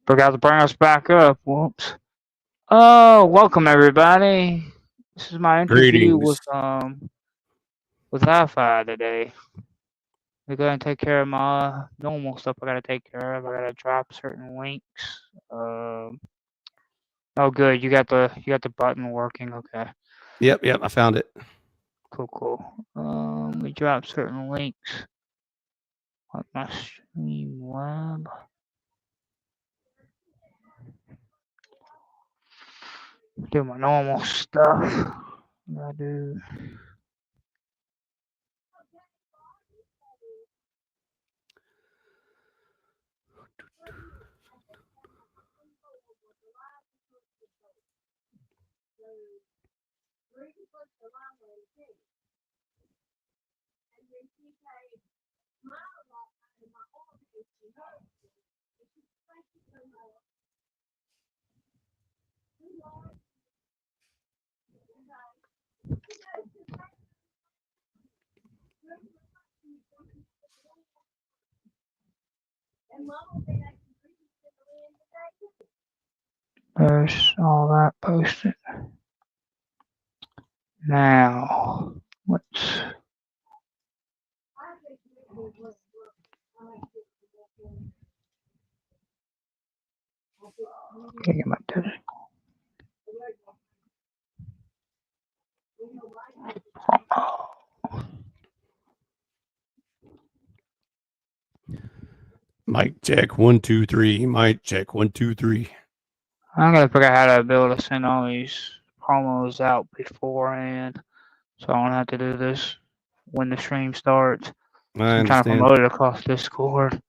Forgot to bring us back up. Whoops. Oh, welcome everybody. This is my interview Greetings. with Hi-Fi today. We're gonna take care of my normal stuff. I gotta take care of. I gotta drop certain links. Oh, good. You got the button working. Okay. Yep, I found it. Cool. We drop certain links on my stream web. Do my normal stuff. I do. There's all that posted. Now, let's get my disc. Mic check 1 2 3. Mic check 1 2 3. I'm gonna figure out how to be able to send all these promos out beforehand, so I don't have to do this when the stream starts. I I'm trying to understand. promote it across Discord.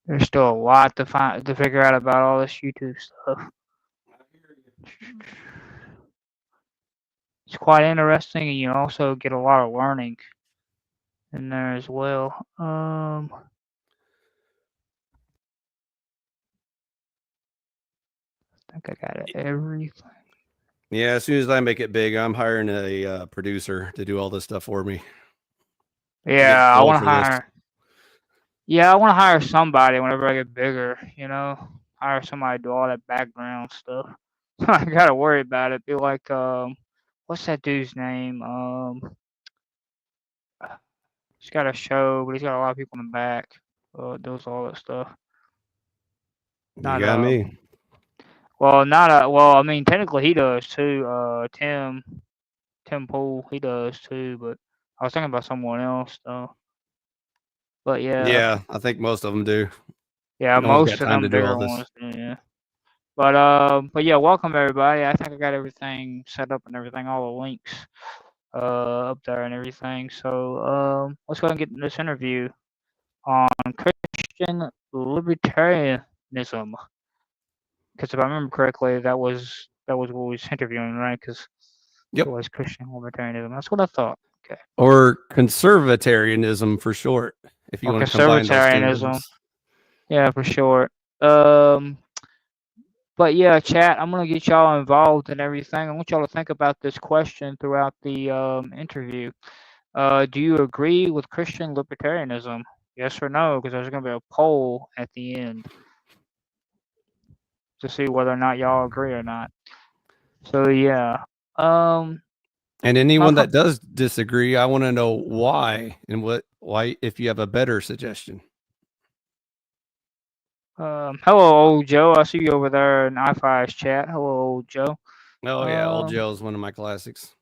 There's still a lot to figure out about all this YouTube stuff. It's quite interesting, and you also get a lot of learning in there as well. I think I got everything. Yeah, as soon as I make it big, I'm hiring a producer to do all this stuff for me. Yeah, I want to hire. Yeah, I want to hire somebody whenever I get bigger. Hire somebody to do all that background stuff. I gotta worry about it. Be like, what's that dude's name? He's got a show, but he's got a lot of people in the back. Does all that stuff. You got me. Well, well. I mean, technically he does too. Tim Pool, he does too. But I was thinking about someone else though. But Yeah, I think most of them do. Yeah, no most of them bigger ones. Yeah. But yeah, welcome everybody. I think I got everything set up and everything, all the links up there and everything. So let's go ahead and get this interview on Christian Libertarianism. Because if I remember correctly, that was what we was interviewing, right? Because it was Christian Libertarianism. That's what I thought. Okay. Or conservatarianism for short, if you want to combine those two words. Yeah, for sure. But yeah, chat, I'm going to get y'all involved in everything. I want y'all to think about this question throughout the interview. Do you agree with Christian libertarianism? Yes or no? Because there's going to be a poll at the end to see whether or not y'all agree or not. So yeah. And anyone that does disagree, I want to know why and why, if you have a better suggestion. Hello, old Joe. I see you over there in I5's chat. Hello, old Joe. Oh yeah, old Joe is one of my classics.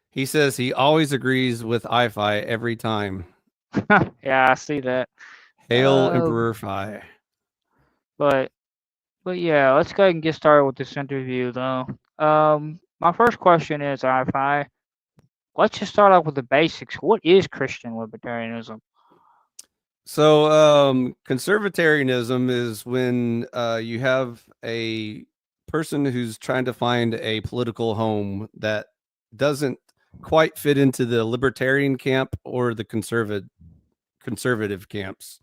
He says he always agrees with I5 every time. Yeah, I see that. Hail Emperor Phi. But yeah, let's go ahead and get started with this interview though. My first question is, I5, let's just start off with the basics. What is Christian libertarianism? So conservatarianism is when you have a person who's trying to find a political home that doesn't quite fit into the libertarian camp or the conservative camps.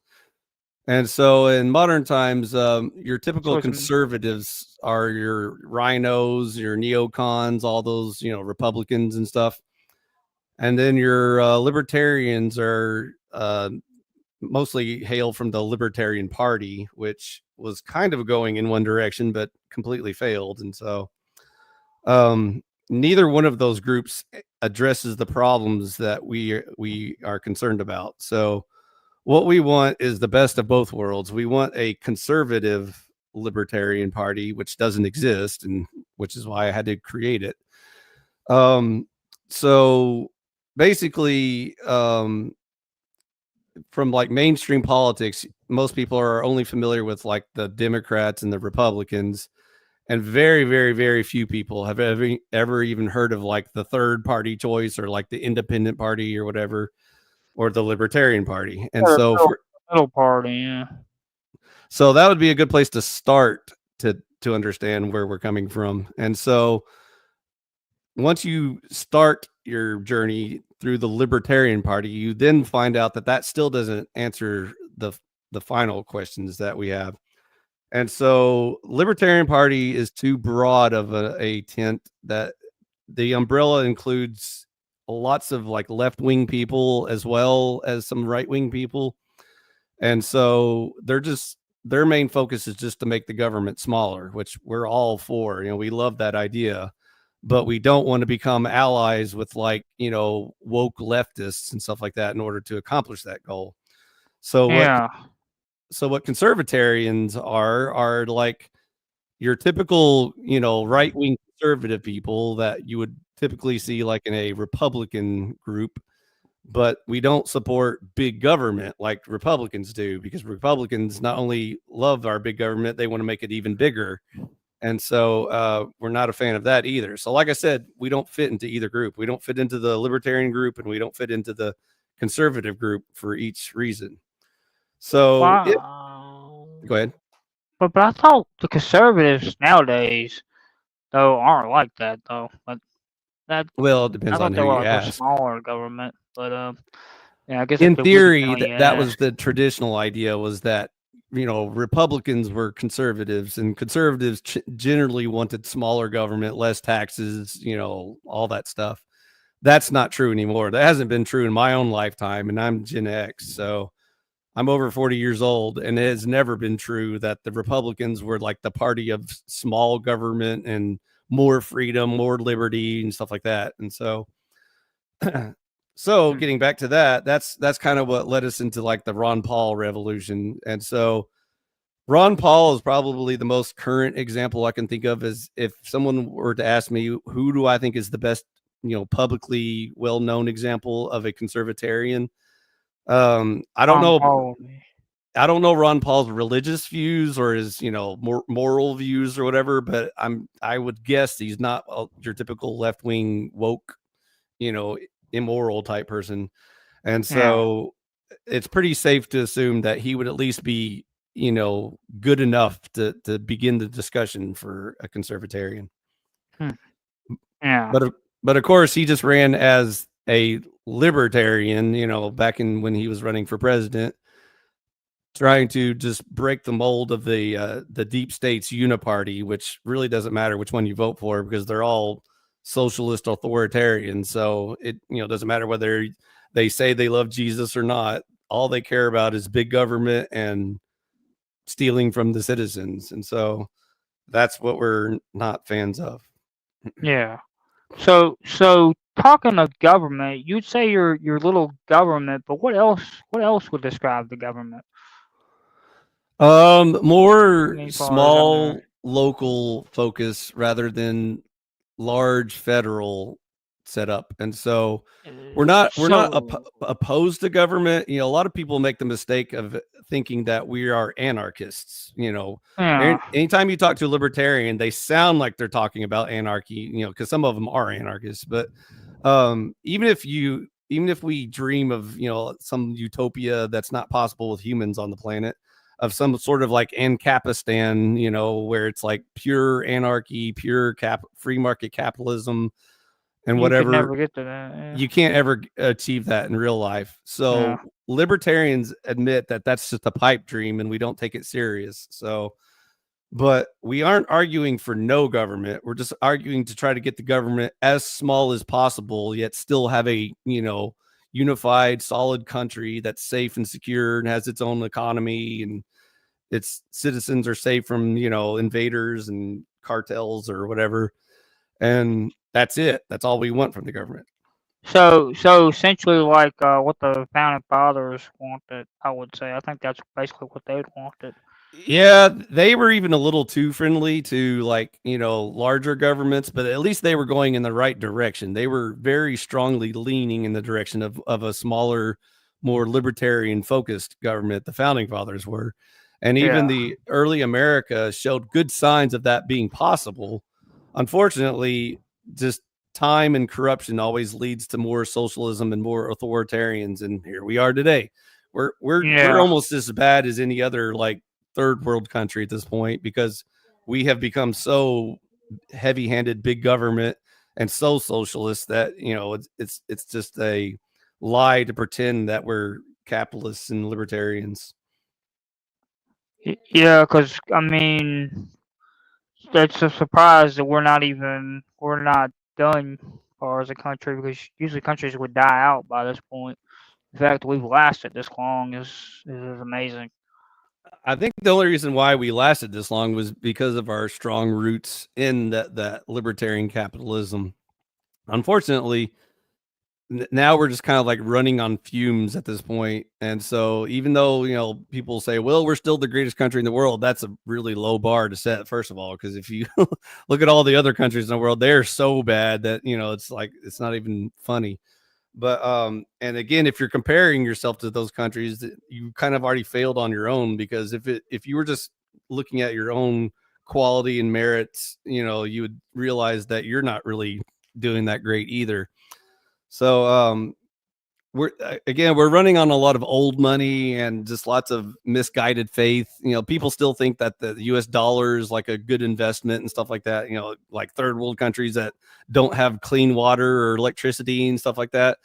And so in modern times, your typical conservatives are your rhinos, your neocons, all those, Republicans and stuff. And then your libertarians are mostly hail from the Libertarian Party, which was kind of going in one direction, but completely failed. And so neither one of those groups addresses the problems that we are concerned about. So what we want is the best of both worlds. We want a conservative Libertarian Party, which doesn't exist, and which is why I had to create it. So basically, from like mainstream politics, most people are only familiar with like the Democrats and the Republicans, and very, very, very few people have ever even heard of like the third party choice or like the independent party or whatever, or the Libertarian Party. And Or so middle party, yeah. so that would be a good place to start to understand where we're coming from. And so once you start your journey through the Libertarian Party, you then find out that that still doesn't answer the final questions that we have. And so Libertarian Party is too broad of a tent, that the umbrella includes lots of like left-wing people as well as some right-wing people. And so their main focus is just to make the government smaller, which we're all for. You know, we love that idea, but we don't want to become allies with like, you know, woke leftists and stuff like that in order to accomplish that goal. So Yeah. what conservatarians are like your typical, you know, right-wing conservative people that you would typically see like in a Republican group, but we don't support big government like Republicans do, because Republicans not only love our big government, they want to make it even bigger. And so we're not a fan of that either. So like I said, we don't fit into either group. We don't fit into the Libertarian group, and we don't fit into the conservative group for each reason. So Wow. go ahead. But I thought the conservatives nowadays though aren't like that though. But that Well, it I depends on thought they who were you like a ask. smaller government. But yeah, I guess it In really depends theory, on who you that was ask. the traditional idea, was that, you know, Republicans were conservatives, and conservatives generally wanted smaller government, less taxes, you know, all that stuff. That's not true anymore. That hasn't been true in my own lifetime, and I'm Gen X, so I'm over 40 years old, and it has never been true that the Republicans were like the party of small government and more freedom, more liberty, and stuff like that. And so so getting back to that, that's kind of what led us into like the Ron Paul revolution. And so Ron Paul is probably the most current example I can think of. Is if someone were to ask me, who do I think is the best, you know, publicly well-known example of a conservatarian? I don't know. Paul. I don't know Ron Paul's religious views or his, you know, moral views or whatever, but I would guess he's not your typical left-wing woke, you know, immoral type person. And so it's pretty safe to assume that he would at least be, you know, good enough to begin the discussion for a conservatarian. Yeah. But of course he just ran as a libertarian, you know, back in when he was running for president, trying to just break the mold of the deep states uniparty, which really doesn't matter which one you vote for because they're all socialist authoritarian. So it, you know, doesn't matter whether they say they love Jesus or not. All they care about is big government and stealing from the citizens. And so that's what we're not fans of. Yeah. So talking of government, you'd say your little government, but what else would describe the government? More As far as I know. small local focus rather than large federal setup. And so we're not So opposed to government. You know, a lot of people make the mistake of thinking that we are anarchists. You know, yeah. anytime you talk to a libertarian, they sound like they're talking about anarchy, you know, because some of them are anarchists. But even if we dream of, you know, some utopia that's not possible with humans on the planet, of some sort of like Ancapistan, you know, where it's like pure anarchy, pure free market capitalism and You could whatever, never get to that. Yeah. you can't ever achieve that in real life. Yeah. So libertarians admit that that's just a pipe dream and we don't take it serious. So, but we aren't arguing for no government. We're just arguing to try to get the government as small as possible, yet still have a, you know, unified, solid country that's safe and secure and has its own economy, and its citizens are safe from, invaders and cartels or whatever. And that's it. That's all we want from the government. So essentially, like what the founding fathers wanted, I would say. I think that's basically what they wanted. Yeah, they were even a little too friendly to, like, larger governments, but at least they were going in the right direction. They were very strongly leaning in the direction of a smaller, more libertarian focused government. The founding fathers were. And even Yeah, the early America showed good signs of that being possible. Unfortunately, just time and corruption always leads to more socialism and more authoritarians, and here we are today. We're yeah, almost as bad as any other, like, third world country at this point, because we have become so heavy-handed big government and so socialist that it's just a lie to pretend that we're capitalists and libertarians. yeah. Because I mean, it's a surprise that we're not done as far as a country, because usually countries would die out by this point. The fact that we've lasted this long is amazing. I think the only reason why we lasted this long was because of our strong roots in that libertarian capitalism. Unfortunately, now we're just kind of like running on fumes at this point. And so even though, people say, well, we're still the greatest country in the world, that's a really low bar to set, first of all, because if you look at all the other countries in the world, they're so bad that, it's like, it's not even funny. But and again, if you're comparing yourself to those countries, you kind of already failed on your own, because if you were just looking at your own quality and merits, you would realize that you're not really doing that great either. So we're running on a lot of old money and just lots of misguided faith. People still think that the US dollar is like a good investment and stuff like that, like third world countries that don't have clean water or electricity and stuff like that.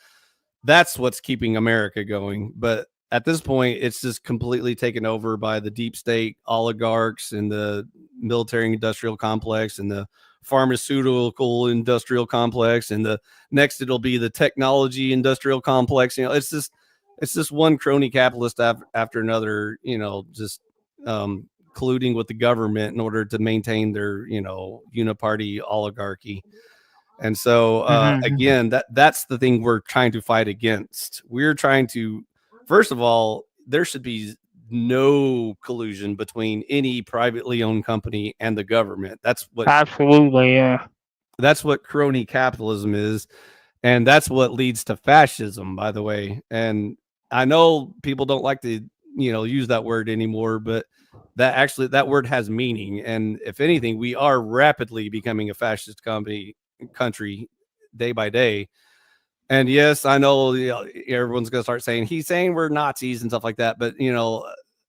That's what's keeping America going. But at this point, it's just completely taken over by the deep state oligarchs and the military industrial complex and the pharmaceutical industrial complex, and the next it'll be the technology industrial complex. It's just one crony capitalist after another, just colluding with the government in order to maintain their, uniparty oligarchy. And so Hmm. again, that's the thing we're trying to fight against. We're trying to, first of all, there should be no collusion between any privately owned company and the government. Absolutely, yeah. That's what crony capitalism is, and that's what leads to fascism, by the way. And I know people don't like to, use that word anymore, but that word has meaning. And if anything, we are rapidly becoming a fascist country day by day. And yes, I know, everyone's going to start saying he's saying we're Nazis and stuff like that, but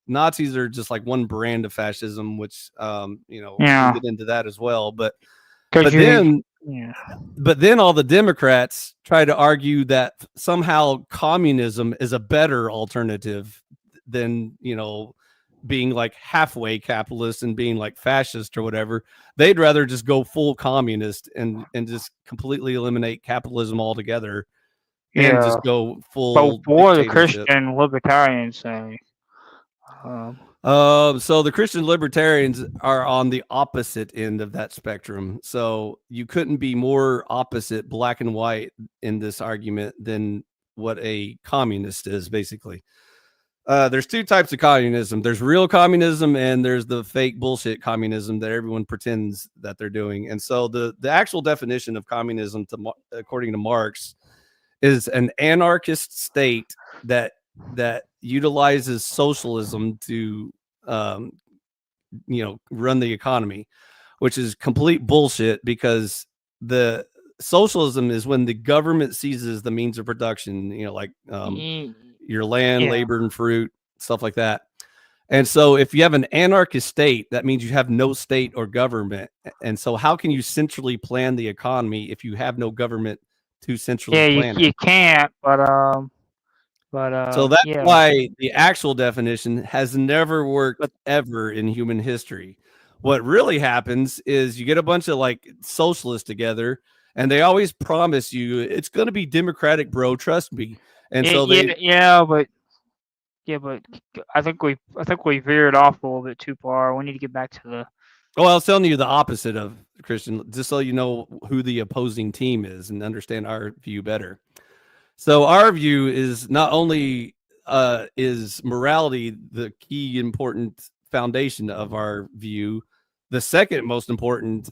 Nazis are just like one brand of fascism, which we can Yeah, get into that as well. But because but you, then yeah, but then all the Democrats try to argue that somehow communism is a better alternative than, being like halfway capitalist and being like fascist or whatever. They'd rather just go full communist and just completely eliminate capitalism altogether and yeah. just go But full what the dictatorship. Christian libertarians say, um, So the Christian libertarians are on the opposite end of that spectrum. So you couldn't be more opposite, black and white, in this argument than what a communist is, basically. There's two types of communism. There's real communism, and there's the fake bullshit communism that everyone pretends that they're doing. And so the actual definition of communism, according to Marx, is an anarchist state that utilizes socialism to um, run the economy, which is complete bullshit, because the socialism is when the government seizes the means of production, like y- your land, yeah, labor, and fruit, stuff like that. And so if you have an anarchist state, that means you have no state or government. And so how can you centrally plan the economy if you have no government to centrally yeah, plan it? you can't, So that's yeah, why the actual definition has never worked but ever in human history. What really happens is you get a bunch of like socialists together and they always promise you it's going to be democratic, bro. Trust me. And so but I think we veered off a little bit too far. We need to get back to the. well, I was telling you the opposite of Christian, just so you know who the opposing team is and understand our view better. So our view is not only is morality the key important foundation of our view, the second most important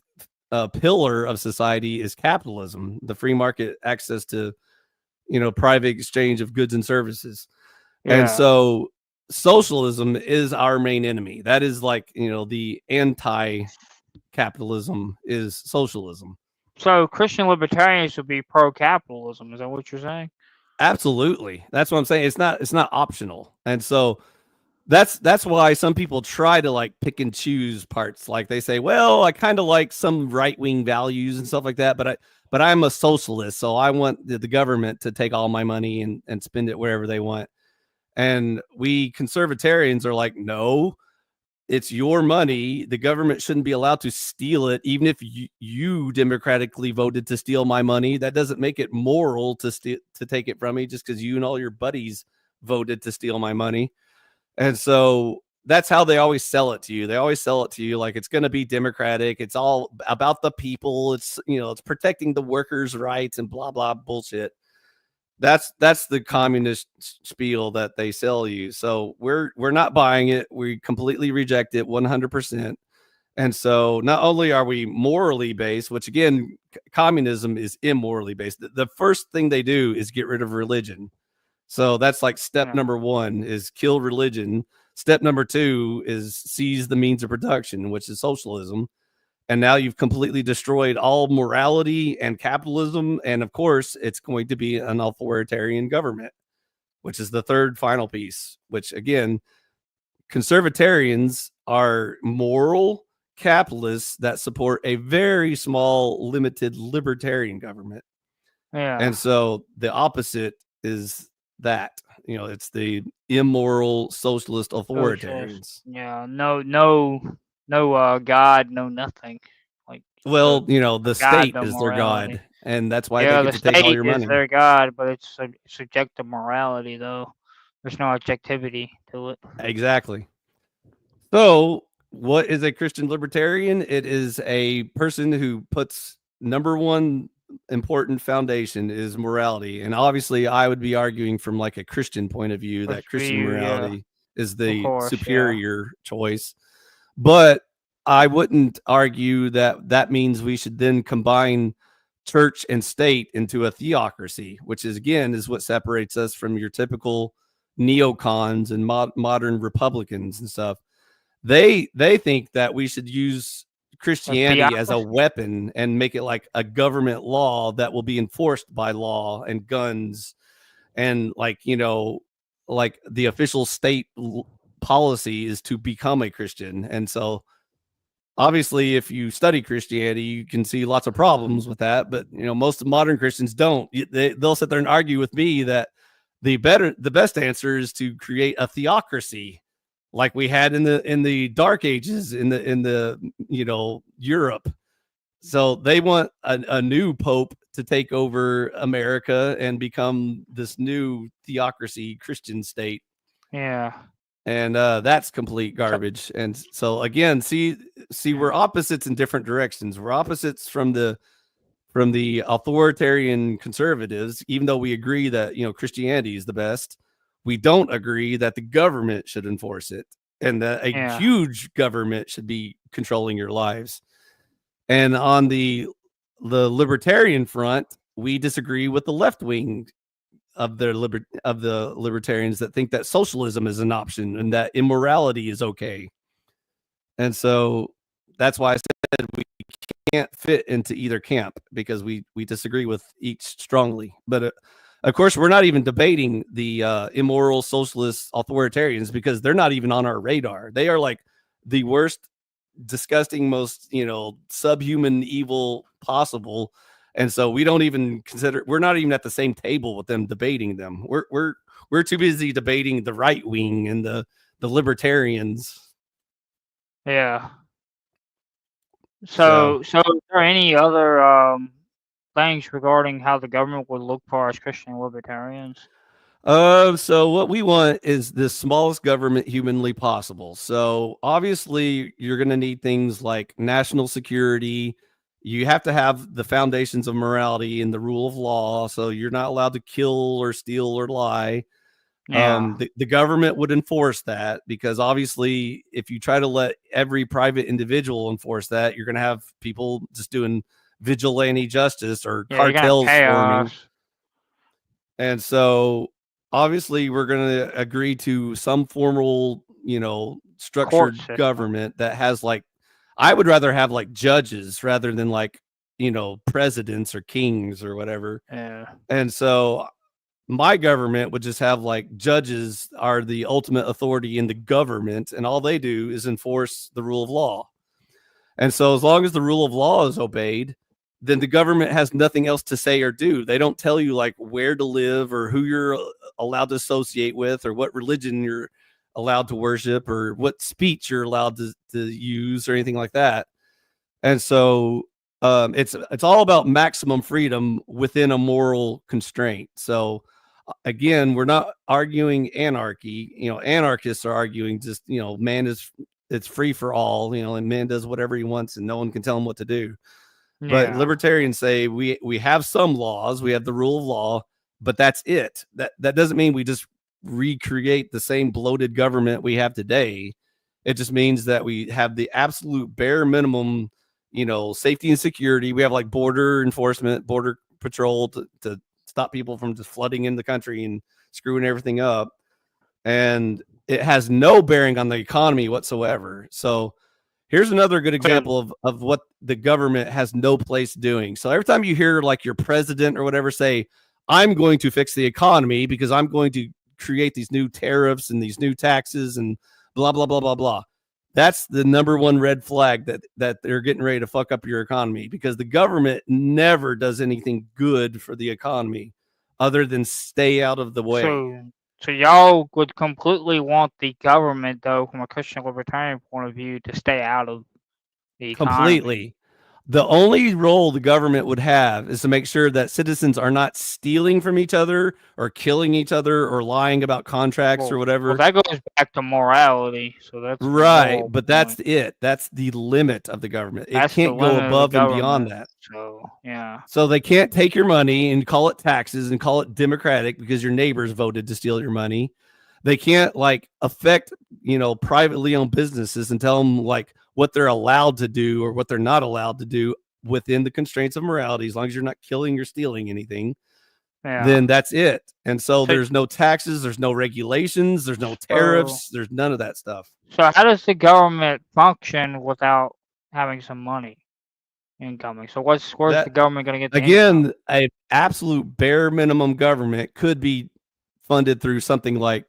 pillar of society is capitalism, the free market access to private exchange of goods and services. And Yeah. so socialism is our main enemy. That is like, the anti-capitalism is socialism. So Christian libertarians would be pro-capitalism. Is that what you're saying? Absolutely. That's what I'm saying. It's not optional. And so that's why some people try to like pick and choose parts. Like they say, well, I kind of like some right-wing values and stuff like that, but I'm a socialist, so I want the government to take all my money and spend it wherever they want. And we conservatarians are like, no, it's your money. The government shouldn't be allowed to steal it, even if you democratically voted to steal my money. That doesn't make it moral to take it from me just because you and all your buddies voted to steal my money. And so that's how they always sell it to you. They always sell it to you like it's going to be democratic. It's all about the people. It's it's protecting the workers' rights and blah blah bullshit. That's the communist spiel that they sell you. So we're not buying it. We completely reject it 100%. And so not only are we morally based, which again, communism is immorally based. The first thing they do is get rid of religion. So that's like step number 1 is kill religion. Step number 2 is seize the means of production, which is socialism. And now you've completely destroyed all morality and capitalism. And of course, it's going to be an authoritarian government, which is the third final piece, which again, conservatarians are moral capitalists that support a very small, limited libertarian government. Yeah. And so the opposite is that, it's the immoral socialist authoritarians. Yeah. No God, no nothing. Like Well, no the God, state no is their morality. god, and that's why they Yeah, get the to take all state your is money. their God, but it's subjective morality though. There's no objectivity to it. Exactly. So, what is a Christian libertarian? It is a person who puts number one important foundation is morality. And obviously, I would be arguing from like a Christian point of view that Christian morality is the superior choice. But I wouldn't argue that that means we should then combine church and state into a theocracy, which is again is what separates us from your typical neocons and modern Republicans and stuff. They think that we should use Christianity as a weapon and make it like a government law that will be enforced by law and guns and like like the official state policy is to become a Christian. And so obviously if you study Christianity you can see lots of problems with that, but most modern Christians don't. They'll sit there and argue with me that the best answer is to create a theocracy like we had in the dark ages in the Europe. So they want a new pope to take over America and become this new theocracy Christian state. Yeah. And that's complete garbage. And so again, see, we're opposites in different directions. We're opposites from the authoritarian conservatives, even though we agree that Christianity is the best. We don't agree that the government should enforce it and that a huge government should be controlling your lives. And on the libertarian front, we disagree with the left wing of the libertarians that think that socialism is an option and that immorality is okay. And so that's why I said we can't fit into either camp because we disagree with each strongly. But of course, we're not even debating the immoral socialist authoritarians because they're not even on our radar. They are like the worst, disgusting, most subhuman evil possible. And so we don't even consider, we're not even at the same table with them debating them. We're too busy debating the right wing and the libertarians. Yeah. So is there any other things regarding how the government would look for us Christian libertarians? So what we want is the smallest government humanly possible. So obviously you're going to need things like national security. You have to have the foundations of morality and the rule of law. So you're not allowed to kill or steal or lie. Yeah, The government would enforce that, because obviously if you try to let every private individual enforce that, you're going to have people just doing vigilante justice or yeah, you're gonna have cartels forming. chaos, And so obviously we're going to agree to some formal, court structured system. government that has like, I would rather have like judges rather than like, presidents or kings or whatever. Yeah, And so my government would just have like judges are the ultimate authority in the government, and all they do is enforce the rule of law. And so as long as the rule of law is obeyed, then the government has nothing else to say or do. They don't tell you like where to live or who you're allowed to associate with or what religion you're allowed to worship or what speech you're allowed to use or anything like that. And so it's all about maximum freedom within a moral constraint. So again, we're not arguing anarchy. Anarchists are arguing just, it's free for all, and man does whatever he wants and no one can tell him what to do. But yeah. libertarians say we have some laws, we have the rule of law, but that's it. That doesn't mean we just recreate the same bloated government we have today. It just means that we have the absolute bare minimum, safety and security. We have like border enforcement, border patrol to stop people from just flooding in the country and screwing everything up. And it has no bearing on the economy whatsoever. So here's another good example of what the government has no place doing. So every time you hear like your president or whatever say, I'm going to fix the economy because I'm going to create these new tariffs and these new taxes and blah, blah, blah, blah, blah. That's the number one red flag that they're getting ready to fuck up your economy, because the government never does anything good for the economy other than stay out of the way. So y'all would completely want the government, though, from a Christian libertarian point of view, to stay out of the economy. Completely. The only role the government would have is to make sure that citizens are not stealing from each other or killing each other or lying about contracts or Well, whatever. that goes back to morality. So that's the Right. moral But that's point. it. That's the limit of the government. It That's the can't go limit of the above and beyond government. that. So yeah, So they can't take your money and call it taxes and call it democratic because your neighbors voted to steal your money. They can't like affect, privately owned businesses and tell them like what they're allowed to do or what they're not allowed to do within the constraints of morality. As long as you're not killing or stealing anything, yeah. then that's it. And so So there's no taxes, there's no regulations, there's no so tariffs, there's none of that stuff. so how does the government function without having some money incoming? So where's the That government gonna get the income? again, a absolute bare minimum government could be funded through something like,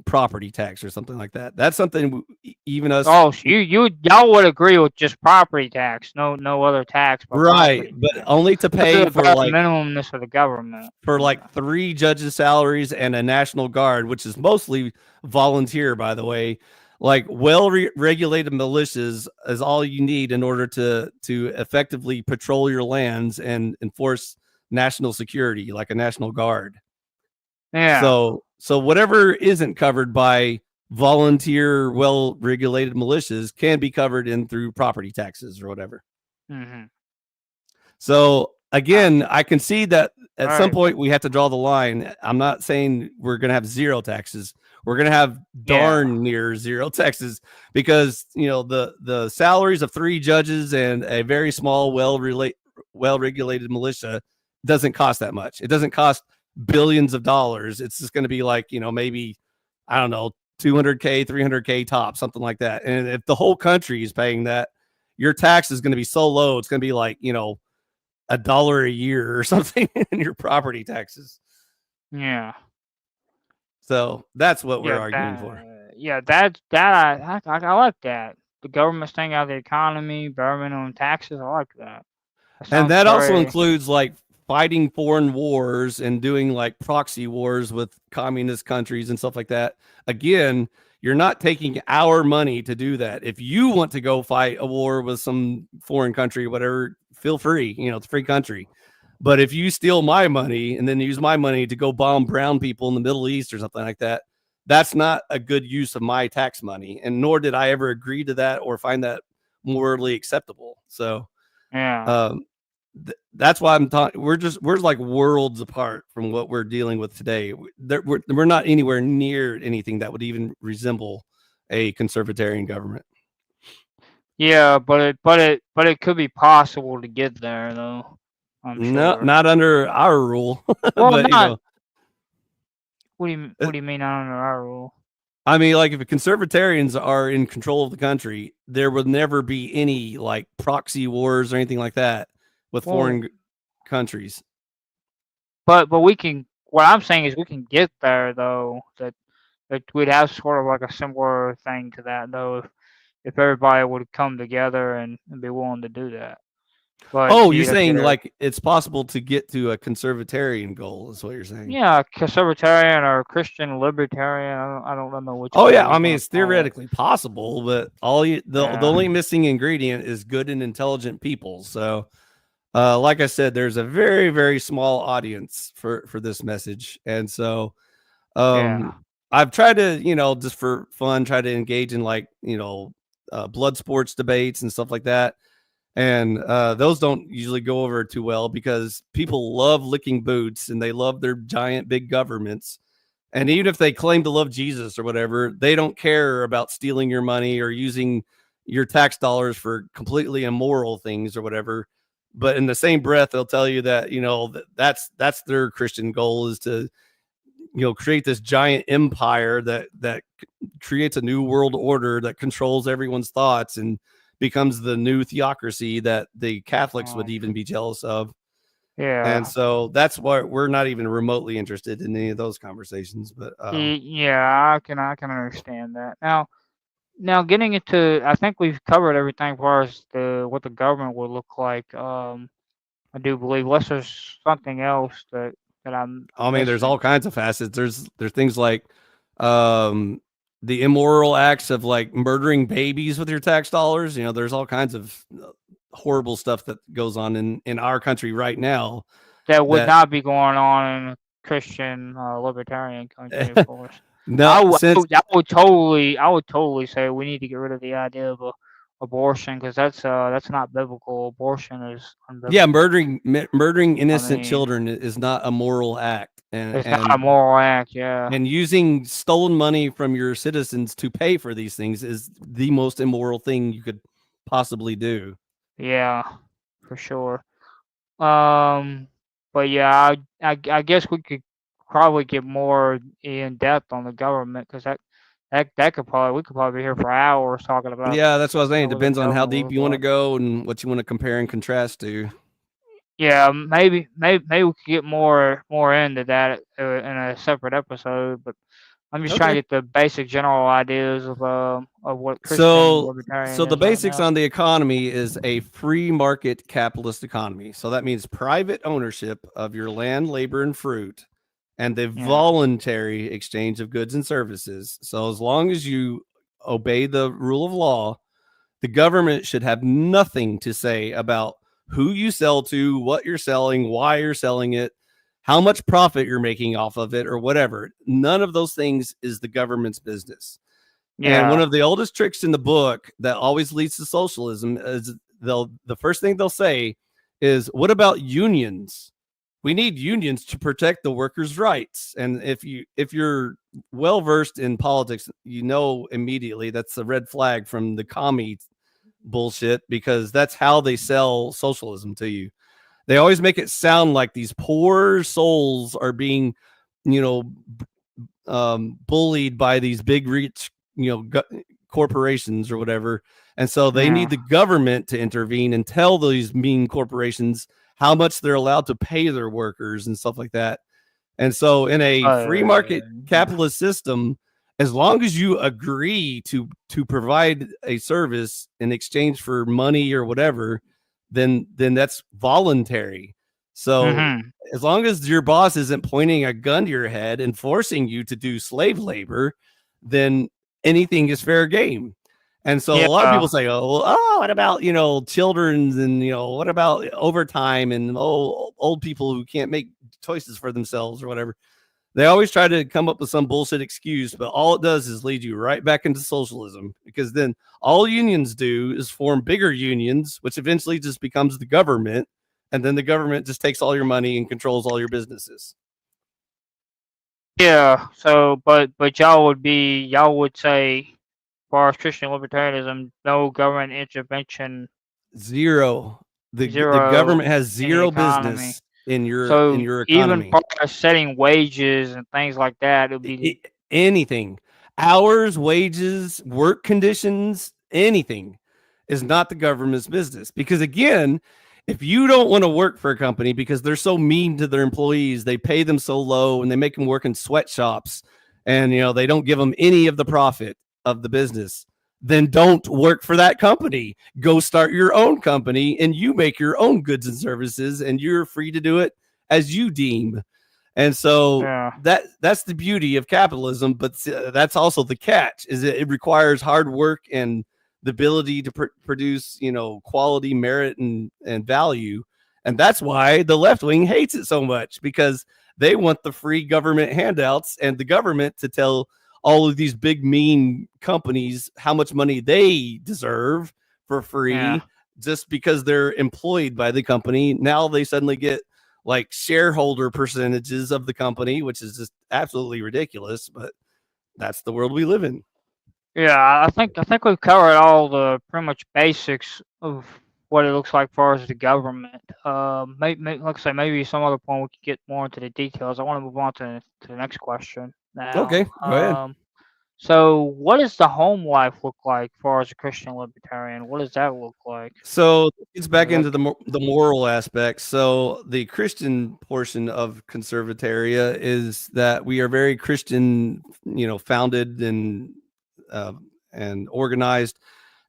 property tax or something like that. That's something even us. Oh, so y'all would agree with just property tax, no other tax but Right, property but tax. only to Because pay of the bare for like minimumness of the government. for Yeah. like 3 judges' salaries and a National Guard, which is mostly volunteer, by the way. Like regulated militias is all you need in order to effectively patrol your lands and enforce national security, like a National Guard. Yeah. So whatever isn't covered by volunteer, well-regulated militias can be covered in through property taxes or whatever. Mhm. So again, Gotcha. I can see that at some Alright. point we have to draw the line. I'm not saying we're going to have zero taxes. We're going to have Yeah. darn near zero taxes, because the salaries of 3 judges and a very small well-regulated militia doesn't cost that much. It doesn't cost billions of dollars. It's just going to be like, maybe, I don't know, 200K, 300K top, something like that. And if the whole country is paying that, your tax is going to be so low. It's going to be like, $1 a year or something in your property taxes. Yeah. So that's what we're Yeah, arguing for. I like that. The government staying out of the economy, bare minimum taxes, I like that. That And sounds that also very includes like fighting foreign wars and doing like proxy wars with communist countries and stuff like that. Again, you're not taking our money to do that. If you want to go fight a war with some foreign country, whatever, feel free. It's a free country. But if you steal my money and then use my money to go bomb brown people in the Middle East or something like that, that's not a good use of my tax money. And nor did I ever agree to that or find that morally acceptable. So Yeah. that's why I'm talking. We're like worlds apart from what we're dealing with today. We're not anywhere near anything that would even resemble a conservatarian government. Yeah, but it could be possible to get there though. I'm No, sure. not under our rule, Well, but not. What do you mean not under our rule? I mean, like if conservatarians are in control of the country, there would never be any like proxy wars or anything like that with Well, foreign countries. but we can. What I'm saying is we can get there though. That we'd have sort of like a similar thing to that though if everybody would come together and be willing to do that. But Oh, you're you'd have to saying get a like it's possible to get to a conservatarian goal, is what you're saying. yeah, conservatarian or Christian libertarian. I don't know which Oh way yeah, I you mean want it's to call it. theoretically possible, but the Yeah, only missing ingredient is good and intelligent people. So, like I said, there's a very very small audience for this message, and so yeah, I've tried to just for fun try to engage in like blood sports debates and stuff like that, and those don't usually go over too well because people love licking boots and they love their giant big governments. And even if they claim to love Jesus or whatever, they don't care about stealing your money or using your tax dollars for completely immoral things or whatever. But in the same breath, they'll tell you that, that's their Christian goal is to, create this giant empire that creates a new world order that controls everyone's thoughts and becomes the new theocracy that the Catholics would um, even be jealous of. And yeah, so that's why we're not even remotely interested in any of those conversations. But yeah. I can understand that. Now getting into, I think we've covered everything as far as the what the government would look like. I do believe, unless there's something else that I'm I mean, there's all missing. kinds of facets. There's things like um, the immoral acts of like murdering babies with your tax dollars. There's all kinds of horrible stuff that goes on in our country right now. That would That not be going on in a Christian libertarian country, of course. no, since I would totally say we need to get rid of the idea of abortion because that's not biblical. Abortion is yeah, unbiblical. murdering I innocent mean, children is not a moral act, it's not a moral act. Yeah, and using stolen money from your citizens to pay for these things is the most immoral thing you could possibly do. yeah, for sure. Um, but yeah, I guess we could probably get more in depth on the government because that could probably we could probably be here for hours talking about Yeah, that's what I was saying. It what the depends on how government would deep look you want to like. go and what you want to compare and contrast to. Yeah, maybe we could get more into that in a separate episode. But I'm just trying Okay. to get the basic general ideas of what Christian So libertarian the is right basics now. on the economy is a free market capitalist economy. So that means private ownership of your land, labor, and fruit, and the Yeah, voluntary exchange of goods and services. So as long as you obey the rule of law, the government should have nothing to say about who you sell to, what you're selling, why you're selling it, how much profit you're making off of it, or whatever. None of those things is the government's business. And one yeah, of the oldest tricks in the book that always leads to socialism is the first thing they'll say is, "What about unions? We need unions to protect the workers' rights." And if you're well versed in politics, you know immediately that's a red flag from the commie bullshit because that's how they sell socialism to you. They always make it sound like these poor souls are being, you know, bullied by these big rich, corporations or whatever. And so they yeah. need the government to intervene and tell these mean corporations how much they're allowed to pay their workers and stuff like that. And so in a free market Uh, capitalist system, as long as you agree to provide a service in exchange for money or whatever, then that's voluntary. So mm-hmm. as long as your boss isn't pointing a gun to your head and forcing you to do slave labor, then anything is fair game. And so a lot of people Yeah. say, oh, what about, children, and, what about overtime, and old people who can't make choices for themselves or whatever. They always try to come up with some bullshit excuse, but all it does is lead you right back into socialism, because then all unions do is form bigger unions, which eventually just becomes the government. And then the government just takes all your money and controls all your businesses. Yeah. So, but y'all would say, as far as Christian libertarianism, no government intervention, Zero. The zero government has in the zero economy. business in So your even economy. far as setting wages and things like that, it would be Anything, hours, wages, work conditions, anything is not the government's business. Because again, if you don't want to work for a company because they're so mean to their employees, they pay them so low and they make them work in sweatshops, and they don't give them any of the profit of the business, then don't work for that company. Go start your own company and you make your own goods and services, and you're free to do it as you deem. And so yeah, that's the beauty of capitalism, but that's also the catch, is it requires hard work and the ability to produce, quality, merit, and value. And that's why the left wing hates it so much, because they want the free government handouts and the government to tell all of these big mean companies how much money they deserve for yeah. free, just because they're employed by the company. Now they suddenly get like shareholder percentages of the company, which is just absolutely ridiculous, but that's the world we live in. Yeah, I think we've covered all the pretty much basics of what it looks like far as the government. Like I say, maybe some other point we could get more into the details. I want to move on to the next question now. Okay, go ahead. So what does the home life look like far as a Christian libertarian? What does that look like? So it's back Is into the moral aspect. So the Christian portion of conservataria is that we are very Christian, founded uh, and organized.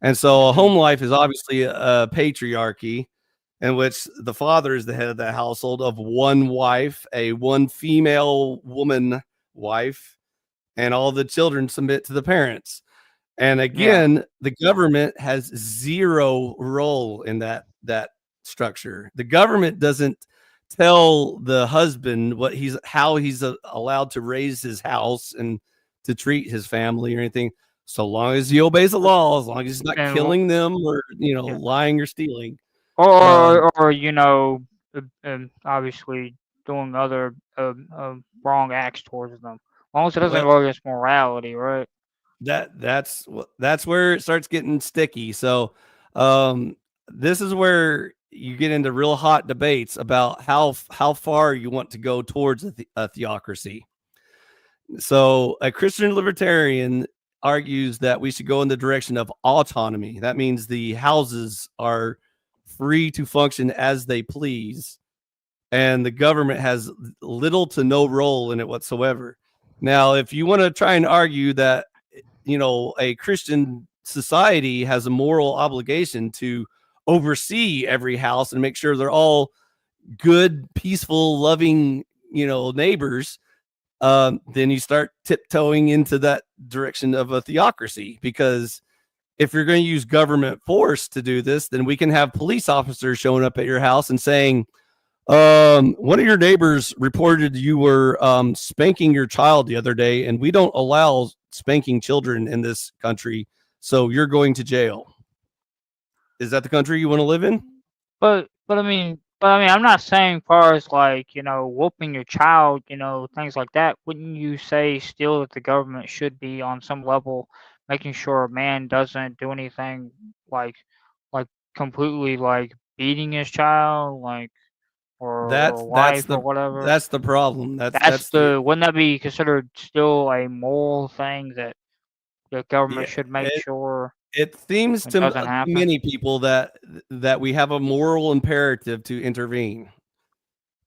And so a mhm, home life is obviously a patriarchy, in which the father is the head of the household of one wife, a one female woman wife, and all the children submit to the parents. And yeah, again, the government has zero role in that structure. The government doesn't tell the husband how he's allowed to raise his house and to treat his family or anything, so long as he obeys the law, as long as he's not and killing them or yeah, lying or stealing. or Um, obviously doing other wrong acts towards them. As long as it doesn't well, go against morality, right? that's where it starts getting sticky. So um, this is where you get into real hot debates about how far you want to go towards a theocracy. So a Christian libertarian argues that we should go in the direction of autonomy. That means the houses are free to function as they please, and the government has little to no role in it whatsoever. Now, if you want to try and argue that a Christian society has a moral obligation to oversee every house and make sure they're all good, peaceful, loving, neighbors, then you start tiptoeing into that direction of a theocracy. Because if you're going to use government force to do this, then we can have police officers showing up at your house and saying, one of your neighbors reported you were spanking your child the other day, and we don't allow spanking children in this country, so you're going to jail. Is that the country you want to live in? But I mean, I'm not saying far as like whooping your child, things like that. Wouldn't you say still that the government should be on some level making sure a man doesn't do anything like like completely like beating his child, like That's or that's wife the or whatever? that's the problem. That's That's the the wouldn't that be considered still a moral thing that the government Yeah. should make sure It seems it doesn't to happen? many people that we have a moral imperative to intervene.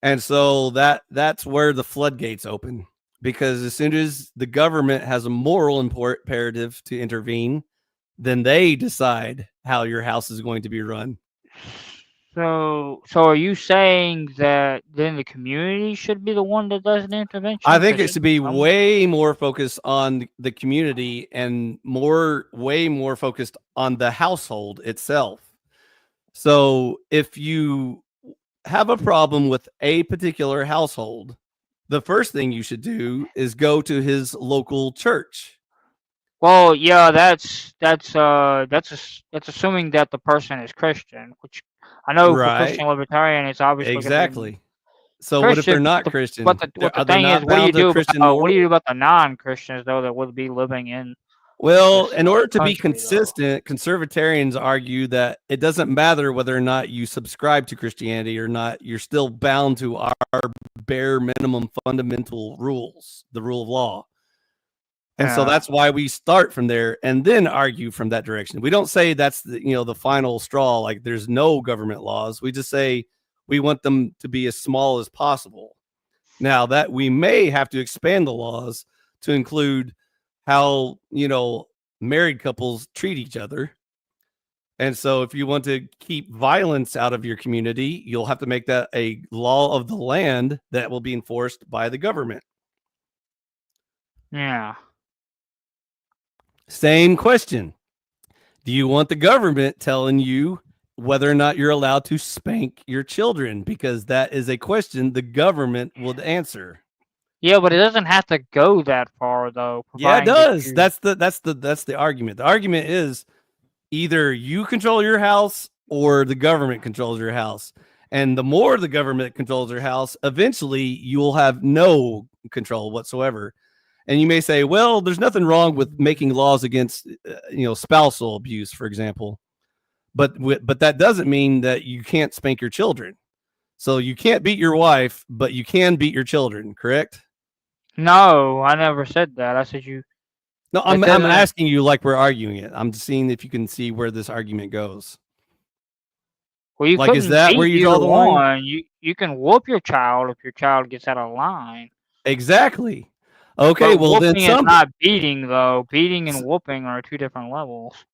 And so that's where the floodgates open, because as soon as the government has a moral imperative to intervene, then they decide how your house is going to be run. So are you saying that then the community should be the one that does the I intervention? think Because it should shouldn't be someone? way more focused on the community and way more focused on the household itself. So if you have a problem with a particular household, the first thing you should do is go to his local church. Well, yeah, that's assuming that the person is Christian, which I know for Right. Christian libertarian, it's obviously going to be Exactly. So what if they're Christian. not Christian? What the Are they thing is, not bound to Christian what do you do morals? about the non-Christians though that would be living in Well, this in order to be country though? consistent, conservatarians argue that it doesn't matter whether or not you subscribe to Christianity or not, you're still bound to our bare minimum fundamental rules, the rule of law. And so Yeah. that's why we start from there and then argue from that direction. We don't say that's the final straw, like there's no government laws. We just say we want them to be as small as possible. Now that we may have to expand the laws to include how, married couples treat each other. And so if you want to keep violence out of your community, you'll have to make that a law of the land that will be enforced by the government. Yeah. Same question. Do you want the government telling you whether or not you're allowed to spank your children? Because that is a question the government would answer. Yeah, but it doesn't have to go that far though, Yeah, it providing that does. you. That's the argument. The argument is either you control your house or the government controls your house. And the more the government controls your house, eventually you will have no control whatsoever. And you may say, well, there's nothing wrong with making laws against, spousal abuse, for example. But that doesn't mean that you can't spank your children. So you can't beat your wife, but you can beat your children, correct? No, I never said that. I said you. No, That I'm doesn't. asking you like we're arguing it. I'm just seeing if you can see where this argument goes. Well, you Like, is couldn't that where beat you draw either the line? one. You can whoop your child if your child gets out of line. Exactly. Okay, But well then whooping is some. not beating though. Beating and whooping are two different levels.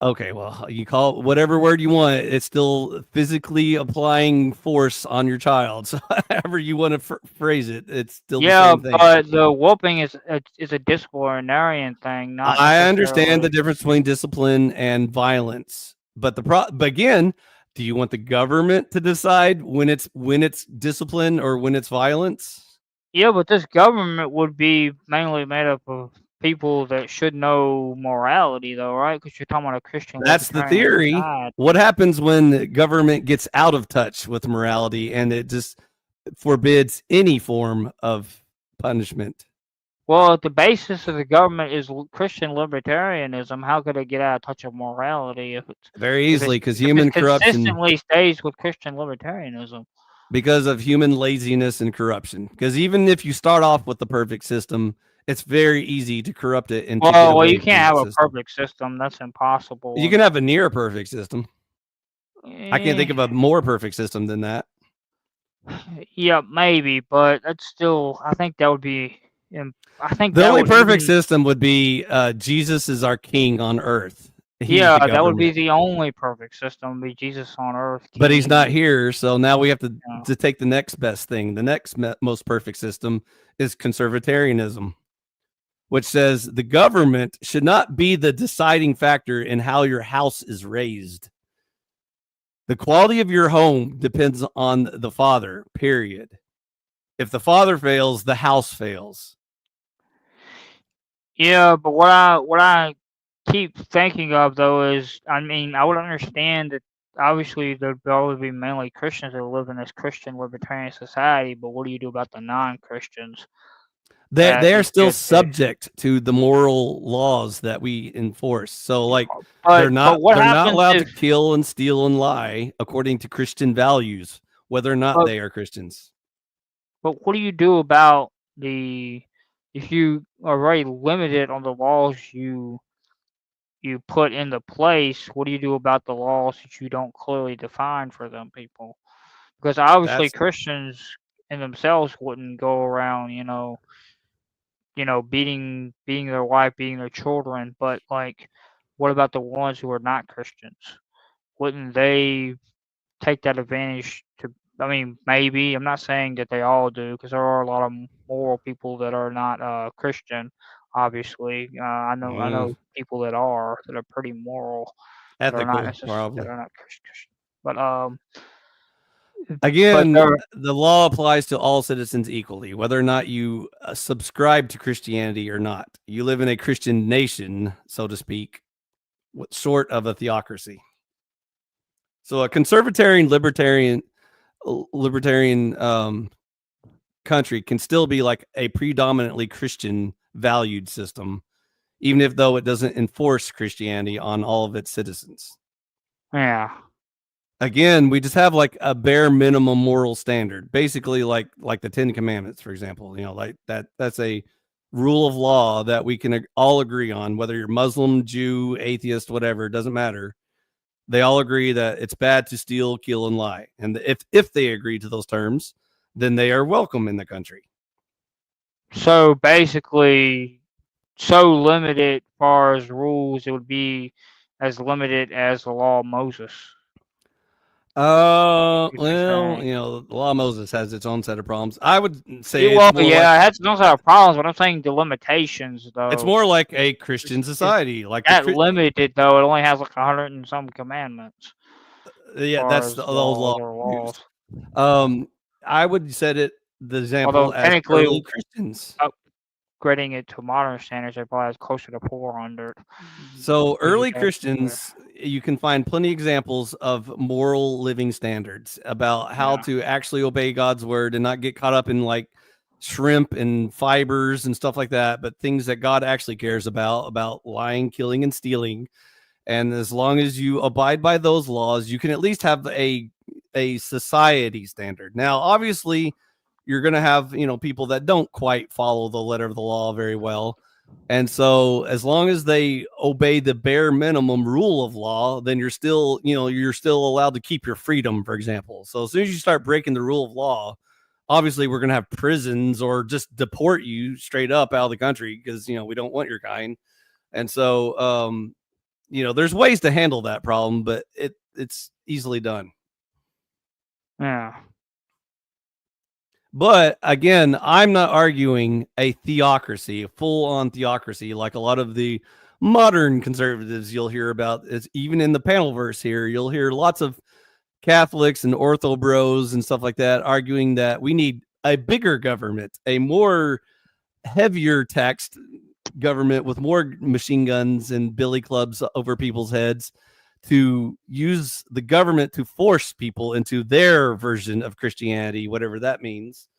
Okay, well you call it whatever word you want. It's still physically applying force on your child. So however you want to phrase it, it's still the Yeah, same thing. but the whooping is a disciplinarian thing, not I understand the necessarily. difference between discipline and violence, but but again, do you want the government to decide when it's discipline or when it's violence? Yeah, but this government would be mainly made up of people that should know morality, though, right? Because you're talking about a Christian That's the libertarian theory. What society. happens when the government gets out of touch with morality and it just forbids any form of punishment? Well, if the basis of the government is Christian libertarianism, how could it get out of touch of morality Very if it's easily, because if it human corruption, consistently stays with Christian libertarianism? because of human laziness and corruption. Because even if you start off with the perfect system, it's very easy to corrupt it and to get Well, you away can't from that have a system. perfect system. That's impossible. You can have a near perfect system. I can't Eh, think of a more perfect system than that. yeah, maybe, but that's still. I think that would be. I think The that only would perfect even. system would be Jesus is our king on earth. He's Yeah, the that would be government, the only perfect system. Be Jesus on earth, but he's not King. here. So now we have to, You know. to take the next best thing. The next most perfect system is conservatarianism, which says the government should not be the deciding factor in how your house is raised. The quality of your home depends on the father, period. If the father fails, the house fails. Yeah, but what I keep thinking of though is, I mean, I would understand that obviously there'd always be mainly Christians that live in this Christian libertarian society, but what do you do about the non-Christians They that they are is still just there? subject to the moral laws that we enforce. So like they're But not what they're not happens allowed to if? kill and steal and lie according to Christian values, whether or not But they are Christians. but what do you do about the if you are already limited on the laws you put into place? What do you do about the laws that you don't clearly define for them people? Because obviously That's Christians in themselves wouldn't go around, beating their wife, beating their children, but like, what about the ones who are not Christians? Wouldn't they? take that advantage to. I mean, maybe I'm not saying that they all do, because there are a lot of moral people that are not Christian. Obviously, I know people that are pretty moral, that are not Ethical, necessarily that probably. are not Christian. But but Again, there, the law applies to all citizens equally, whether or not you subscribe to Christianity or not. You live in a Christian nation, so to speak, sort of a theocracy. So a conservatarian, libertarian country can still be like a predominantly Christian valued system, even if though it doesn't enforce Christianity on all of its citizens. yeah. Again, we just have like a bare minimum moral standard, basically like the 10 Commandments, for example. Like that's a rule of law that we can all agree on, whether you're Muslim, Jew, atheist, whatever, it doesn't matter. They all agree that it's bad to steal, kill, and lie. And if they agree to those terms, then they are welcome in the country. So basically, so limited as far as rules, it would be as limited as the law of Moses. Well, What you're saying. the law of Moses has its own set of problems. I would say Well, it's more yeah, like it has no sort of problems, but I'm saying the limitations, though. a Christian Is society, like that limited, though? It only has like 100 and some commandments, as yeah, far that's as those laws laws or used. laws. I would set it the Although example as technically, early Christians. upgrading it to modern standards, they probably has closer to 400. So Because you early got, Christians, you can find plenty examples of moral living standards about how yeah, to actually obey God's word and not get caught up in like shrimp and fibers and stuff like that, but things that God actually cares about lying, killing, and stealing. And as long as you abide by those laws, you can at least have a society standard. Now, obviously, you're going to have, people that don't quite follow the letter of the law very well. And so as long as they obey the bare minimum rule of law, then you're still allowed to keep your freedom, for example. So as soon as you start breaking the rule of law, obviously we're going to have prisons or just deport you straight up out of the country because, we don't want your kind. And so, there's ways to handle that problem, but it's easily done. yeah. But again, I'm not arguing a theocracy, a full-on theocracy, like a lot of the modern conservatives you'll hear about. It's even in the panel verse here, you'll hear lots of Catholics and ortho bros and stuff like that arguing that we need a bigger government, a more heavier taxed government with more machine guns and billy clubs over people's heads to use the government to force people into their version of Christianity, whatever that means.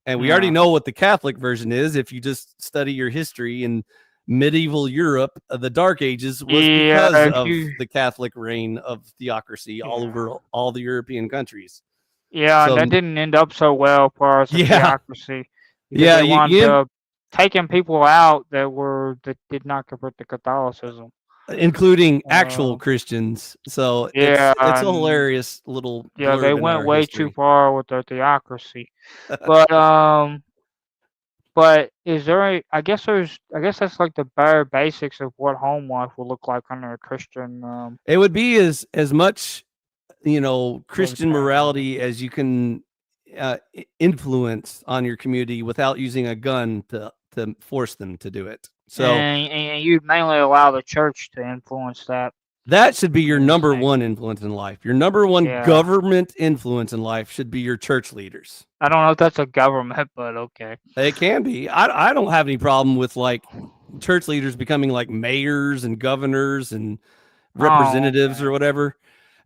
And we already know what the Catholic version is. If you just study your history in medieval Europe, the Dark Ages was because of the Catholic reign of theocracy all over all the European countries. Yeah, and that didn't end up so well for us, theocracy. Because they wound up taking people out that did not convert to Catholicism, including actual Christians. So it's a hilarious little blurb they in went our way history. too far with their theocracy. But is there I guess that's like the bare basics of what home life will look like under a Christian. It would be as much Christian morality as you can influence on your community without using a gun to force them to do it. So and you'd mainly allow the church to influence that. That should be your number one influence in life. Your number one government influence in life should be your church leaders. I don't know if that's a government, but okay. It can be. I don't have any problem with like church leaders becoming like mayors and governors and representatives or whatever.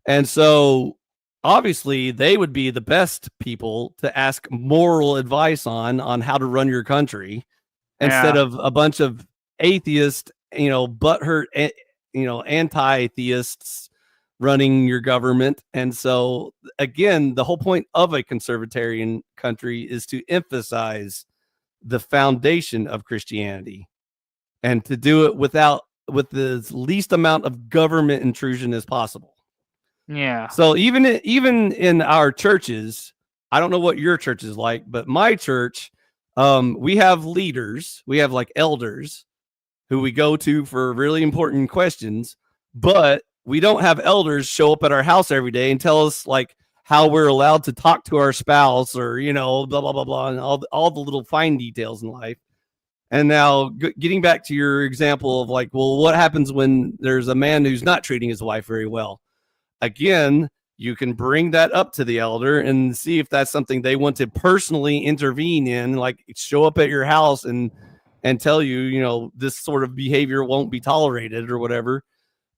And so obviously they would be the best people to ask moral advice on how to run your country instead of a bunch of atheists, butthurt, anti-theists running your government. And so again, the whole point of a conservatarian country is to emphasize the foundation of Christianity and to do it with the least amount of government intrusion as possible. Yeah. So even in our churches, I don't know what your church is like, but my church, we have leaders, we have like elders who we go to for really important questions, but we don't have elders show up at our house every day and tell us like how we're allowed to talk to our spouse, or blah blah blah blah, and all the little fine details in life. And now getting back to your example of like, well, what happens when there's a man who's not treating his wife very well? Again, you can bring that up to the elder and see if that's something they want to personally intervene in, like show up at your house and tell you, this sort of behavior won't be tolerated or whatever.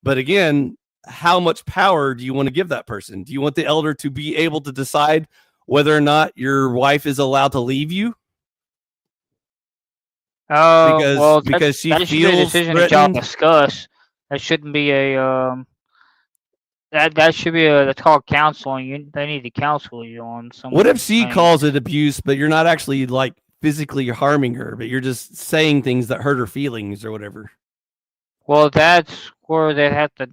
But again, how much power do you want to give that person? Do you want the elder to be able to decide whether or not your wife is allowed to leave you? Because she that should be a feels decision that y'all threatened. discuss. That shouldn't be a that should be that's called counseling. They need to counsel you on some What of if these she things. calls it abuse, but you're not actually like physically harming her, but you're just saying things that hurt her feelings or whatever? Well, that's where they have to.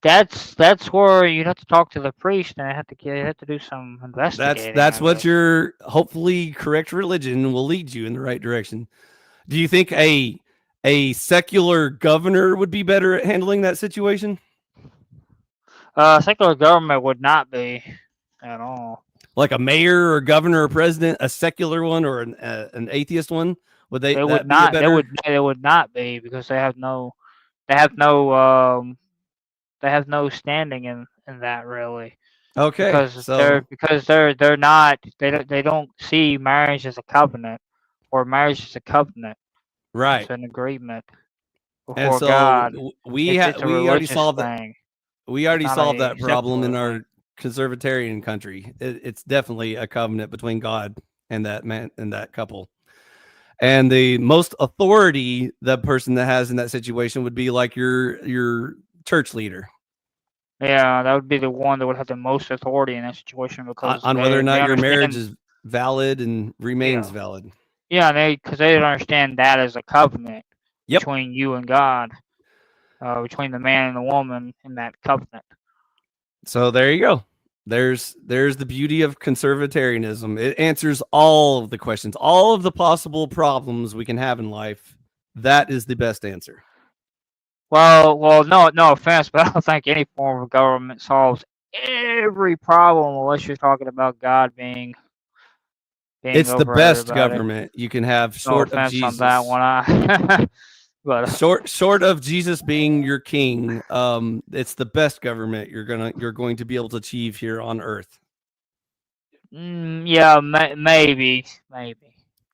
That's where you'd have to talk to the priest, and they have to do some investigating. That's I what guess. your hopefully correct religion will lead you in the right direction. Do you think a secular governor would be better at handling that situation? Secular government would not be at all. Like a mayor or governor or president, a secular one or an atheist one? Would They would that be a not. better? They would not be because they have no. They have no. They have no standing in that really. Okay, They're not. They don't see marriage as a covenant, or marriage as a covenant. It's right. an agreement And before so God. It's a we already religious solved that. thing. We It's already not solved a that problem in secular thing. our conservatarian country. It's definitely a covenant between God and that man and that couple. And the most authority the person that has in that situation would be like your church leader Yeah, that would be the one that would have the most authority in that situation because on whether or they not your marriage understand. is valid and remains Yeah, valid. yeah, because they don't understand that as a covenant Yep. between you and God, between the man and the woman in that covenant. So there you go. There's the beauty of conservatarianism. It answers all of the questions, all of the possible problems we can have in life. That is the best answer. Well, no offense, but I don't think any form of government solves every problem unless you're talking about God being It's the over best everybody. government you can have No short of offense on that Jesus. one, I but Short of Jesus being your king, it's the best government you're going to be able to achieve here on earth. yeah, maybe.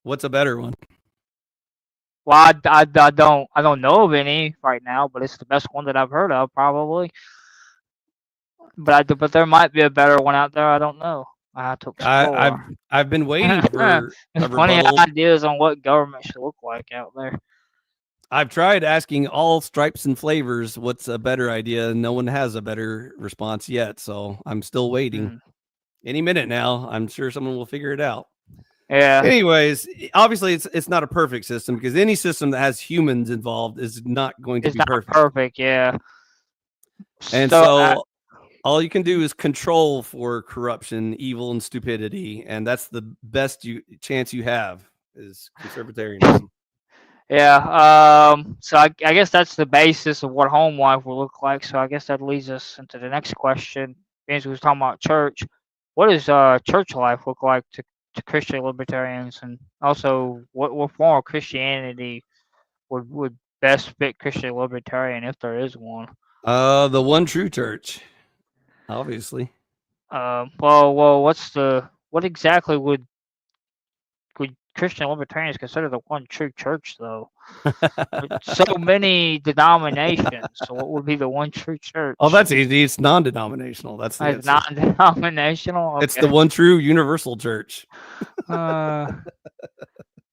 What's a better one? Well, I don't know of any right now, but it's the best one that I've heard of, probably. But there might be a better one out there. I don't know. I have to explore. I've been waiting for There's a plenty of rebuttal. ideas on what government should look like out there. I've tried asking all stripes and flavors what's a better idea. No one has a better response yet, so I'm still waiting. Mm. Any minute now, I'm sure someone will figure it out. Yeah, Anyways, obviously it's not a perfect system because any system that has humans involved is not going to it's be not perfect. perfect. Yeah. And So all you can do is control for corruption, evil, and stupidity, and that's the best chance you have is conservatarianism. yeah. So I guess that's the basis of what home life will look like. So I guess that leads us into the next question. Because we was talking about church. What does church life look like to Christian libertarians, and also what form of Christianity would best fit Christian libertarian if there is one? The one true church, obviously. What exactly would Christian libertarians consider the one true church though? So many denominations. So what would be the one true church? Oh, that's easy. It's non-denominational. That's the It's answer. non-denominational. It's Okay. the one true universal church. Uh,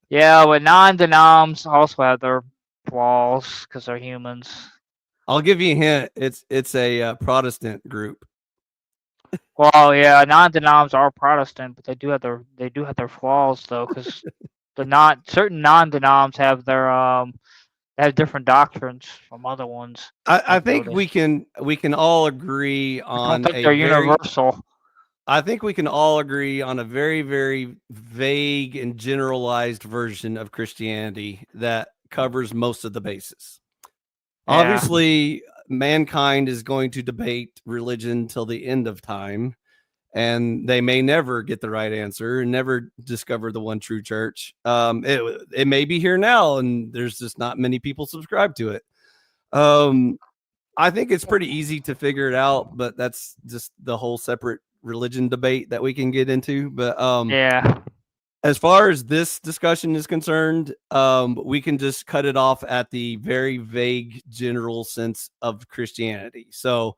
yeah, but non-denoms also have their flaws because they're humans. I'll give you a hint. It's a Protestant group. Well, yeah, non-denoms are Protestant, but they do have their flaws though, because certain non-denoms have they have different doctrines from other ones. I I've think noticed. we can all agree I don't on think a they're very universal. I think we can all agree on a very, very vague and generalized version of Christianity that covers most of the bases. Yeah. Obviously, mankind is going to debate religion till the end of time, and they may never get the right answer and never discover the one true church. It may be here now, and there's just not many people subscribe to it. I think it's pretty easy to figure it out, but that's just the whole separate religion debate that we can get into. But Yeah. as far as this discussion is concerned, we can just cut it off at the very vague general sense of Christianity. So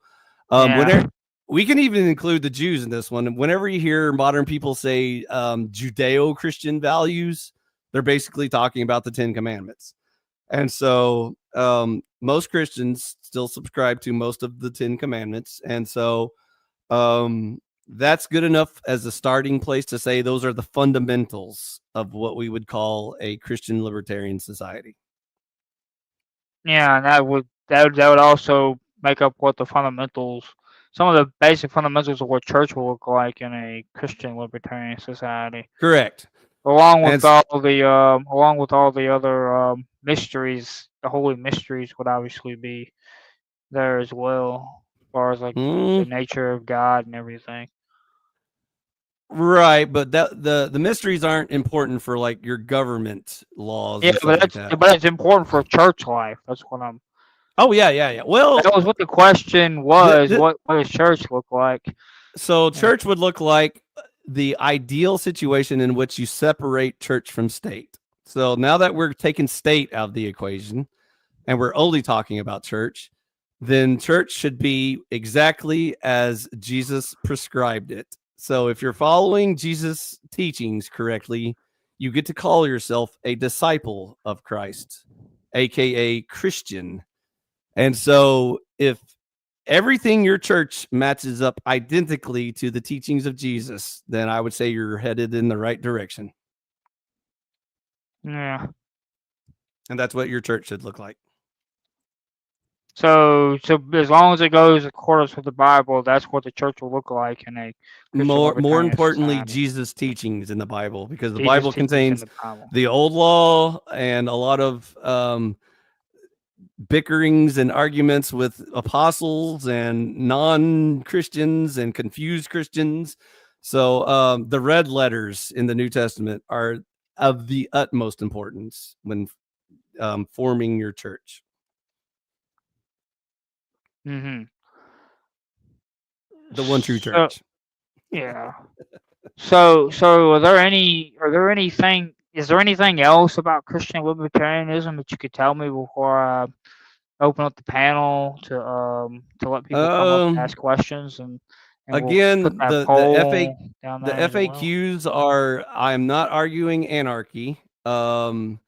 whenever Yeah. we can even include the Jews in this one. Whenever you hear modern people say Judeo-Christian values, they're basically talking about the 10 Commandments. And so most Christians still subscribe to most of the 10 Commandments. And so that's good enough as a starting place to say those are the fundamentals of what we would call a Christian libertarian society. Yeah, and that would also make up what the fundamentals, some of the basic fundamentals of what church will look like in a Christian libertarian society, Correct. along with And all the other mysteries. The holy mysteries would obviously be there as well, as far as like the nature of God and everything. right, but that the mysteries aren't important for like your government laws Yeah, and stuff like that. but it's important for church life. That's what I'm. Oh yeah. Well, That was what the question was. What does church look like? So church would look like the ideal situation in which you separate church from state. So now that we're taking state out of the equation and we're only talking about church, then church should be exactly as Jesus prescribed it. So if you're following Jesus' teachings correctly, you get to call yourself a disciple of Christ, aka Christian. And so if everything your church matches up identically to the teachings of Jesus, then I would say you're headed in the right direction. Yeah. And that's what your church should look like. So as long as it goes according to the Bible, that's what the church will look like in a Christian More libertarian importantly, society. Jesus' teachings in the Bible, because the Jesus Bible teachings in contains the Bible. the old law and a lot of bickerings and arguments with apostles and non-Christians and confused Christians. So the red letters in the New Testament are of the utmost importance when forming your church. Mm-hmm. The one true church. Yeah. So is there anything else about Christian libertarianism that you could tell me before I open up the panel to let people come up and ask questions, and we'll put Again, that the poll down the there as well. FAQs are, I'm not arguing anarchy. I'm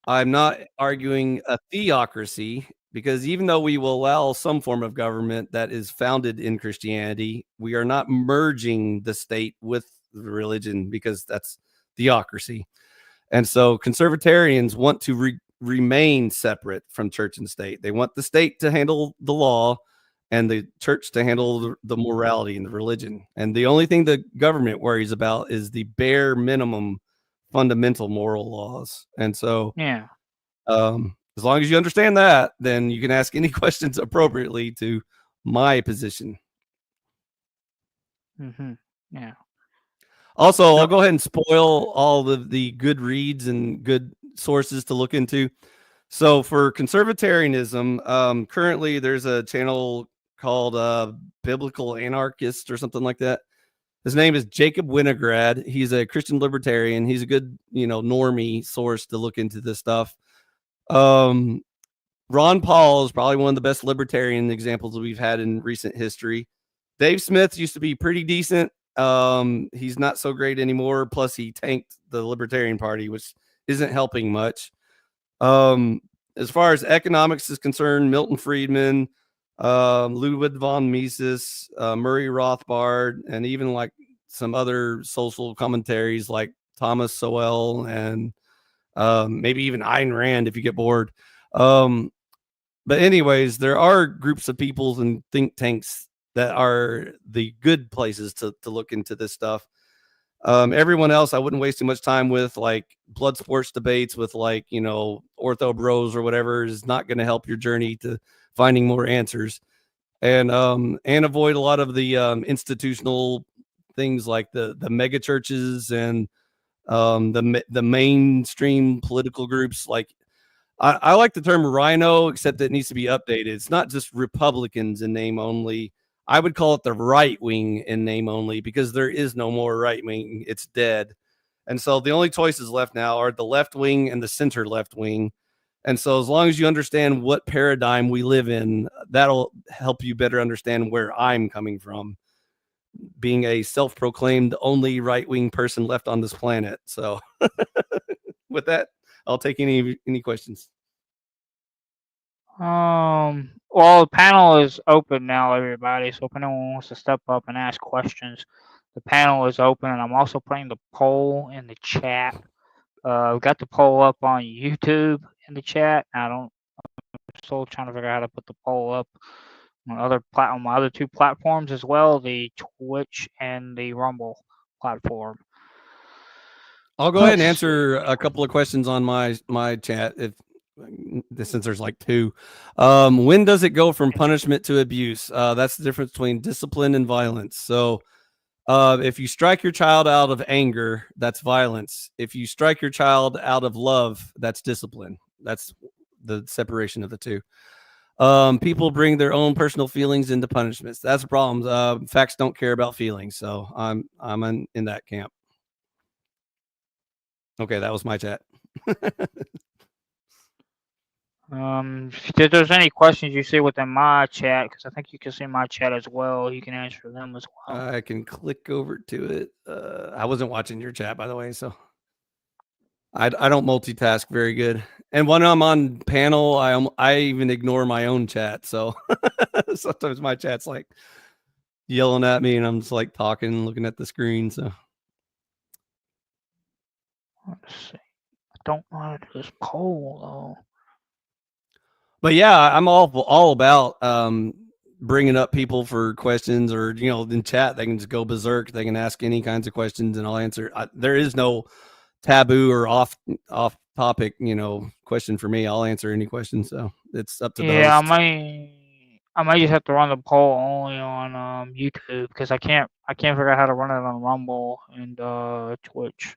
not arguing a theocracy, because even though we will allow some form of government that is founded in Christianity, we are not merging the state with the religion, because that's theocracy. And so conservatarians want to remain separate from church and state. They want the state to handle the law and the church to handle the morality and the religion. And the only thing the government worries about is the bare minimum fundamental moral laws. And so Yeah. as long as you understand that, then you can ask any questions appropriately to my position. Mm-hmm. Yeah. Also, I'll go ahead and spoil all of the good reads and good sources to look into. So for conservatarianism, currently there's a channel called Biblical Anarchist or something like that. His name is Jacob Winograd. He's a Christian libertarian. He's a good, normie source to look into this stuff. Ron Paul is probably one of the best libertarian examples that we've had in recent history. Dave Smith used to be pretty decent. He's not so great anymore. Plus, he tanked the Libertarian Party, which isn't helping much. As far as economics is concerned, Milton Friedman, Ludwig von Mises, Murray Rothbard, and even like some other social commentaries like Thomas Sowell and maybe even Ayn Rand if you get bored. But anyways, there are groups of people and think tanks that are the good places to look into this stuff. Everyone else, I wouldn't waste too much time with, like blood sports debates with like, ortho bros or whatever is not going to help your journey to finding more answers. And avoid a lot of the institutional things like the mega churches and the mainstream political groups. Like I like the term rhino, except it needs to be updated. It's not just Republicans in name only. I would call it the right wing in name only, because there is no more right wing. It's dead. And so the only choices left now are the left wing and the center left wing. And so as long as you understand what paradigm we live in, that'll help you better understand where I'm coming from, being a self-proclaimed only right-wing person left on this planet. So with that, I'll take any questions. Well, the panel is open now, everybody. So if anyone wants to step up and ask questions, the panel is open, and I'm also putting the poll in the chat. We've got the poll up on YouTube in the chat. I'm still trying to figure out how to put the poll up on my other two platforms as well, the Twitch and the Rumble platform. I'll go ahead and answer a couple of questions on my chat, since there's like two. When does it go from punishment to abuse? That's the difference between discipline and violence. So if you strike your child out of anger, that's violence. If you strike your child out of love, that's discipline. That's the separation of the two. People bring their own personal feelings into punishments. That's a problem. Facts don't care about feelings. So I'm in that camp. Okay, that was my chat. If there's any questions you see within my chat, because I think you can see my chat as well, you can answer them as well. I can click over to it. I wasn't watching your chat, by the way, so I don't multitask very good. And when I'm on panel, I even ignore my own chat. So sometimes my chat's like yelling at me, and I'm just like talking, looking at the screen. So let's see. I don't know how to do this poll though. But yeah, I'm all about bringing up people for questions, or in chat they can just go berserk. They can ask any kinds of questions, and I'll answer. There is no taboo or off topic question for me. I'll answer any question, so it's up to the host. I might just have to run the poll only on YouTube, because I can't figure out how to run it on Rumble and Twitch.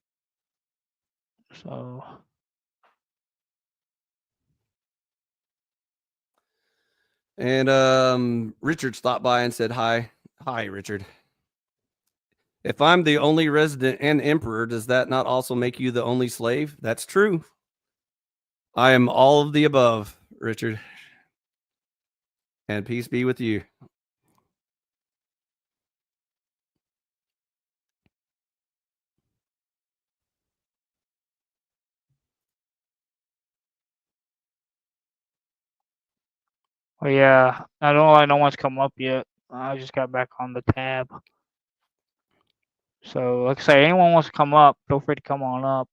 So and Richard stopped by and said hi. Hi, Richard. If I'm the only resident and emperor, does that not also make you the only slave? That's true. I am all of the above, Richard. And peace be with you. oh yeah, I don't know why no one's come up yet. I just got back on the tab. So like I say, anyone wants to come up, feel free to come on up.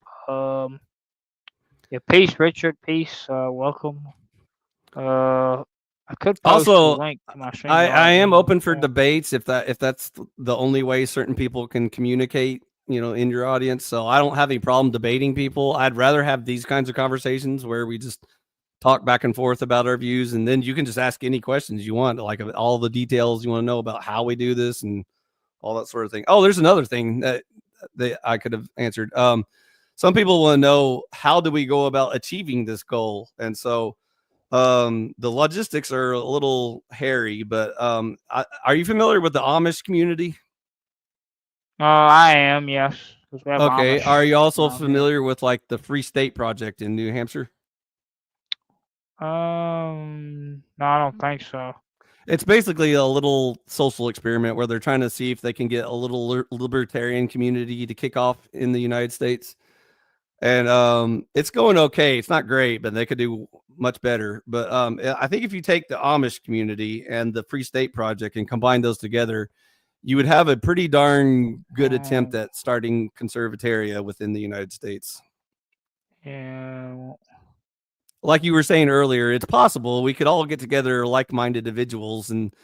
Yeah, peace, Richard. Peace. Welcome. I could post also the link to my stream. I am open for debates if that's the only way certain people can communicate, in your audience. So I don't have any problem debating people. I'd rather have these kinds of conversations where we just talk back and forth about our views, and then you can just ask any questions you want, like all the details you want to know about how we do this and all that sort of thing. Oh, there's another thing that I could have answered. Some people want to know, how do we go about achieving this goal? And so the logistics are a little hairy, but are you familiar with the Amish community? I am, yes. Okay. Are you also familiar with like the Free State Project in New Hampshire? No, I don't think so. It's basically a little social experiment where they're trying to see if they can get a little libertarian community to kick off in the United States. And it's going okay. It's not great, but they could do much better. But I think if you take the Amish community and the Free State Project and combine those together, you would have a pretty darn good attempt at starting conservataria within the United States. Yeah. Like you were saying earlier, it's possible. We could all get together like-minded individuals and,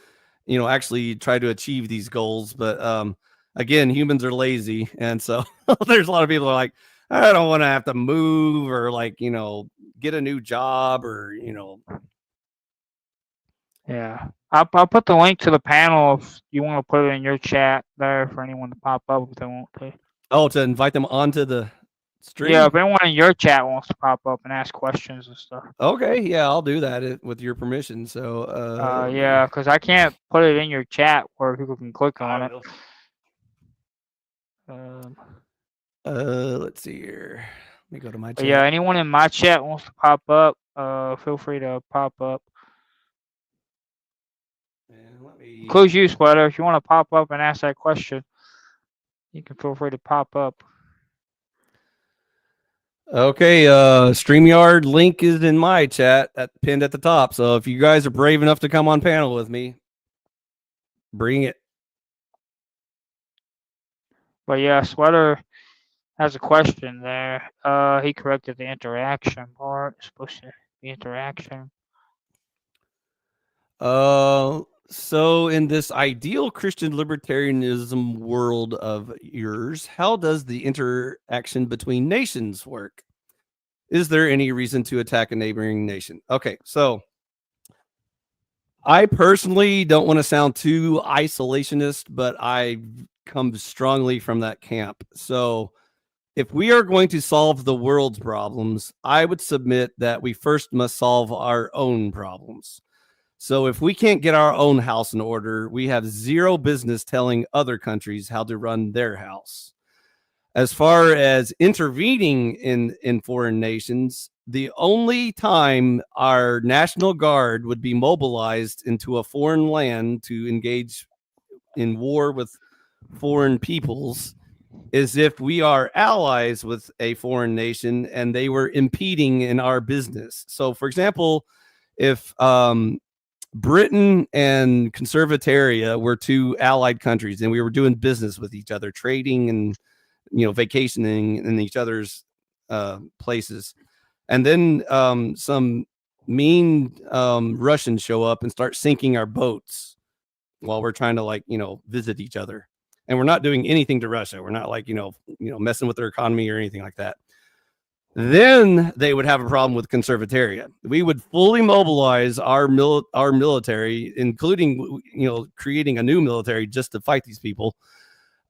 actually try to achieve these goals. But again, humans are lazy, and so there's a lot of people who are like, I don't want to have to move or like, get a new job or, Yeah. I'll put the link to the panel if you want to put it in your chat there for anyone to pop up if they want to. Oh, to invite them onto the stream? Yeah, if anyone in your chat wants to pop up and ask questions and stuff. Okay, yeah, I'll do that with your permission. So, Yeah, because I can't put it in your chat where people can click on I it. will. Let's see here. Let me go to my But chat. yeah, anyone in my chat wants to pop up, feel free to pop up. And let me... Includes you, Sweater. If you want to pop up and ask that question, you can feel free to pop up. Okay, StreamYard link is in my chat pinned at the top. So if you guys are brave enough to come on panel with me, bring it. But yeah, Sweater has a question there. He corrected the interaction part. It's supposed to be interaction. So in this ideal Christian libertarianism world of yours, how does the interaction between nations work? Is there any reason to attack a neighboring nation? Okay, so I personally don't want to sound too isolationist, but I come strongly from that camp. So if we are going to solve the world's problems, I would submit that we first must solve our own problems. So if we can't get our own house in order, we have zero business telling other countries how to run their house. As far as intervening in foreign nations, the only time our National Guard would be mobilized into a foreign land to engage in war with foreign peoples is if we are allies with a foreign nation and they were impeding in our business. So, for example, if Britain and Conservataria were two allied countries and we were doing business with each other, trading and vacationing in each other's places, and then some mean Russians show up and start sinking our boats while we're trying to visit each other, and we're not doing anything to Russia. We're not messing with their economy or anything like that. Then they would have a problem with Conservataria. We would fully mobilize our military, including creating a new military just to fight these people.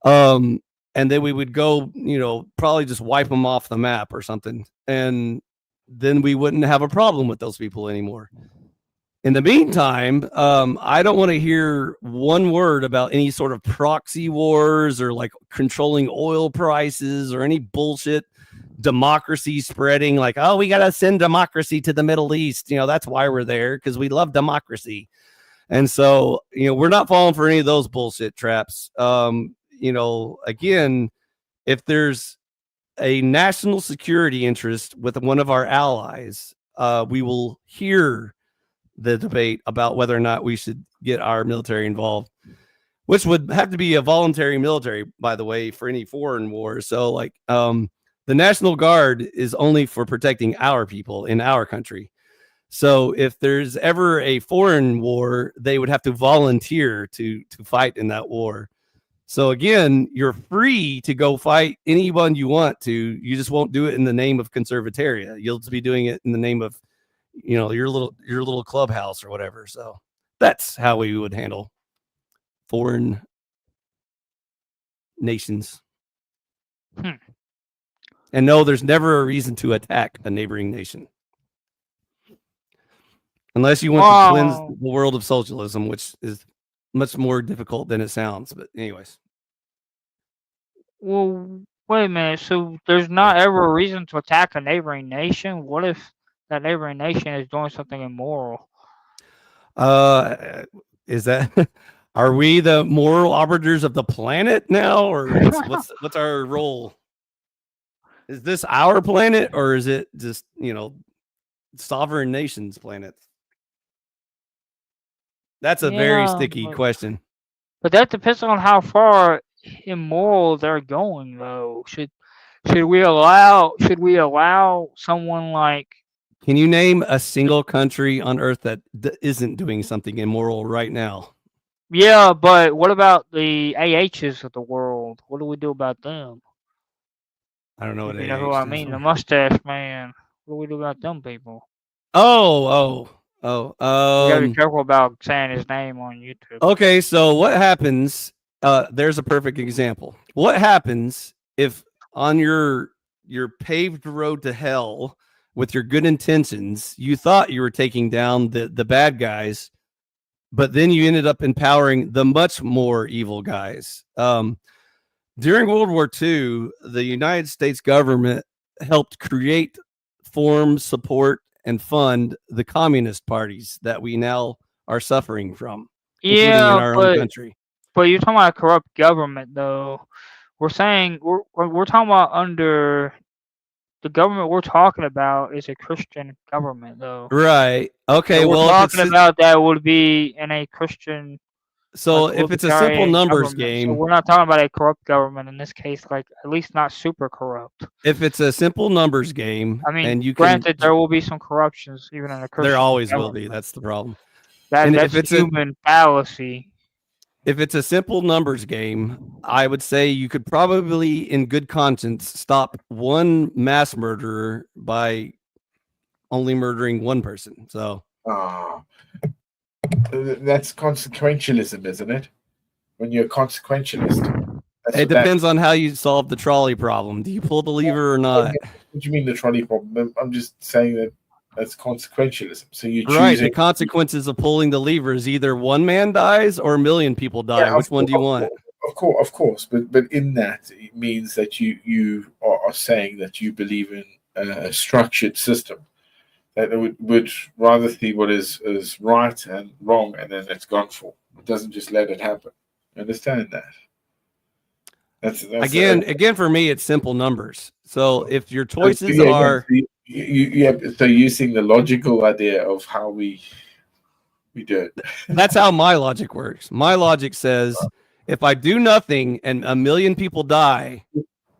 And then we would go, probably just wipe them off the map or something, and then we wouldn't have a problem with those people anymore. In the meantime, I don't want to hear one word about any sort of proxy wars or like controlling oil prices or any bullshit democracy spreading like, oh, we got to send democracy to the Middle East. That's why we're there, because we love democracy. And so, we're not falling for any of those bullshit traps. Again, if there's a national security interest with one of our allies, we will hear the debate about whether or not we should get our military involved, which would have to be a voluntary military, by the way, for any foreign war. So the National Guard is only for protecting our people in our country. So if there's ever a foreign war, they would have to volunteer to fight in that war. So again, you're free to go fight anyone you want to. You just won't do it in the name of Conservataria. You'll just be doing it in the name of, your little clubhouse or whatever. So that's how we would handle foreign nations. And no, there's never a reason to attack a neighboring nation. Unless you want to cleanse the world of socialism, which is much more difficult than it sounds. But anyways. Well, wait a minute. So there's not ever a reason to attack a neighboring nation? What if that neighboring nation is doing something immoral? Is that... Are we the moral arbiters of the planet now, or what's our role? Is this our planet, or is it just sovereign nations' planet? That's a very sticky question. But that depends on how far immoral they're going, though. Should we allow someone like? Can you name a single country on Earth that isn't doing something immoral right now? Yeah, but what about the AHs of the world? What do we do about them? I don't know what If you know who AH I stands mean, the for. mustache man. What do we do about them people? We gotta be Oh. careful about saying his name on YouTube. Okay, so what happens? There's a perfect example. What happens if on your paved road to hell with your good intentions, you thought you were taking down the bad guys, but then you ended up empowering the much more evil guys. During World War II, the United States government helped create, form, support, and fund the communist parties that we now are suffering from, including in Yeah, our own country. but you're talking about a corrupt government though. We're saying we're talking about under the government we're talking about is a Christian government though. Right. So Okay. we're Well, if it's talking about that would be in a Christian like so if it's a simple libertarian numbers government. So game, we're not talking about a corrupt government in this case, like at least not super corrupt. if it's a simple numbers game, I mean, and you can, granted, there will be some corruptions even in a there Christian always will be. government. That's the problem. That And that's human fallacy. if it's a simple numbers game, I would say you could probably, in good conscience, stop one mass murderer by only murdering one person. So Ah, that's consequentialism, isn't it? When you're a consequentialist, that's it what that. depends on how you solve the trolley problem. Do you pull the lever or not? What do you mean the trolley problem? I'm just saying that that's consequentialism. So you're Right. The choosing. consequences of pulling the lever is either one man dies or a million people die. Yeah, Which one do you want? Of course, but in that it means that you are saying that you believe in a structured system that would rather see what is right and wrong, and then it's gone for. It doesn't just let it happen. You understand that? That's Again, for me, it's simple numbers. So if your choices yeah, are, so so using the logical idea of how we do it. that's how my logic works. My logic says if I do nothing and a million people die,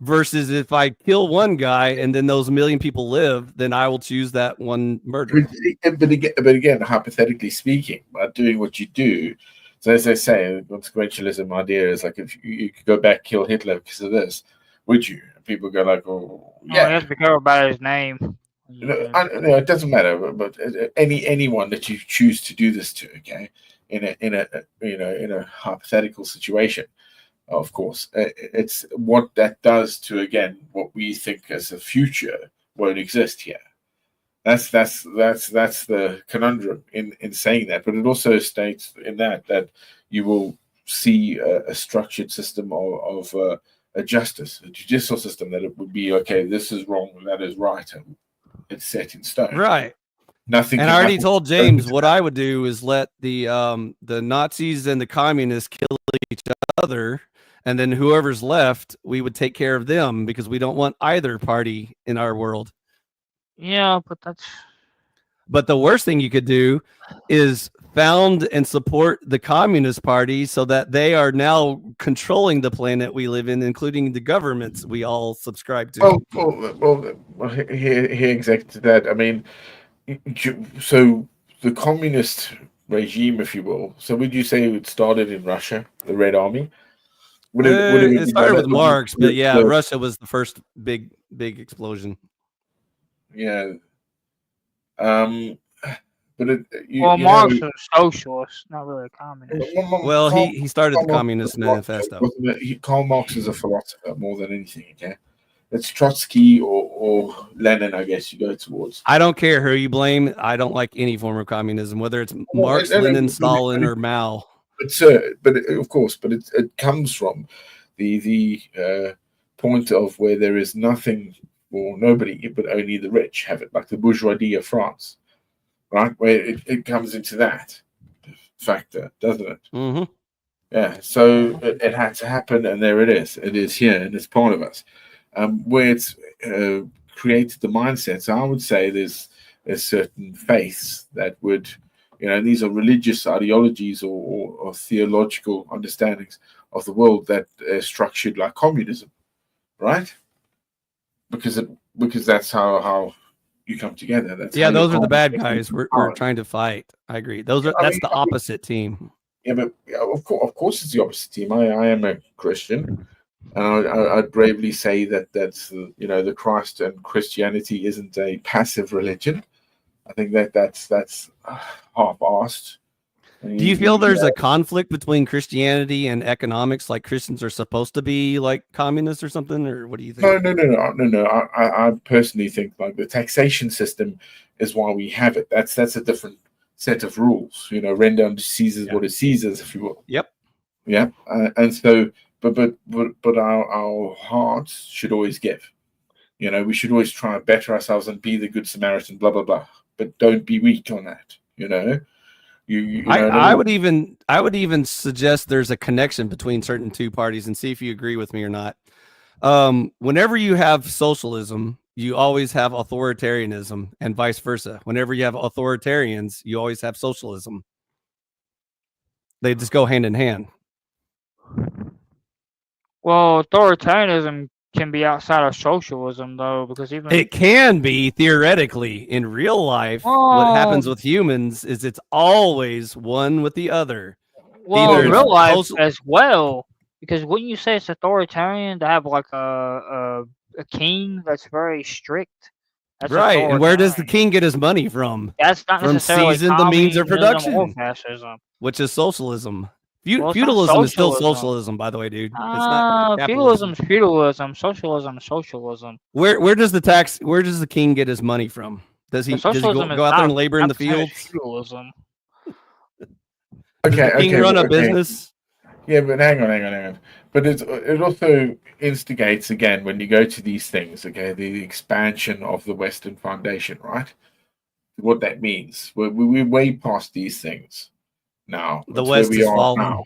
versus if I kill one guy and then those million people live, then I will choose that one murder. But again, hypothetically speaking, by doing what you do, so as I say, the consequentialism idea is like if you could go back kill Hitler because of this, would you? And people go like, oh Oh, you yeah. have to be careful about his name. No, it doesn't matter, but anyone that you choose to do this to, okay, in a hypothetical situation, of course, it's what that does to again what we think as a future won't exist here. That's the conundrum in saying that, but it also states in that you will see a structured system of a justice, a judicial system that it would be okay. This is wrong, that is right, and it's set in stone. Right. Nothing. And I already told James what I would do is let the Nazis and the communists kill each other, and then whoever's left, we would take care of them because we don't want either party in our world. Yeah, but that's. But the worst thing you could do is found and support the Communist Party so that they are now controlling the planet we live in, including the governments we all subscribe to. Well, here exactly that. I mean, so the communist regime, if you will. So would you say it started in Russia, the Red Army? It started with Marx, but yeah, Russia was the first big explosion. Yeah. But Marx was a socialist, not really a communist. Well, he started the Communist Manifesto. Karl Marx is a philosopher more than anything. Okay, it's Trotsky or Lenin, I guess you go towards. I don't care who you blame. I don't like any form of communism, whether it's Marx, Lenin, Stalin, or Mao. But of course, but it comes from the point of where there is nothing for nobody, but only the rich have it, like the bourgeoisie of France, right? Where it comes into that factor, doesn't it? Mm-hmm. Yeah. So it had to happen, and there it is. It is here, and it's part of us. Where it's created the mindset. So I would say there's certain faiths that would, these are religious ideologies or theological understandings of the world that are structured like communism, right? Because that's how you come together. That's those are the bad guys we're trying to fight. I agree. That's the opposite team. Yeah, but of course, it's the opposite team. I am a Christian, and I'd bravely say that's the Christ and Christianity isn't a passive religion. I think that's half-assed. Do you feel there's a conflict between Christianity and economics? Like Christians are supposed to be like communists or something, or what do you think? No. I personally think like the taxation system is why we have it. That's a different set of rules. Render unto Caesar what is Caesar's, if you will. Yep. Yeah. And so, but our hearts should always give. We should always try and better ourselves and be the good Samaritan. Blah blah blah. But don't be weak on that. I would even suggest there's a connection between certain two parties, and see if you agree with me or not. Whenever you have socialism, you always have authoritarianism, and vice versa. Whenever you have authoritarians, you always have socialism. They just go hand in hand. Well, authoritarianism can be outside of socialism, though, because even it can be theoretically. In real life, what happens with humans is it's always one with the other. Well, in real life as well, because wouldn't you say it's authoritarian to have like a king that's very strict? That's right, and where does the king get his money from? That's not from necessarily seizing the means of production, or fascism, which is socialism. Feudalism is still socialism, by the way, dude. It's not feudalism is feudalism. Socialism is socialism. Where does the king get his money from? Does he go out there and labor in the fields? Feudalism. Okay, does the king run a business? Yeah, but hang on. But it also instigates, again, when you go to these things, okay, the expansion of the Western Foundation, right? What that means. We're way past these things now. The West is fallen.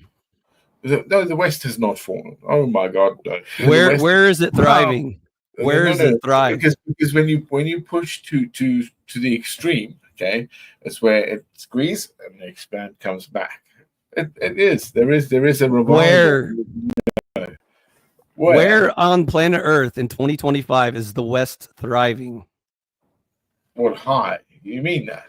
No, the West has not fallen. Oh my God! No. Where is it thriving? Where is it thriving? Because when you push to the extreme, okay, it's where it squeezes and the expand comes back. It is. There is a revival. Where on planet Earth in 2025 is the West thriving? What high? You mean that?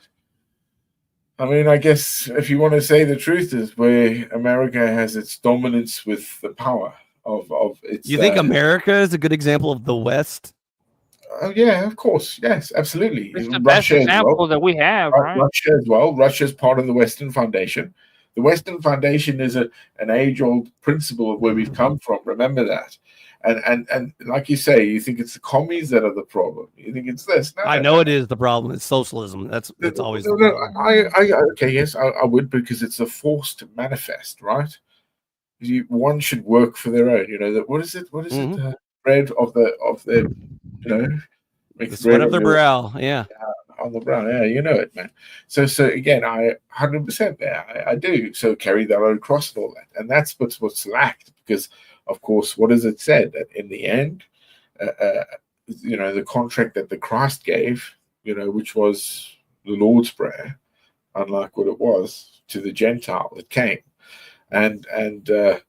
I mean, I guess if you want to say the truth, is where America has its dominance with the power of its. You think America is a good example of the West? Yeah, of course. Yes, absolutely. It's the best example that we have, right? Russia as well. Russia is part of the Western Foundation. The Western Foundation is an age-old principle of where we've come from. Remember that. And like you say, you think it's the commies that are the problem. You think it's this. No, I know it is the problem. It's socialism. That's always. Okay, yes, I would, because it's a force to manifest, right? One should work for their own. What is it? It? Bread of the the sweat of their brow. Yeah. On the brow. Yeah, you know it, man. So again, I 100% there. I do. So carry that across and all that, and that's what's lacked, because. Of course, what has it said? That in the end, the contract that the Christ gave, which was the Lord's Prayer, unlike what it was to the Gentile that came, and the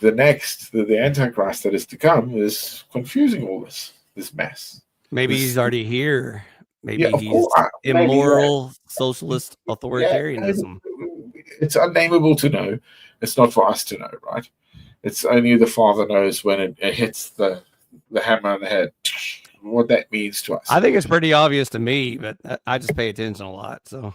Antichrist that is to come is confusing all this mess. Maybe he's already here. Maybe he's immoral, socialist authoritarianism. It's unnameable to know. It's not for us to know, right? It's only the Father knows when it hits the hammer on the head, what that means to us. I think it's pretty obvious to me, but I just pay attention a lot. So,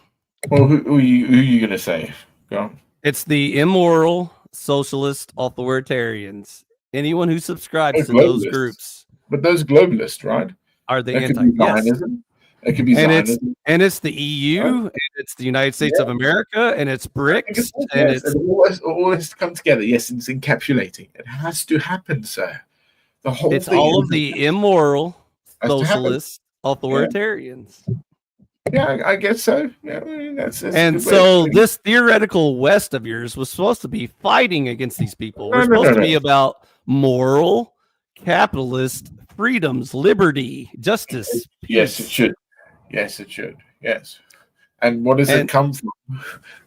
well, who are you going to say? Go on. It's the immoral, socialist, authoritarians. Anyone who subscribes to those groups. But those globalists, right? Are they anti-Zionism? It could be Zionism. And it's the EU, and it's the United States of America, and it's BRICS, and it's all this to come together. Yes, it's encapsulating. It has to happen, sir. The whole it's thing all of the immoral, socialist, authoritarians. Yeah, I guess so. Yeah, that's and so this theoretical West of yours was supposed to be fighting against these people. We're supposed to be about moral, capitalist freedoms, liberty, justice. Peace. Yes, it should. Yes, it should. Yes. And what does it come from?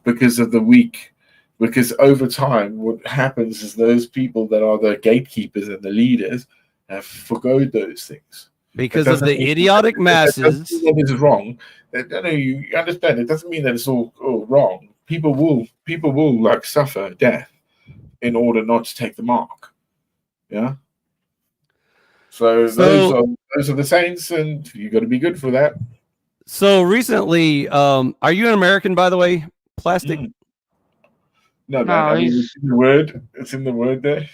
Because of the weak. Because over time, what happens is those people that are the gatekeepers and the leaders have forgoed those things. Because of the idiotic masses. That is wrong. No, you understand. It doesn't mean that it's all wrong. people will like suffer death in order not to take the mark. Yeah. So those are the saints, and you got to be good for that. So recently, are you an American, by the way? Plastic. No, No, man. I mean, he's it's in the word. It's in the word there.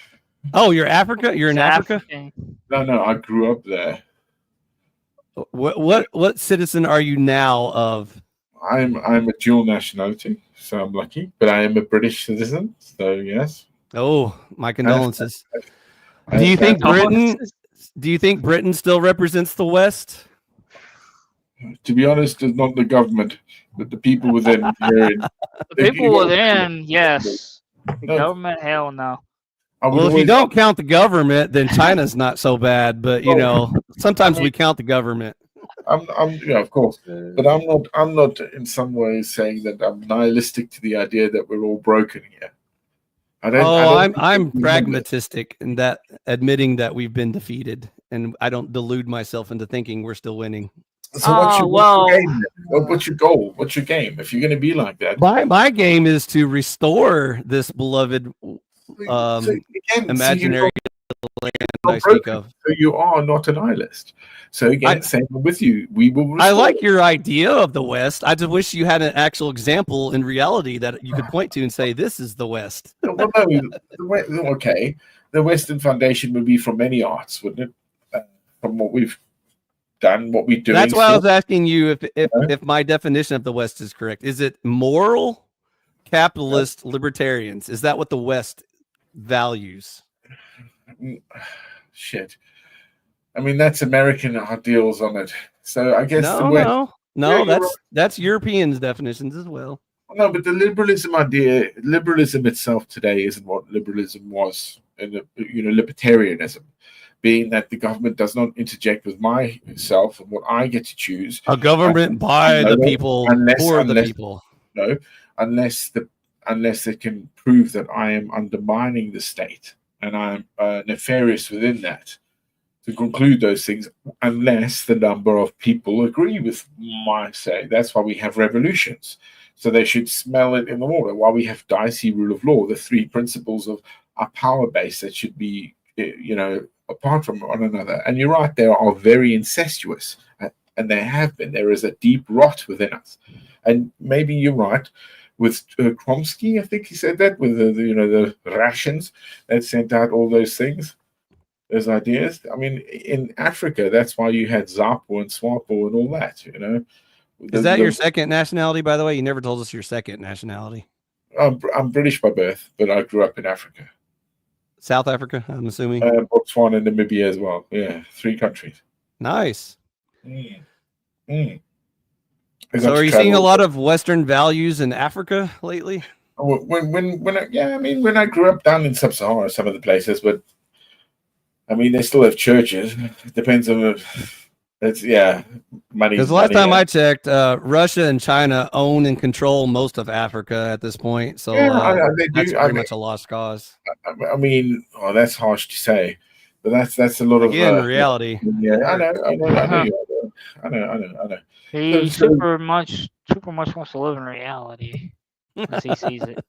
Oh, you're Africa. You're in Africa. African. No. I grew up there. What citizen are you now of? I'm a dual nationality, so I'm lucky. But I am a British citizen, so yes. Oh, my condolences. I Do you think have- Britain? Do you think Britain still represents the West? To be honest, it's not the government, but the people within. The people within, yes. The No. government, hell no. Well, if you don't count the government, then China's not so bad. But you know, sometimes we count the government. Yeah, of course, but I'm not in some ways saying that I'm nihilistic to the idea that we're all broken here. I'm pragmatistic in that, admitting that we've been defeated, and I don't delude myself into thinking we're still winning. So what's your game? What's your goal? What's your game? If you're going to be like that, my game is to restore this beloved imaginary land I speak of. So you are not a nihilist. So again, same with you. We will. I like your idea of the West. I just wish you had an actual example in reality that you could point to and say, "This is the West." Well, no, okay. The Western Foundation would be from many arts, wouldn't it? From what we've done, what we do. That's why I was asking you if my definition of the West is correct. Is it moral, capitalist, libertarians? Is that what the West values? Shit. I mean, that's American ideals on it. So I guess that's Europeans' definitions as well. No, but the liberalism itself today isn't what liberalism was in the, libertarianism, being that the government does not interject with myself and what I get to choose. A government by the people, for the people. No, unless they can prove that I am undermining the state and I'm nefarious within that. To conclude those things, unless the number of people agree with my say. That's why we have revolutions. So they should smell it in the water. While we have dicey rule of law, the three principles of our power base that should be, apart from one another. And you're right, they are very incestuous, and they have been. There is a deep rot within us, and maybe you're right. With Chomsky, I think he said that with the rations that sent out all those things. Those ideas. I mean, in Africa, that's why you had Zapo and Swapo and all that, Is that your second nationality, by the way? You never told us your second nationality. I'm British by birth, but I grew up in Africa. South Africa, I'm assuming? Botswana and Namibia as well. Yeah, 3 countries. Nice. So are you seeing a lot of Western values in Africa lately? When I grew up down in Sub-Sahara, some of the places, but I mean, they still have churches. It depends on money. Because last time I checked, Russia and China own and control most of Africa at this point. So that's pretty much a lost cause. I mean, that's harsh to say, but that's a lot of reality. Yeah, I know. He super much wants to live in reality as he sees it.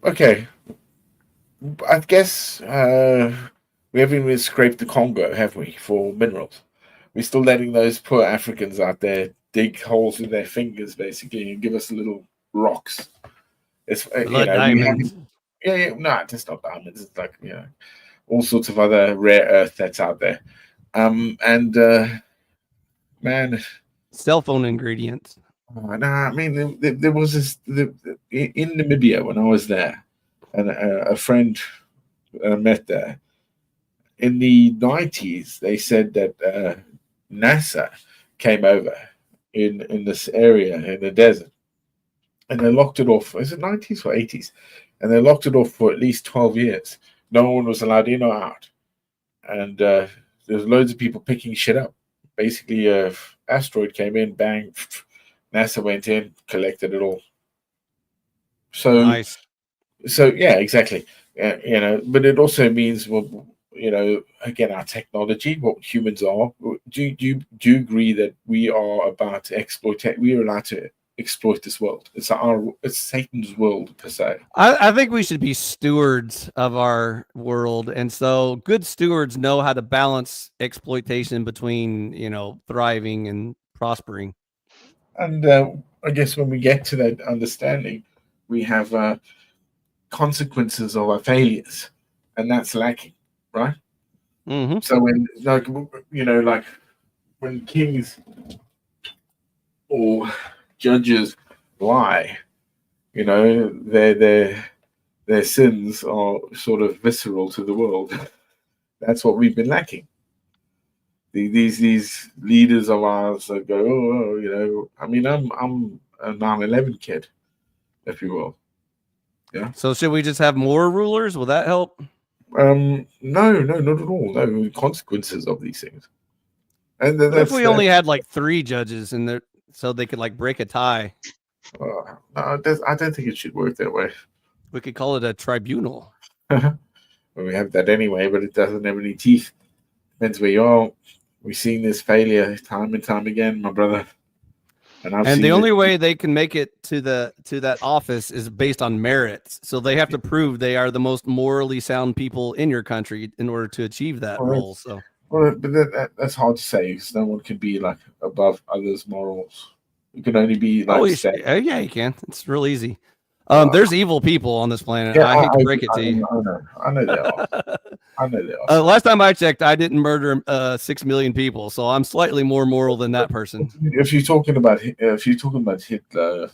Okay. I guess we haven't even scraped the Congo, have we, for minerals? We're still letting those poor Africans out there dig holes in their fingers, basically, and give us little rocks. It's diamonds. No, it's not diamonds. It's like all sorts of other rare earth that's out there. Man, cell phone ingredients. I mean, there was this in Namibia when I was there. And a friend I met there in the 90s, they said that NASA came over in this area in the desert, and they locked it off. Is it 90s or 80s? And they locked it off for at least 12 years. No one was allowed in or out, and there's loads of people picking shit up. Basically, an asteroid came in, bang, NASA went in, collected it all. So nice. So yeah, exactly. But it also means, well, again, our technology, what humans are. Do you agree that we are about to exploit? We are allowed to exploit this world. It's Satan's world per se. I think we should be stewards of our world, and so good stewards know how to balance exploitation between, you know, thriving and prospering. And I guess when we get to that understanding, we have consequences of our failures, and that's lacking, right? Mm-hmm. So when, like, you know, like when kings or judges lie, you know, their sins are sort of visceral to the world. That's what we've been lacking. These leaders of ours that go, oh, you know, I mean, I'm a 9/11 kid, if you will. Yeah. So should we just have more rulers? Will that help? No, not at all. No consequences of these things. And What if we only had like 3 judges in there, so they could like break a tie? No, I don't think it should work that way. We could call it a tribunal. Well, we have that anyway, but it doesn't have any teeth. Depends where you are. We've seen this failure time and time again, my brother. And the only way they can make it to that office is based on merits. So they have to prove they are the most morally sound people in your country in order to achieve that role. So, well, but that's hard to say because no one can be like above others' morals. You can only be like. Yeah, you can. It's real easy. There's evil people on this planet. Yeah, I hate to break it to you. I know they are. I know they are. Last time I checked, I didn't murder 6 million people, so I'm slightly more moral than that person. If you're talking about Hitler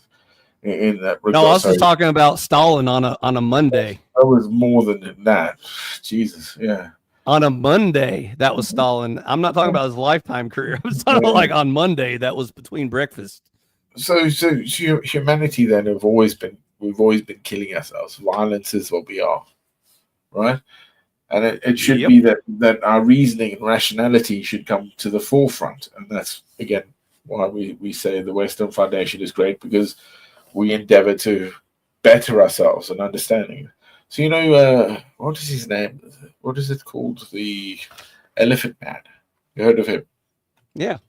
in that regard, no, I was just talking about Stalin on a Monday. That was more than that. Jesus, yeah. On a Monday, that was Stalin. I'm not talking about his lifetime career. I was talking about like on Monday, that was between breakfast. So humanity then we've always been killing ourselves. Violence is what we are, right? And it should be that our reasoning and rationality should come to the forefront. And that's, again, why we say the Western Foundation is great, because we endeavor to better ourselves and understanding. So, you know, what is his name? What is it called? The Elephant Man. You heard of him? Yeah.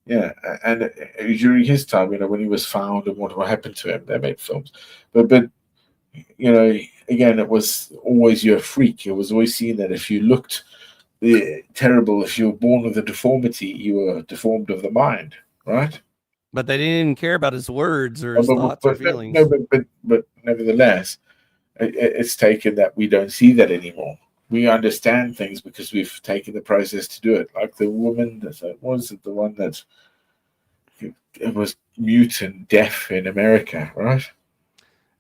Yeah, and during his time, you know, when he was found and what happened to him, they made films. But you know, again, it was always you're a freak. It was always seen that if you looked terrible, if you were born with a deformity, you were deformed of the mind, right? But they didn't care about his words or his thoughts or feelings. No, but nevertheless, it's taken that we don't see that anymore. We understand things because we've taken the process to do it. Like the woman was it the one that it was mute and deaf in America, right?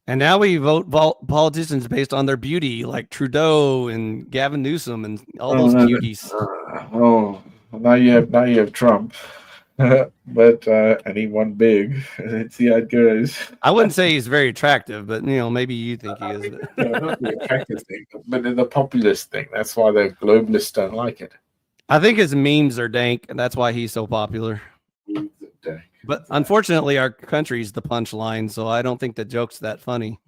And now we vote politicians based on their beauty, like Trudeau and Gavin Newsom and all those cuties. Now you have Trump, but and he won big. Let's see how it goes. I wouldn't say he's very attractive, but you know, maybe you think he is. Not the attractive thing, but the populist thing. That's why the globalists don't like it. I think his memes are dank, and that's why he's so popular. But unfortunately, our country's the punchline, so I don't think the joke's that funny.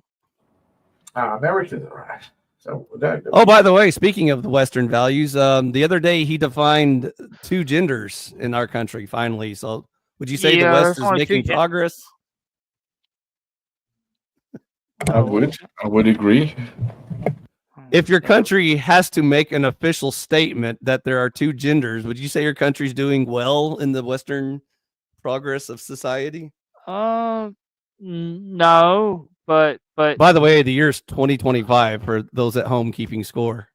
Americans are right. So oh, by the way, speaking of the Western values, the other day he defined 2 genders in our country. Finally, so would you say the West is making progress? I would agree. If your country has to make an official statement that there are 2 genders, would you say your country's doing well in the Western progress of society? No, but by the way, the year's 2025 for those at home keeping score.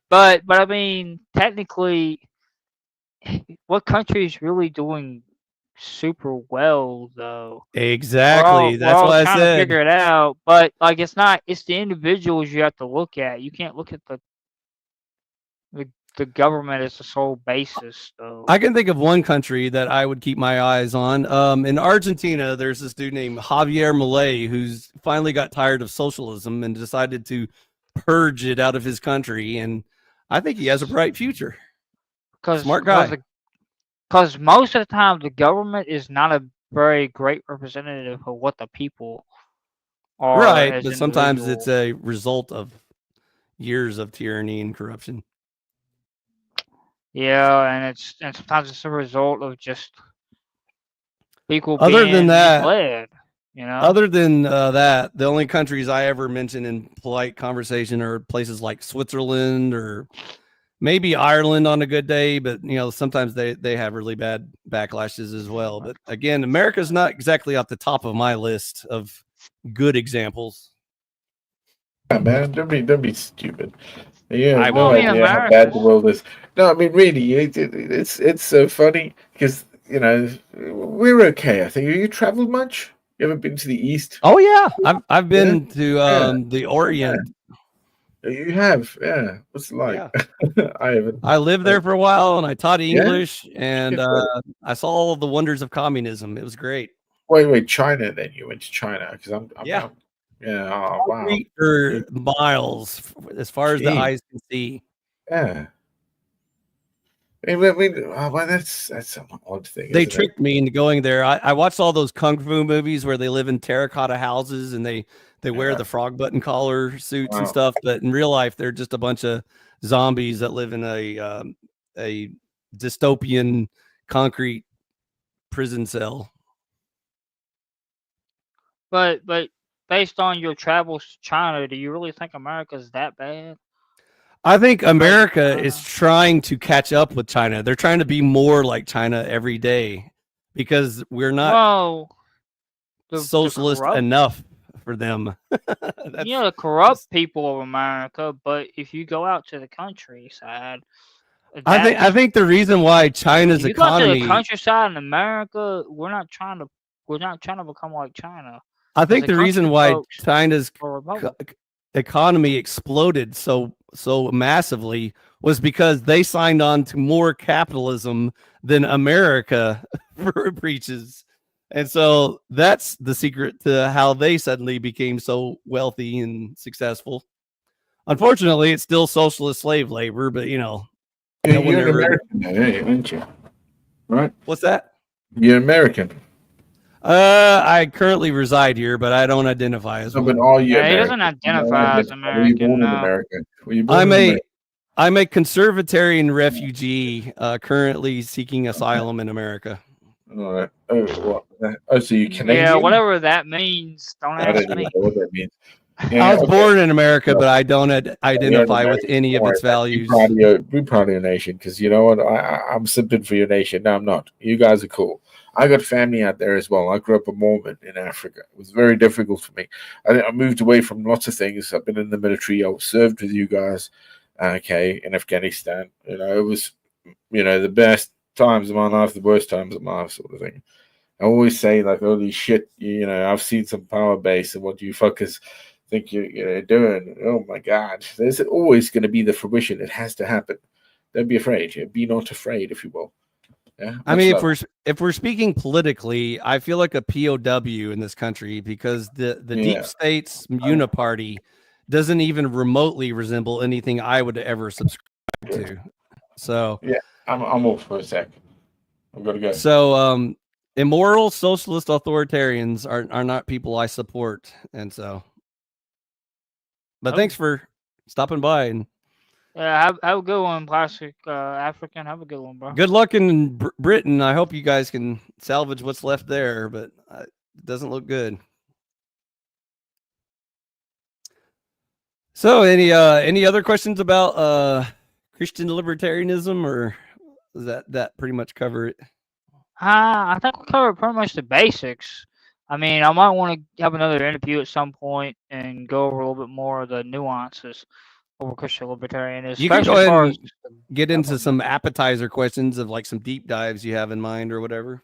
but I mean, technically, what country is really doing super well though? Exactly. That's what I said. Figure it out, but like it's the individuals you have to look at. You can't look at the government as the sole basis, though. I can think of one country that I would keep my eyes on. In Argentina, there's this dude named Javier Milei who's finally got tired of socialism and decided to purge it out of his country, and I think he has a bright future. Smart guy. Because most of the time, the government is not a very great representative of what the people are. Right, but sometimes it's a result of years of tyranny and corruption. Yeah, and sometimes it's a result of just people Other than being that, misled. You know. Other than that, the only countries I ever mention in polite conversation are places like Switzerland or maybe Ireland on a good day, but sometimes they have really bad backlashes as well. But again, America's not exactly off the top of my list of good examples. Yeah, man, don't be stupid. You have I no won't. idea how bad the world is. No, I mean, really, it's so funny because we're okay. I think. Have you traveled much? You ever been to the East? Oh yeah, I've been to the Orient. You have, yeah. What's it like? Yeah. I haven't. I lived there for a while and I taught English and Good. I saw all of the wonders of communism. It was great. Wait, China. Then you went to China because I'm Yeah. yeah. Oh wow. For miles as far as the eyes can see. Yeah. I mean, well, that's an odd thing. They tricked me into going there. I watched all those kung fu movies where they live in terracotta houses and they wear the frog button collar suits and stuff. But in real life, they're just a bunch of zombies that live in a dystopian concrete prison cell. But based on your travels to China, do you really think America's that bad? I think America is trying to catch up with China. They're trying to be more like China every day because we're not socialist enough for them. The corrupt people of America, but if you go out to the countryside, I think the reason why China's economy, go to the countryside in America, we're not trying to become like China. I think the reason why China's economy exploded so massively was because they signed on to more capitalism than America preaches. And so that's the secret to how they suddenly became so wealthy and successful. Unfortunately, it's still socialist slave labor, but you're an American, aren't you? Right? What's that? You're American. I currently reside here, but I don't identify as one. But all you he doesn't identify as American. Were you born in America? Were you born I'm a conservatarian refugee, currently seeking asylum in America. All right. So you Canadian? Yeah, whatever that means. Don't ask me. I don't know what that means. Yeah, I was born in America, but I don't identify with any of its values. Be proud of your nation, because you know what? I'm simping for your nation. No, I'm not. You guys are cool. I got family out there as well. I grew up a Mormon in Africa. It was very difficult for me. I moved away from lots of things. I've been in the military. I served with you guys, in Afghanistan. It was, the best times of my life, the worst times of my life, sort of thing. I always say, like, holy shit, I've seen some power base, and what you fuckers think you're doing. Oh my God, there's always going to be the fruition. It has to happen. Don't be afraid. Be not afraid, if you will. Yeah. I mean, if we're speaking politically, I feel like a POW in this country because the deep state's uniparty doesn't even remotely resemble anything I would ever subscribe to. So yeah, I'm off for a sec. I'm gonna go. So immoral socialist authoritarians are not people I support, and so. But thanks for stopping by and. Yeah, have a good one, Plastic African. Have a good one, bro. Good luck in Britain. I hope you guys can salvage what's left there, but it doesn't look good. So, any other questions about Christian libertarianism, or does that pretty much cover it? I think we covered pretty much the basics. I mean, I might want to have another interview at some point and go over a little bit more of the nuances over Christian libertarianism. You can go ahead and get into some appetizer questions of like some deep dives you have in mind or whatever.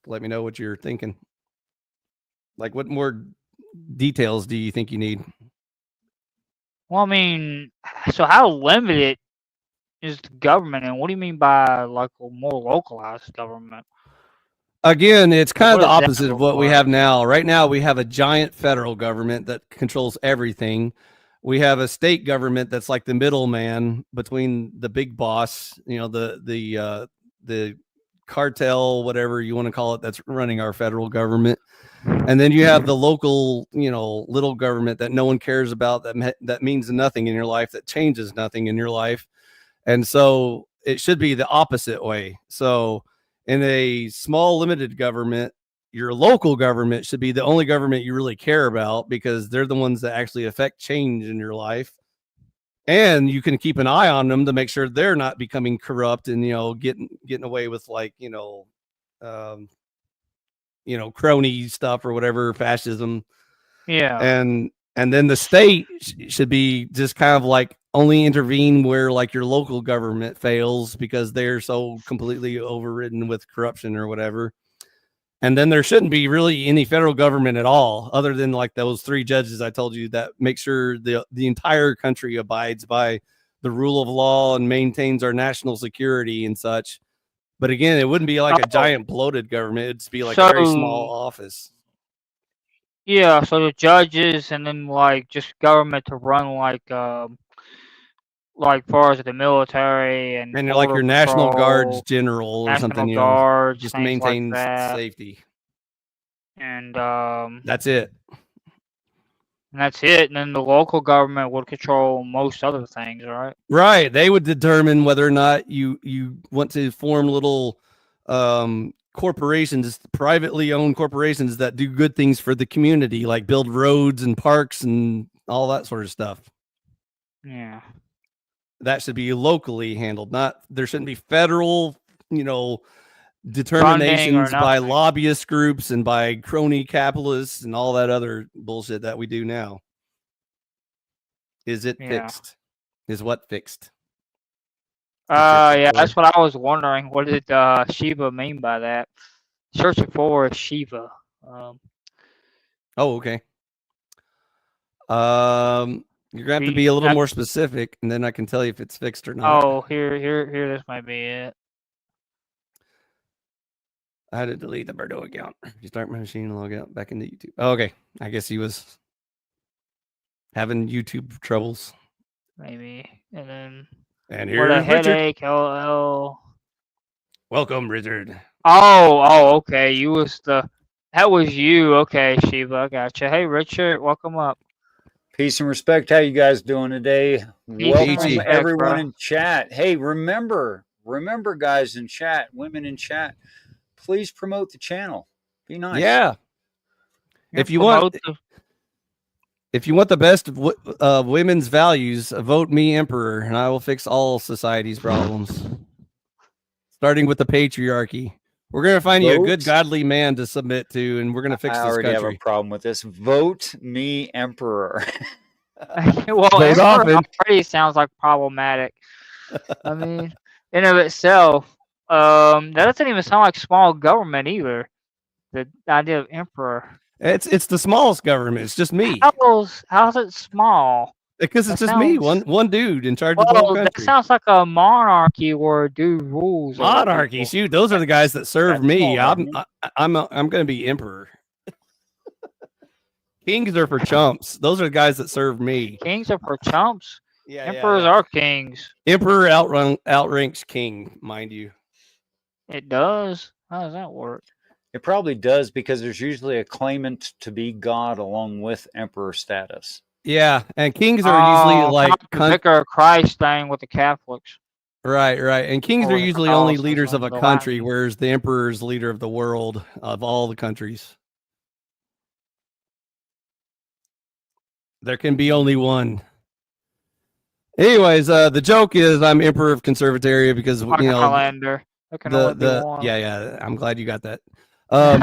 Let me know what you're thinking. Like, what more details do you think you need? Well, I mean, so how limited is the government, and what do you mean by like a more localized government? Again, it's kind of the opposite of what we have now. Right now, we have a giant federal government that controls everything. We have a state government that's like the middleman between the big boss, the cartel, whatever you want to call it, that's running our federal government. And then you have the local, little government that no one cares about, that means nothing in your life, that changes nothing in your life. And so it should be the opposite way. So in a small, limited government, your local government should be the only government you really care about, because they're the ones that actually affect change in your life. And you can keep an eye on them to make sure they're not becoming corrupt and, getting away with like, crony stuff or whatever, fascism. Yeah. And then the state should be just kind of like only intervene where like your local government fails because they're so completely overridden with corruption or whatever. And then there shouldn't be really any federal government at all, other than like those 3 judges I told you that make sure the entire country abides by the rule of law and maintains our national security and such. But again, it wouldn't be like a giant bloated government. It'd just be like a very small office. Yeah, so the judges and then like just government to run like far as the military and like your National Guards patrol, general or something, National Guards, just things maintains like that. safety. And That's it. And then the local government would control most other things, right? Right. They would determine whether or not you want to form little corporations, privately owned corporations that do good things for the community, like build roads and parks and all that sort of stuff. Yeah. That should be locally handled. There shouldn't be federal, determinations by lobbyist groups and by crony capitalists and all that other bullshit that we do now. Is it fixed? Is what fixed? Yeah, that's what I was wondering. What did Shiva mean by that? Searching for Shiva. Oh, okay. You're gonna have to be a little more specific, and then I can tell you if it's fixed or not. Oh, here, this might be it. I had to delete the Birdo account. You start my machine and log out back into YouTube. Oh, okay. I guess he was having YouTube troubles. Maybe. And then here's Richard. Headache, LL. Welcome, Richard. Oh, okay. That was you. Okay, Shiva, I gotcha. Hey, Richard, welcome up. Peace and respect. How you guys doing today? Welcome everyone in chat. Hey, remember guys in chat, women in chat, please promote the channel. Be nice. Yeah. If you want the best of women's values, vote me emperor, and I will fix all society's problems. Starting with the patriarchy. We're going to find you a good godly man to submit to, and we're going to fix this country. I already have a problem with this. Vote me emperor. Well, emperor already sounds like problematic. I mean, in of itself, that doesn't even sound like small government either. The idea of emperor. It's the smallest government. It's just me. How's it small? Because it's just me, one dude in charge of the whole country. That sounds like a monarchy where a dude rules. Monarchy, shoot, those are the guys that serve me. I'm going to be emperor. Kings are for chumps. Those are the guys that serve me. Kings are for chumps. Yeah, emperors are kings. Emperor outranks king, mind you. It does. How does that work? It probably does, because there's usually a claimant to be God along with emperor status. Yeah, and kings are usually like the Vicar of Christ thing with the Catholics. Right. And kings are usually only leaders of a country, whereas the emperor is leader of the world, of all the countries. There can be only one. Anyways, the joke is I'm emperor of Conservataria because Highlander. Yeah. I'm glad you got that.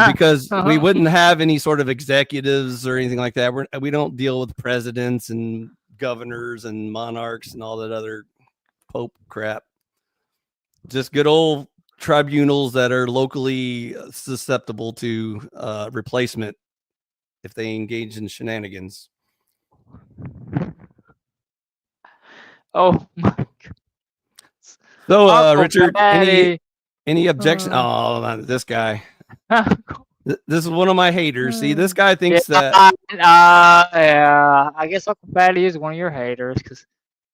Because we wouldn't have any sort of executives or anything like that. We don't deal with presidents and governors and monarchs and all that other pope crap. Just good old tribunals that are locally susceptible to replacement if they engage in shenanigans. Oh my God. So, Richard, any objection? This guy. This is one of my haters. See, this guy thinks that. Yeah, I guess Uncle Fatty is one of your haters because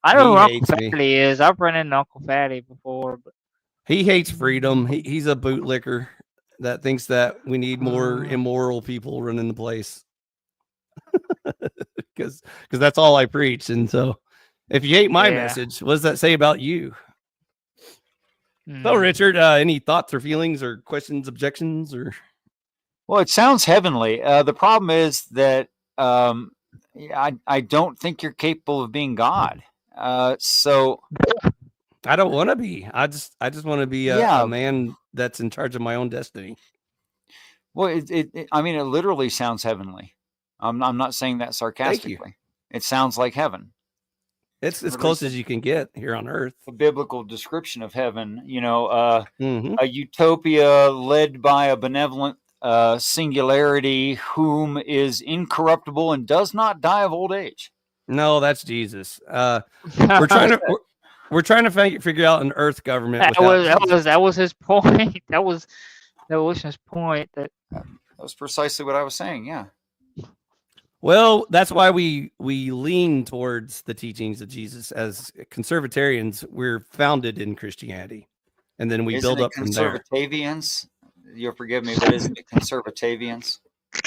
I know who Uncle Fatty is. I've run into Uncle Fatty before, but he hates freedom. He's a bootlicker that thinks that we need more immoral people running the place. Because that's all I preach, and so if you hate my message, what does that say about you? So, Richard, any thoughts or feelings or questions, objections, or? Well, it sounds heavenly. The problem is that I don't think you're capable of being God. So I don't want to be. I just want to be Yeah. a man that's in charge of my own destiny. well, I mean, it literally sounds heavenly. I'm not saying that sarcastically. It sounds like heaven. It's as At close least as you can get here on Earth. a biblical description of heaven. Mhm. A utopia led by a benevolent singularity whom is incorruptible and does not die of old age. No, that's Jesus. We're trying to figure out an Earth government without Jesus. that was his point. That was his point. That That was precisely what I was saying. Yeah. Well, that's why we lean towards the teachings of Jesus. As conservatarians, we're founded in Christianity, and then we Isn't build it up from there. Conservatavians? You'll forgive me, but isn't it Conservatavians?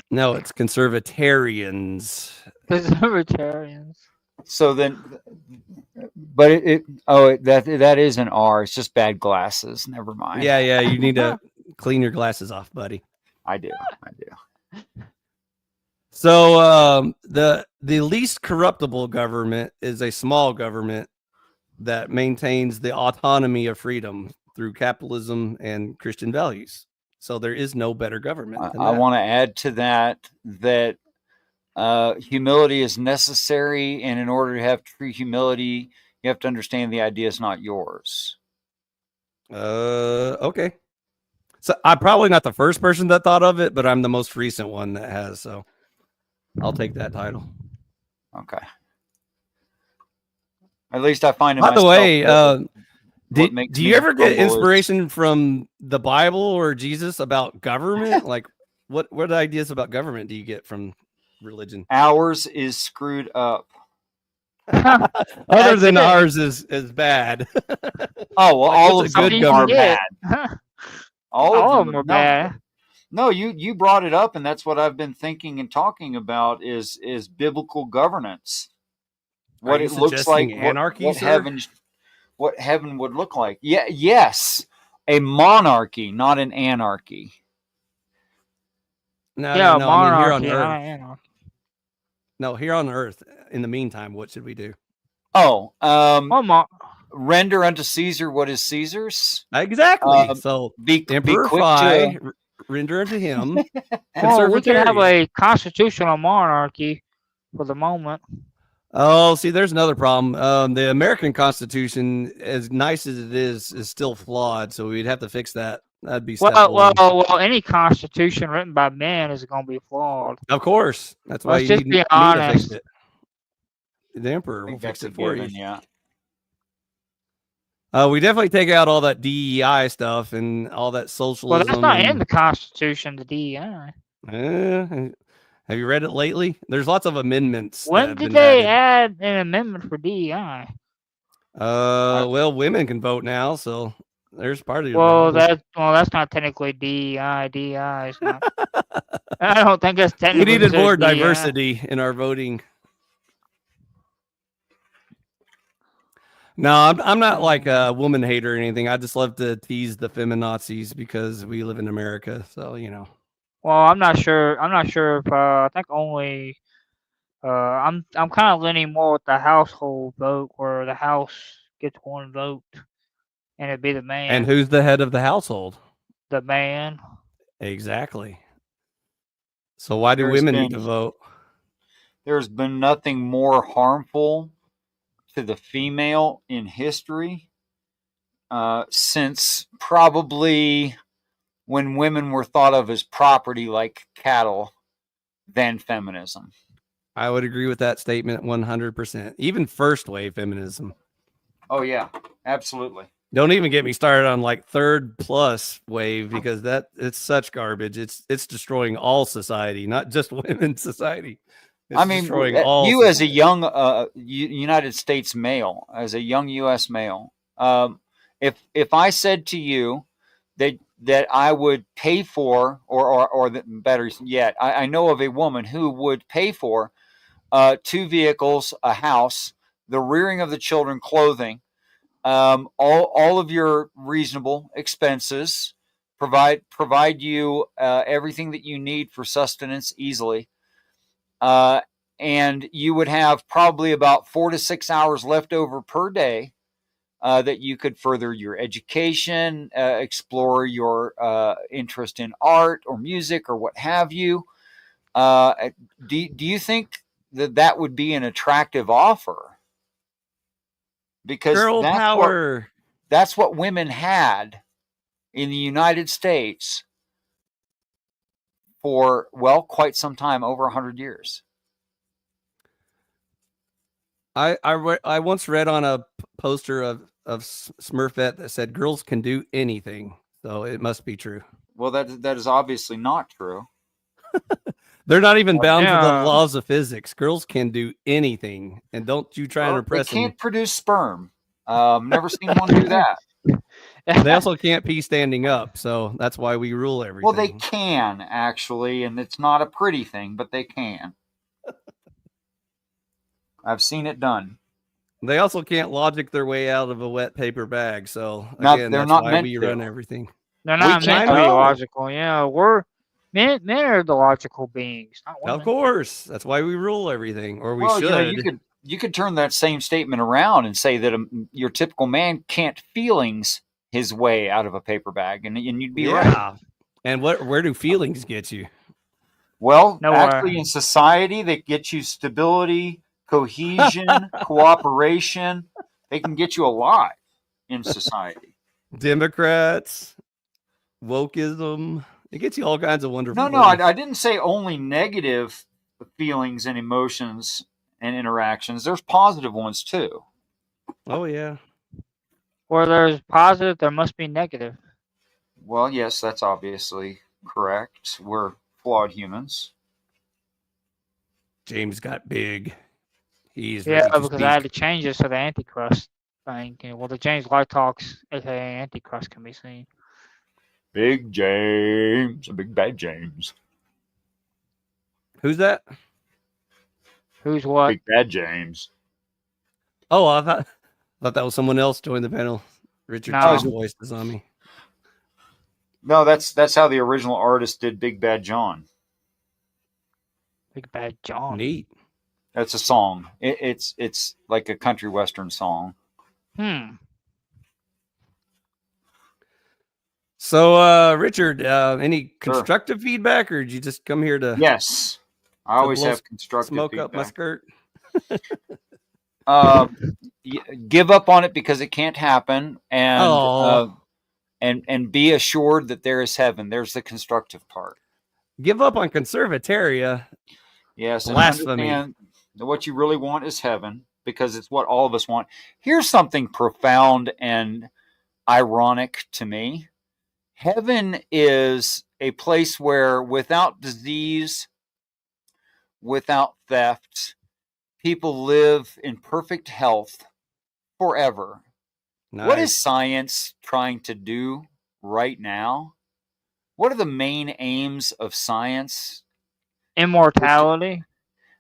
No, it's conservatarians. libertarians. So then, but that is an R. It's just bad glasses. Never mind. Yeah, you need to clean your glasses off, buddy. I do. So the least corruptible government is a small government that maintains the autonomy of freedom through capitalism and Christian values. So there is no better government than I that. want to add to that humility is necessary, and in order to have true humility, you have to understand the idea is not yours. Okay. So I'm probably not the first person that thought of it, but I'm the most recent one that has. So I'll take that title. Okay. At least I find it. By the way, do you ever get humble inspiration from the Bible or Jesus about government? Like, what ideas about government do you get from religion? Ours is screwed up. Other than ours is bad. Oh, well, Like, all what's of a them good are government? bad. All of them are bad. No, you brought it up, and that's what I've been thinking and talking about is biblical governance. What it looks like, anarchy, what heaven would look like. Yeah, yes, a monarchy, not an anarchy. No, monarchy, I mean, here on Earth. No, here on Earth. In the meantime, what should we do? Oh, render unto Caesar what is Caesar's. Exactly. So Emperor render unto him. Oh, we can have a constitutional monarchy for the moment. Oh, see, there's another problem. The American Constitution, as nice as it is still flawed. So we'd have to fix that. That'd be step one. Well, any constitution written by men is going to be flawed. Of course, that's why you need me to fix it. The emperor will fix it for you. Yeah. We definitely take out all that DEI stuff and all that socialism. Well, that's not in the Constitution, the DEI. Have you read it lately? There's lots of amendments. When did they add an amendment for DEI? Well, women can vote now, so there's part of your that's not technically DEI. DEI is not. I don't think that's technically. We needed more diversity in our voting. No, I'm not like a woman hater or anything. I just love to tease the feminazis because we live in America. So, Well, I'm not sure. I'm not sure if I think only. I'm kind of leaning more with the household vote, where the house gets one vote, and it'd be the man. And who's the head of the household? The man. Exactly. So why do women need to vote? There's been nothing more harmful to the female in history since probably when women were thought of as property like cattle than feminism. I would agree with that statement 100%. Even first wave feminism. Oh yeah, absolutely. Don't even get me started on like third plus wave because it's such garbage. It's destroying all society, not just women's society. I mean, you as a young United States male, as a young U.S. male, if I said to you that I would pay for, or better yet, I know of a woman who would pay for 2 vehicles, a house, the rearing of the children, clothing, all of your reasonable expenses, provide you everything that you need for sustenance easily. And you would have probably about 4 to 6 hours left over per day that you could further your education, explore your interest in art or music or what have you. Do you think that would be an attractive offer? Because girl power. That's what women had in the United States for, well, quite some time, over 100 years. I once read on a poster of Smurfette that said girls can do anything, so it must be true. Well, that is obviously not true. They're not even bound to the Yeah. laws of physics. Girls can do anything, and don't you try and impress They can't them. produce sperm. Never seen one do that. They also can't pee standing up, so that's why we rule everything. Well, they can, actually, and it's not a pretty thing, but they can. I've seen it done. They also can't logic their way out of a wet paper bag, so They're that's not why meant we to. run everything. They're not meant to be know. logical. Yeah, we're men are the logical beings, not women. Of course, that's why we rule everything, or we Well, should. You could turn that same statement around and say that your typical man can't feelings his way out of a paper bag, and you'd be right. And where do feelings get you? Well, Nowhere. actually, in society, they get you stability, cohesion, cooperation. They can get you a lot in society. Democrats, wokeism. It gets you all kinds of wonderful No, things. I didn't say only negative feelings and emotions and interactions. There's positive ones too. Oh yeah. Where there's positive, there must be negative. Well, yes, that's obviously correct. We're flawed humans. James got big. He's Yeah, ready to because speak. I had to change this to the Antichrist thing. Well, the James Life Talks, aka Antichrist, can be seen. Big James, big bad James. Who's that? Who's what? Big bad James. Oh, I thought that was someone else joined the panel. Richard No. Chase voice is on me. No, that's how the original artist did Big Bad John. Big Bad John. Neat. That's a song. It's like a country western song. So, Richard, any constructive feedback, or did you just come here to? Yes, I always blow have constructive smoke feedback. up my skirt. Give up on it because it can't happen, and be assured that there is heaven. There's the constructive part. Give up on conservataria. Yes, and blasphemy. understand that what you really want is heaven, because it's what all of us want. Here's something profound and ironic to me. Heaven is a place where, without disease, without theft, people live in perfect health forever. Nice. What is science trying to do right now? What are the main aims of science? Immortality.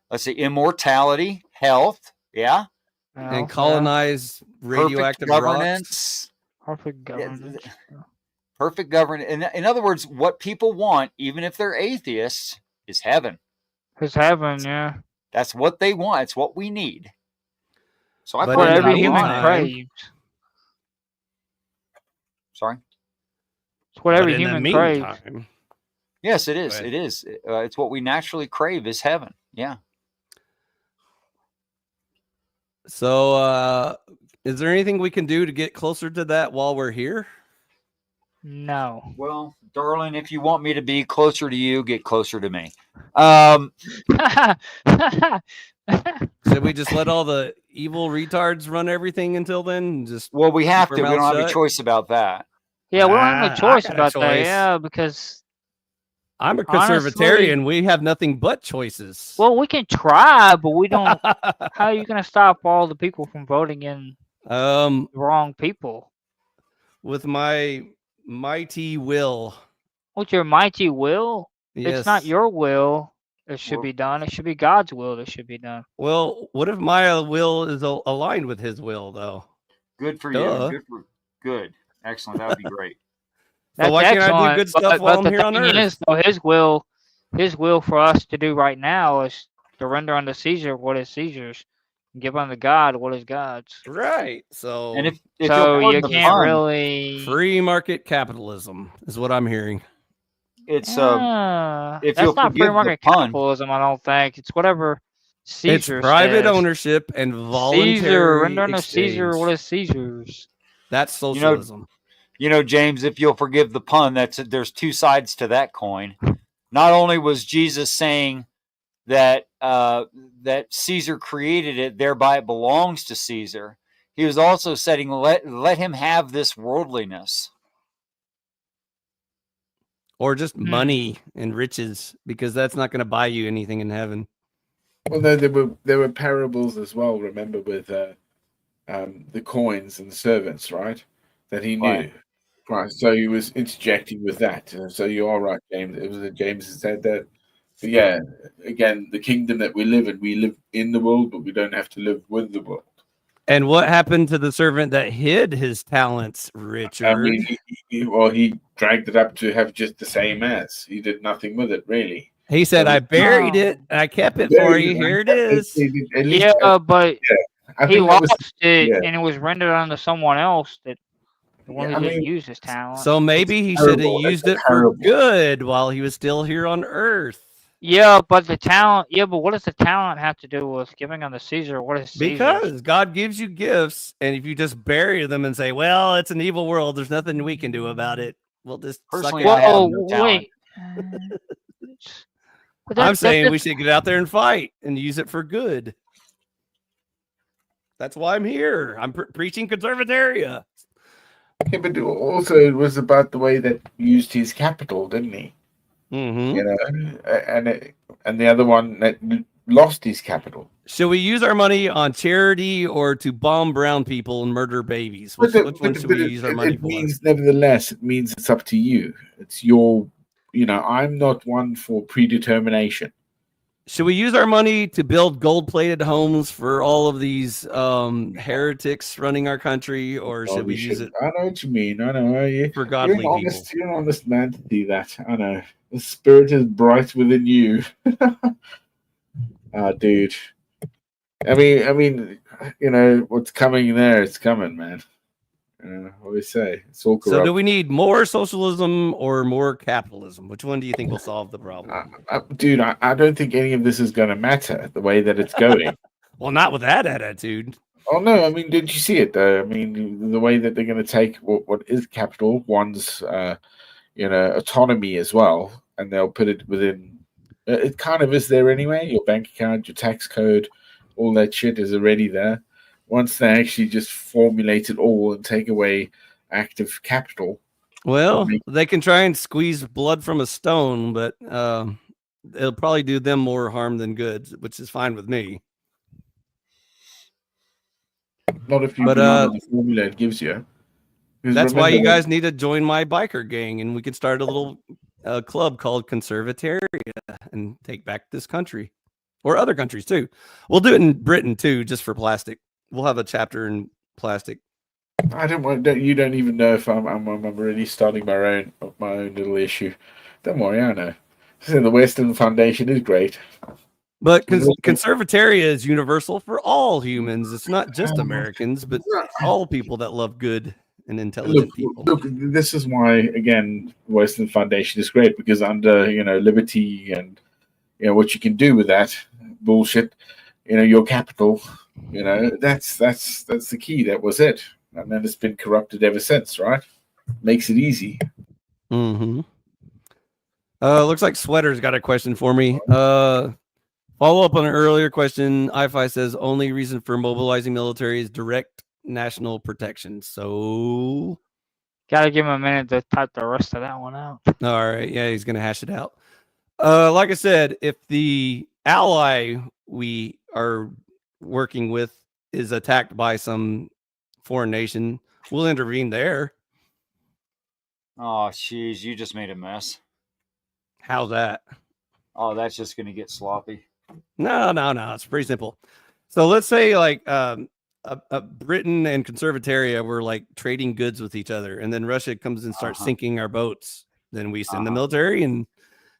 Let's say immortality, health, yeah. And colonize radioactive perfect rocks. governance. Perfect governance. Perfect governance. In other words, what people want, even if they're atheists, is heaven. It's heaven, yeah. That's what they want. It's what we need. So I But what in the every human meantime- craves. Sorry. It's what But every in the human craves. meantime- Yes, it is. Go ahead. It is. It's what we naturally crave is heaven. Yeah. So, is there anything we can do to get closer to that while we're here? No. Well, darling, if you want me to be closer to you, get closer to me. Should we just let all the evil retards run everything until then? Just Well, we have keep to. our We don't mouths have a shut? choice about that. Yeah, we don't have Ah, no choice I got a about that. choice. Yeah, because I'm a Honestly- conservatarian. We have nothing but choices. well, we can try, but we don't. How are you gonna stop all the people from voting in the wrong people? With my mighty will. With your mighty will, Yes. it's not your will that should Well- be done. It should be God's will that should be done. Well, what if my will is aligned with his will, though? Good for Duh. you. Good. Excellent. That would be great. That's why can't I do excellent. good stuff while I'm the here on thing Earth? is, though, his will for us to do right now is to render unto Caesar what is Caesar's, and give unto God what is God's. Right. So, And if So you'll you pardon the can't pun, really. free market capitalism is what I'm hearing. it's If if that's you'll not free forgive the market pun, capitalism, I don't think. It's whatever Caesar It's private says. ownership and Caesar, voluntary render unto Caesar exchange. what is Caesar's. That's you know, socialism. James, if you'll forgive the pun, there's two sides to that coin. Not only was Jesus saying that that Caesar created it, thereby it belongs to Caesar, he was also saying, let him have this worldliness. Or just money and riches, because that's not going to buy you anything in heaven. Well, there were parables as well. Remember with the coins and the servants, right? That he knew, right? So he was interjecting with that. So you are right, James. It was James who said that. But yeah, again, the kingdom that we live in the world, but we don't have to live with the world. And what happened to the servant that hid his talents, Richard? I mean, he dragged it up to have just the same as. He did nothing with it, really. He said, I buried it. I kept it for you. Here it is. But I he think that lost it, yeah. and it was rendered unto someone else that the one Yeah, who didn't use his talent. So maybe he should have used it for good while he was still here on Earth. Yeah, but the talent. Yeah, but what does the talent have to do with giving unto Caesar? What is Caesar's? Because God gives you gifts, and if you just bury them and say, "Well, it's an evil world. There's nothing we can do about it," we'll just Personally, suck it. I have no talent. Wait. I'm saying we should get out there and fight and use it for good. That's why I'm here. I'm preaching conservataria. Yeah, but also it was about the way that he used his capital, didn't he? Mm-hmm. You know, and the other one that lost his capital. Should we use our money on charity or to bomb brown people and murder babies? Which one should we use our money for? Nevertheless, it means it's up to you. It's your, I'm not one for predetermination. Should we use our money to build gold-plated homes for all of these heretics running our country, or should we use it? I know what you mean. I know. For godly people. You're an honest man to do that. I know. The spirit is bright within you. Dude. I mean, what's coming there, it's coming, man. I always say it's all corrupt. So do we need more socialism or more capitalism? Which one do you think will solve the problem? Dude, I don't think any of this is going to matter the way that it's going. Well, not with that attitude. Oh, no. I mean, did you see it, though? I mean, the way that they're going to take what is capital, one's, autonomy as well, and they'll put it within. It kind of is there anyway. Your bank account, your tax code, all that shit is already there. Once they actually just formulate it all and take away active capital. Well, they can try and squeeze blood from a stone, but it'll probably do them more harm than good, which is fine with me. Not if you know the formula it gives you. That's why you guys need to join my biker gang, and we could start a little club called Conservataria and take back this country, or other countries too. We'll do it in Britain too, just for plastic. We'll have a chapter in plastic. You don't even know if I'm already starting my own little issue. Don't worry, I know. The Western Foundation is great. But conservataria is universal for all humans. It's not just Americans, but all people that love good and intelligent people. Look, this is why, again, Western Foundation is great, because under liberty and what you can do with that bullshit, your capital, that's the key. That was it, and then it's been corrupted ever since. Right? Makes it easy. Mm-hmm. Looks like Sweater's got a question for me. Follow up on an earlier question. IFI says only reason for mobilizing military is direct national protection. So, gotta give him a minute to type the rest of that one out. All right, yeah, he's gonna hash it out. Like I said, if the ally we are working with is attacked by some foreign nation, we'll intervene there. Oh, jeez, you just made a mess. How's that? Oh, that's just gonna get sloppy. No. It's pretty simple. So let's say Britain and Conservataria were like trading goods with each other, and then Russia comes and starts sinking our boats. Then we send the military and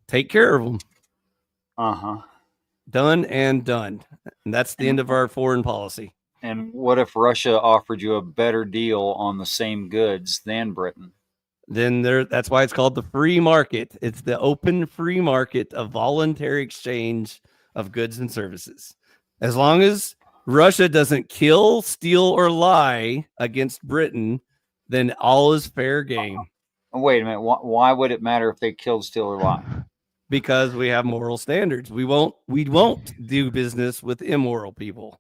take care of them. Done and done. And that's the end of our foreign policy. And what if Russia offered you a better deal on the same goods than Britain? Then that's why it's called the free market. It's the open free market of voluntary exchange of goods and services. As long as Russia doesn't kill, steal, or lie against Britain, then all is fair game. Wait a minute. Why would it matter if they killed, steal, or lie? Because we have moral standards. We won't do business with immoral people.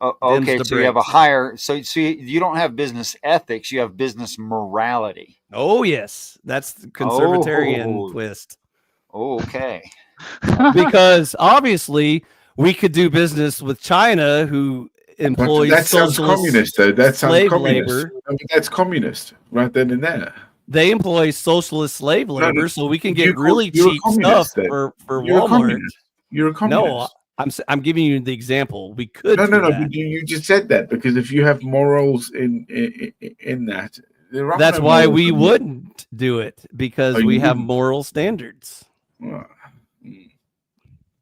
Okay, so you have a higher. So you don't have business ethics. You have business morality. Oh yes, that's the conservatarian twist. Okay. Because obviously we could do business with China, who employs that sounds communist, though. That sounds communist. Labor. I mean, that's communist right then and there. They employ socialist slave labor, so we can get really cheap stuff for Walmart. You're a communist. No, I'm giving you the example. We could. No. But you just said that because if you have morals in that, that's why we wouldn't do it, because we have moral standards.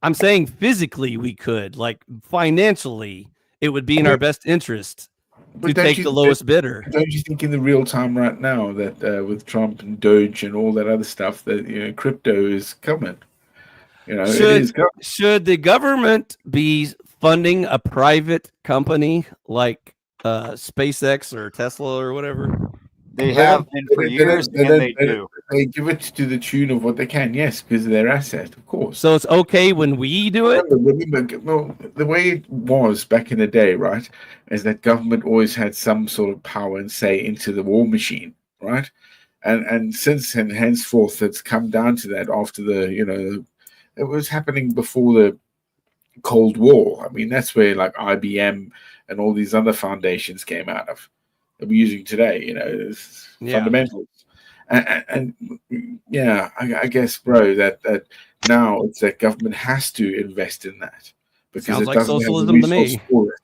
I'm saying physically we could, like financially, it would be in our best interest to take the lowest bidder. Don't you think in the real time right now that with Trump and Doge and all that other stuff that crypto is coming? Should the government be funding a private company like SpaceX or Tesla or whatever? They have been for years, and they do. They give it to the tune of what they can, yes, because of their asset, of course. So it's okay when we do it? Well, the way it was back in the day, right, is that government always had some sort of power and say into the war machine, right? And since and henceforth, it's come down to that after it was happening before the Cold War. I mean, that's where like IBM and all these other foundations came out of. That we're using today, fundamentals, and I guess, bro, that now it's that government has to invest in that because sounds it like doesn't socialism have to the me. resource for it.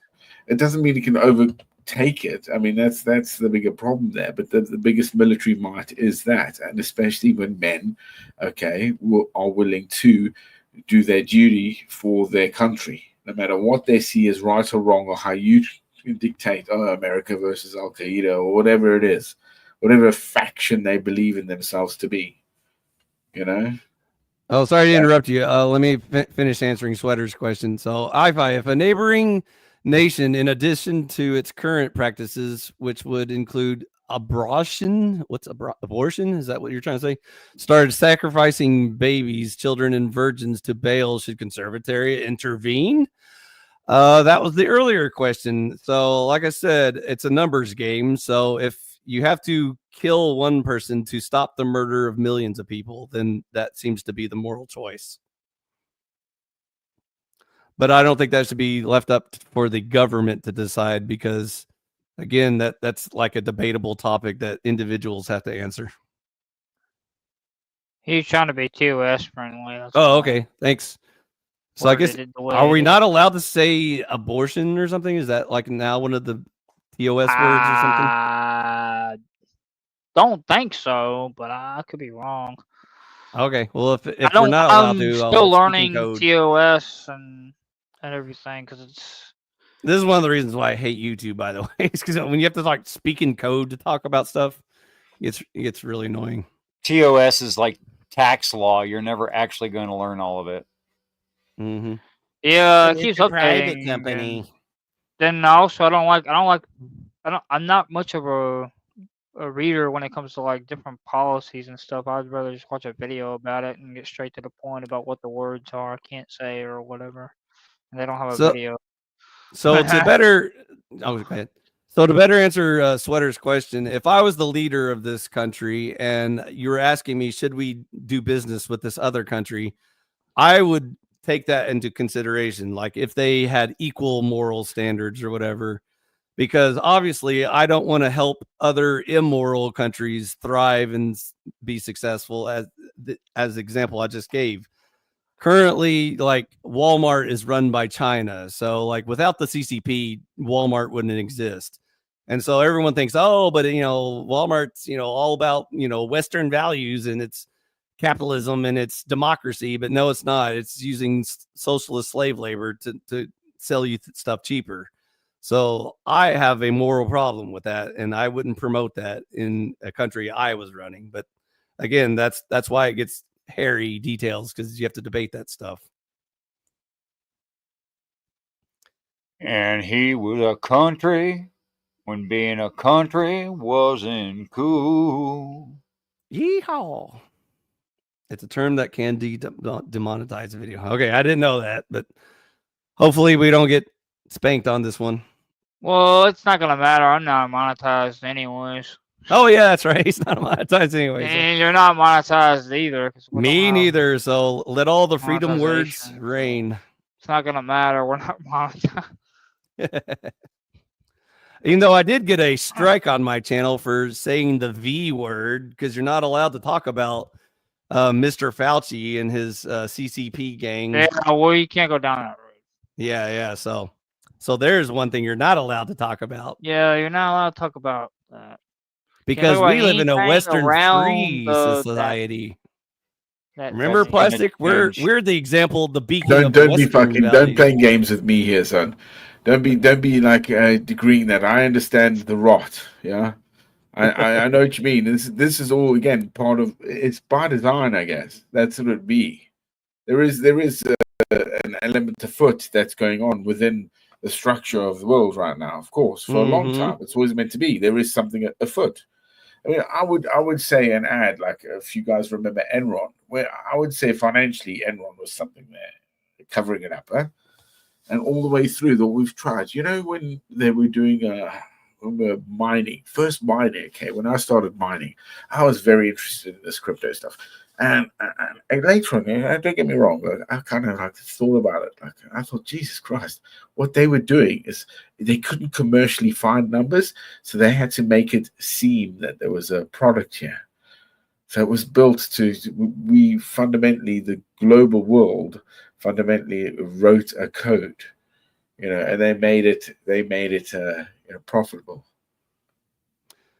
It doesn't mean it can overtake it. I mean, that's the bigger problem there. But the biggest military might is that, and especially when men, are willing to do their duty for their country, no matter what they see as right or wrong, or how you dictate, America versus Al Qaeda or whatever it is, whatever faction they believe in themselves to be, Oh, sorry to interrupt you. Let me finish answering Sweater's question. So, if a neighboring nation, in addition to its current practices, which would include abortion, abortion? Is that what you're trying to say? Started sacrificing babies, children, and virgins to Baal, should Conservataria intervene? That was the earlier question. So, like I said, it's a numbers game. So if you have to kill one person to stop the murder of millions of people, then that seems to be the moral choice. But I don't think that should be left up for the government to decide, because, again, that's like a debatable topic that individuals have to answer. He's trying to be TOS friendly. Oh, okay. Thanks. So I guess, are we not allowed to say abortion or something? Is that like now one of the TOS words or something? Don't think so, but I could be wrong. Okay. Well, if we're not allowed to, I'm still learning TOS and everything, because this is one of the reasons why I hate YouTube, by the way. It's because when you have to speak in code to talk about stuff, it gets really annoying. TOS is like tax law. You're never actually going to learn all of it. Mm-hmm. Yeah, it keeps a updating. Private company. Then also, I'm not much of a reader when it comes to different policies and stuff. I'd rather just watch a video about it and get straight to the point about what the words are, I can't say, or whatever. And they don't have a video. So to better, go ahead. So to better answer Sweater's question, if I was the leader of this country and you were asking me, should we do business with this other country, I would take that into consideration, like if they had equal moral standards or whatever, because obviously I don't want to help other immoral countries thrive and be successful, as the example I just gave. currently, like, Walmart is run by China. So, like, without the CCP, Walmart wouldn't exist. And so everyone thinks, oh, but, Walmart's, all about, Western values and it's capitalism and it's democracy. But no, it's not. It's using socialist slave labor to sell you stuff cheaper. So I have a moral problem with that, and I wouldn't promote that in a country I was running. But again, that's why it gets hairy details, because you have to debate that stuff. And he was a country when being a country wasn't cool. Yeehaw. It's a term that can demonetize a video. Okay, I didn't know that, but hopefully we don't get spanked on this one. Well, it's not gonna matter. I'm not monetized anyways. Oh yeah, that's right. He's not monetized anyway. And you're not monetized either. Me neither. So let all the freedom words reign. It's not gonna matter. We're not monetized. Even though I did get a strike on my channel for saying the V word, because you're not allowed to talk about Mr. Fauci and his CCP gang. Yeah, well, you can't go down that road. Yeah. So there's one thing you're not allowed to talk about. Yeah, you're not allowed to talk about that. Because we live in a Western free society. Remember, Plastic? We're the example, the beacon. Don't be playing games with me here, son. Don't be like agreeing that I understand the rot. Yeah, I know what you mean. This is all, again, part of, it's by design, I guess. That's what it be. There is an element afoot that's going on within the structure of the world right now. Of course, for a long time, it's always meant to be. There is something afoot. I mean, I would say and add, like, if you guys remember Enron, where I would say financially Enron was something there, covering it up, huh? And all the way through that we've tried. When they were doing when we were mining, first mining, okay, when I started mining, I was very interested in this crypto stuff. And later on, don't get me wrong, I kind of like thought about it. Like, I thought, Jesus Christ, what they were doing is they couldn't commercially find numbers, so they had to make it seem that there was a product here. So it was built we fundamentally, the global world fundamentally wrote a code, and they made it profitable.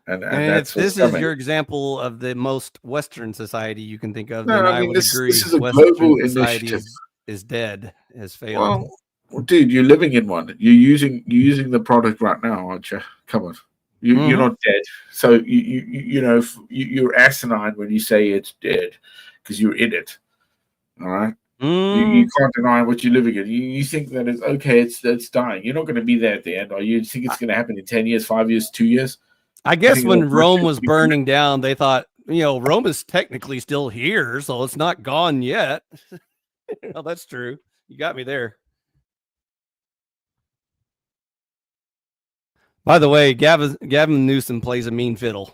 And this is your example of the most Western society you can think of. No, then I would agree. This is a Western global society initiative. is dead, has failed. Well, dude, you're living in one. You're using the product right now, aren't you? Come on, you're not dead. So you're asinine when you say it's dead, because you're in it. All right. You can't deny what you're living in. You think that it's okay. It's dying. You're not going to be there at the end, or you think it's going to happen in 10 years, 5 years, 2 years. I guess when Rome was burning down, they thought, Rome is technically still here, so it's not gone yet. That's true. You got me there. By the way, Gavin Newsom plays a mean fiddle.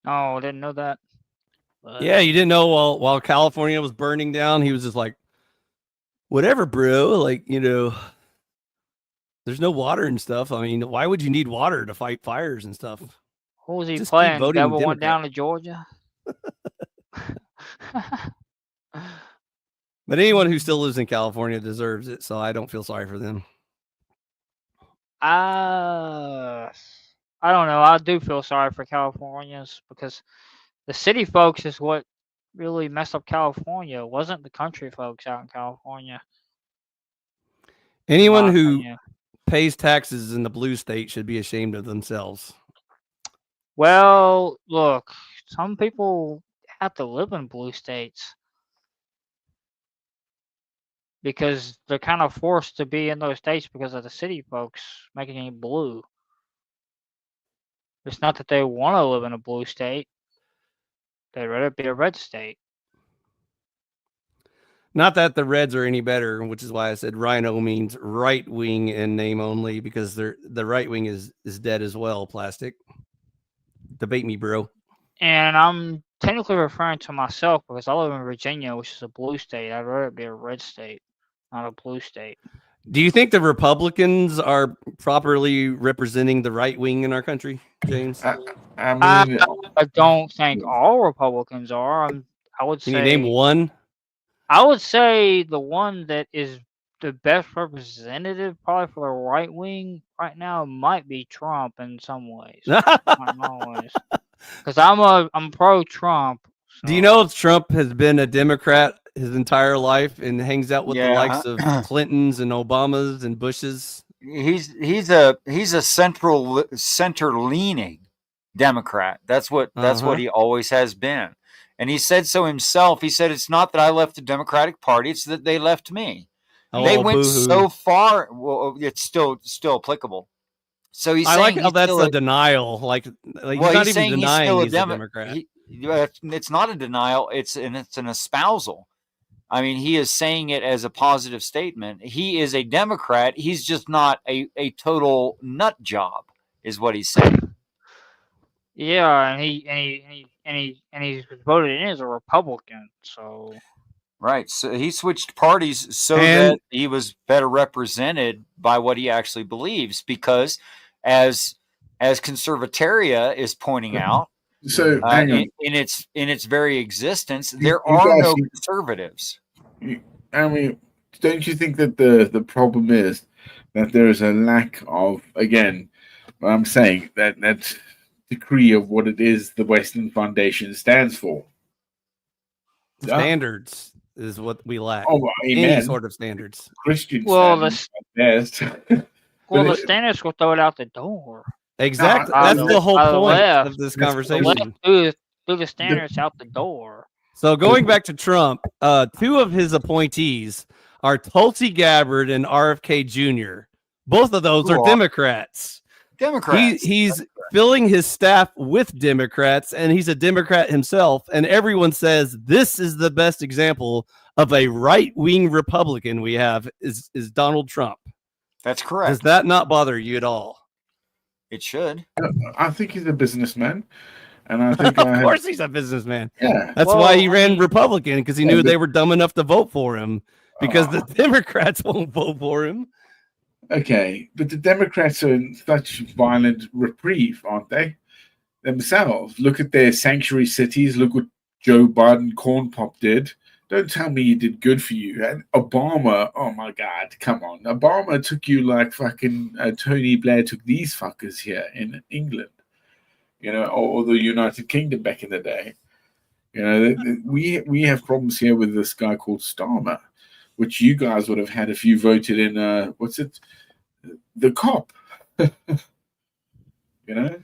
Oh, I didn't know that. Yeah, you didn't know while California was burning down, he was just like, whatever, bro. Like, there's no water and stuff. I mean, why would you need water to fight fires and stuff? Who was he playing? Devil went down to Georgia. But anyone who still lives in California deserves it, so I don't feel sorry for them. I don't know. I do feel sorry for Californians, because the city folks is what really messed up California. It wasn't the country folks out in California. Anyone who pays taxes in the blue state should be ashamed of themselves. Well, look, some people have to live in blue states because they're kind of forced to be in those states because of the city folks making it blue. It's not that they want to live in a blue state. They'd rather be a red state. Not that the Reds are any better, which is why I said Rhino means right wing in name only, because the right wing is dead as well, Plastic. Debate me, bro. And I'm technically referring to myself because I live in Virginia, which is a blue state. I'd rather be a red state, not a blue state. Do you think the Republicans are properly representing the right wing in our country, James? I mean, I don't think all Republicans are. I would Can you name say one? I would say the one that is the best representative probably for the right wing right now might be Trump in some ways. Not always. Because I'm pro Trump. Do you know Trump has been a Democrat his entire life and hangs out with the Yeah. likes of Clintons and Obamas and Bushes? He's a center leaning Democrat. That's what he always has been. And he said so himself. He said, it's not that I left the Democratic Party, it's that they left me. Oh, they went boo-hoo. so far. Well, it's still applicable. So he's I saying like how that's a denial. Like he's not even denying he's a Democrat. It's not a denial. It's an espousal. I mean, he is saying it as a positive statement. He is a Democrat. He's just not a total nut job, is what he's saying. Yeah, and he's voted in as a Republican. So right. So he switched parties so that he was better represented by what he actually believes. Because as Conservataria is pointing out, so in its very existence, there are no conservatives. I mean, don't you think that the problem is that there is a lack of, again, what I'm saying, that decree of what it is the Western Foundation stands for? Standards is what we lack. Oh, amen. Any sort of standards. Christian standards. Well, the standards will throw it out the door. Exactly. That's the whole point of this conversation. Threw the standards out the door. So going back to Trump, two of his appointees are Tulsi Gabbard and RFK Jr. Both of those are Democrats. He's filling his staff with Democrats, and he's a Democrat himself. And everyone says this is the best example of a right-wing Republican we have is Donald Trump. That's correct. Does that not bother you at all? It should. I think he's a businessman. And I think of course he's a businessman. Yeah. That's why he ran Republican, because he knew they were dumb enough to vote for him, because the Democrats won't vote for him. Okay, but the Democrats are in such violent reprieve, aren't they? Themselves. Look at their sanctuary cities. Look what Joe Biden Corn Pop did. Don't tell me he did good for you. And Obama, oh my God, come on. Obama took you like fucking Tony Blair took these fuckers here in England. You know, or the United Kingdom back in the day. You know, we have problems here with this guy called Starmer, which you guys would have had if you voted in, the cop. You know?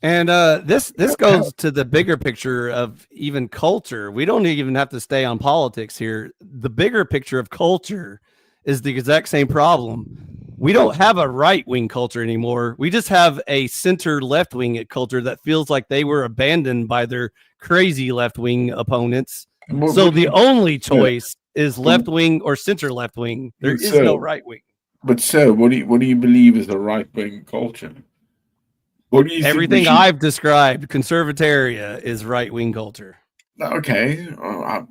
And this goes to the bigger picture of even culture. We don't even have to stay on politics here. The bigger picture of culture is the exact same problem. We don't have a right-wing culture anymore. We just have a center left-wing culture that feels like they were abandoned by their crazy left-wing opponents. So the only choice is left-wing or center left-wing. There is no right-wing. But sir, what do you believe is the right-wing culture? What do you Everything I've described, conservataria, is right-wing culture. Okay,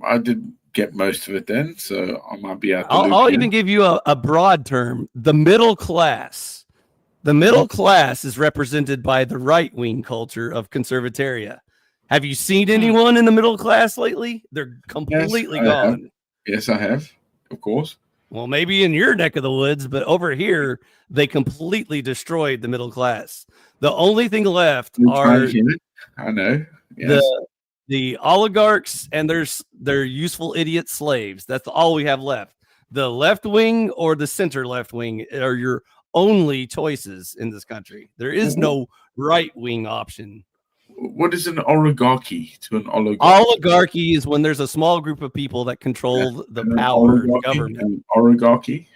I did get most of it then, so I might be out. I'll even give you a broad term: the middle class. The middle class is represented by the right-wing culture of conservataria. Have you seen anyone in the middle class lately? They're completely gone. Yes, I have, of course. Well, maybe in your neck of the woods, but over here, they completely destroyed the middle class. The only thing left are I know. Yes. The oligarchs and their useful idiot slaves. That's all we have left. The left wing or the center left wing are your only choices in this country. There is no right wing option. What is an oligarchy to an oligarchy? Oligarchy is when there's a small group of people that control the power of the government. Oligarchy.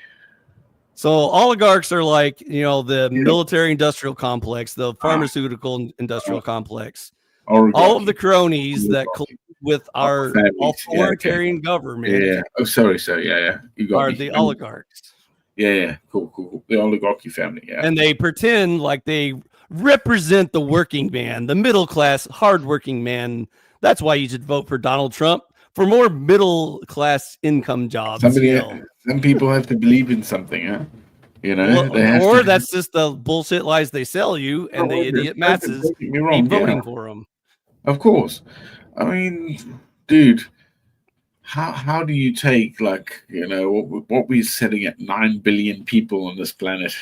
So oligarchs are like, the military industrial complex, the pharmaceutical industrial complex. All of the cronies that collide with our authoritarian government. Yeah. Oh, sorry. Yeah. You got are the oligarchs. Yeah. Cool. The oligarchy family. Yeah. And they pretend like they represent the working man, the middle class, hardworking man. That's why you should vote for Donald Trump. for more middle class income jobs. Some people have to believe in something, huh? You know, or that's just the bullshit lies they sell you, and the idiot masses keep voting for them. Of course. I mean, dude, how do you take, like, you know, what we're sitting at 9 billion people on this planet,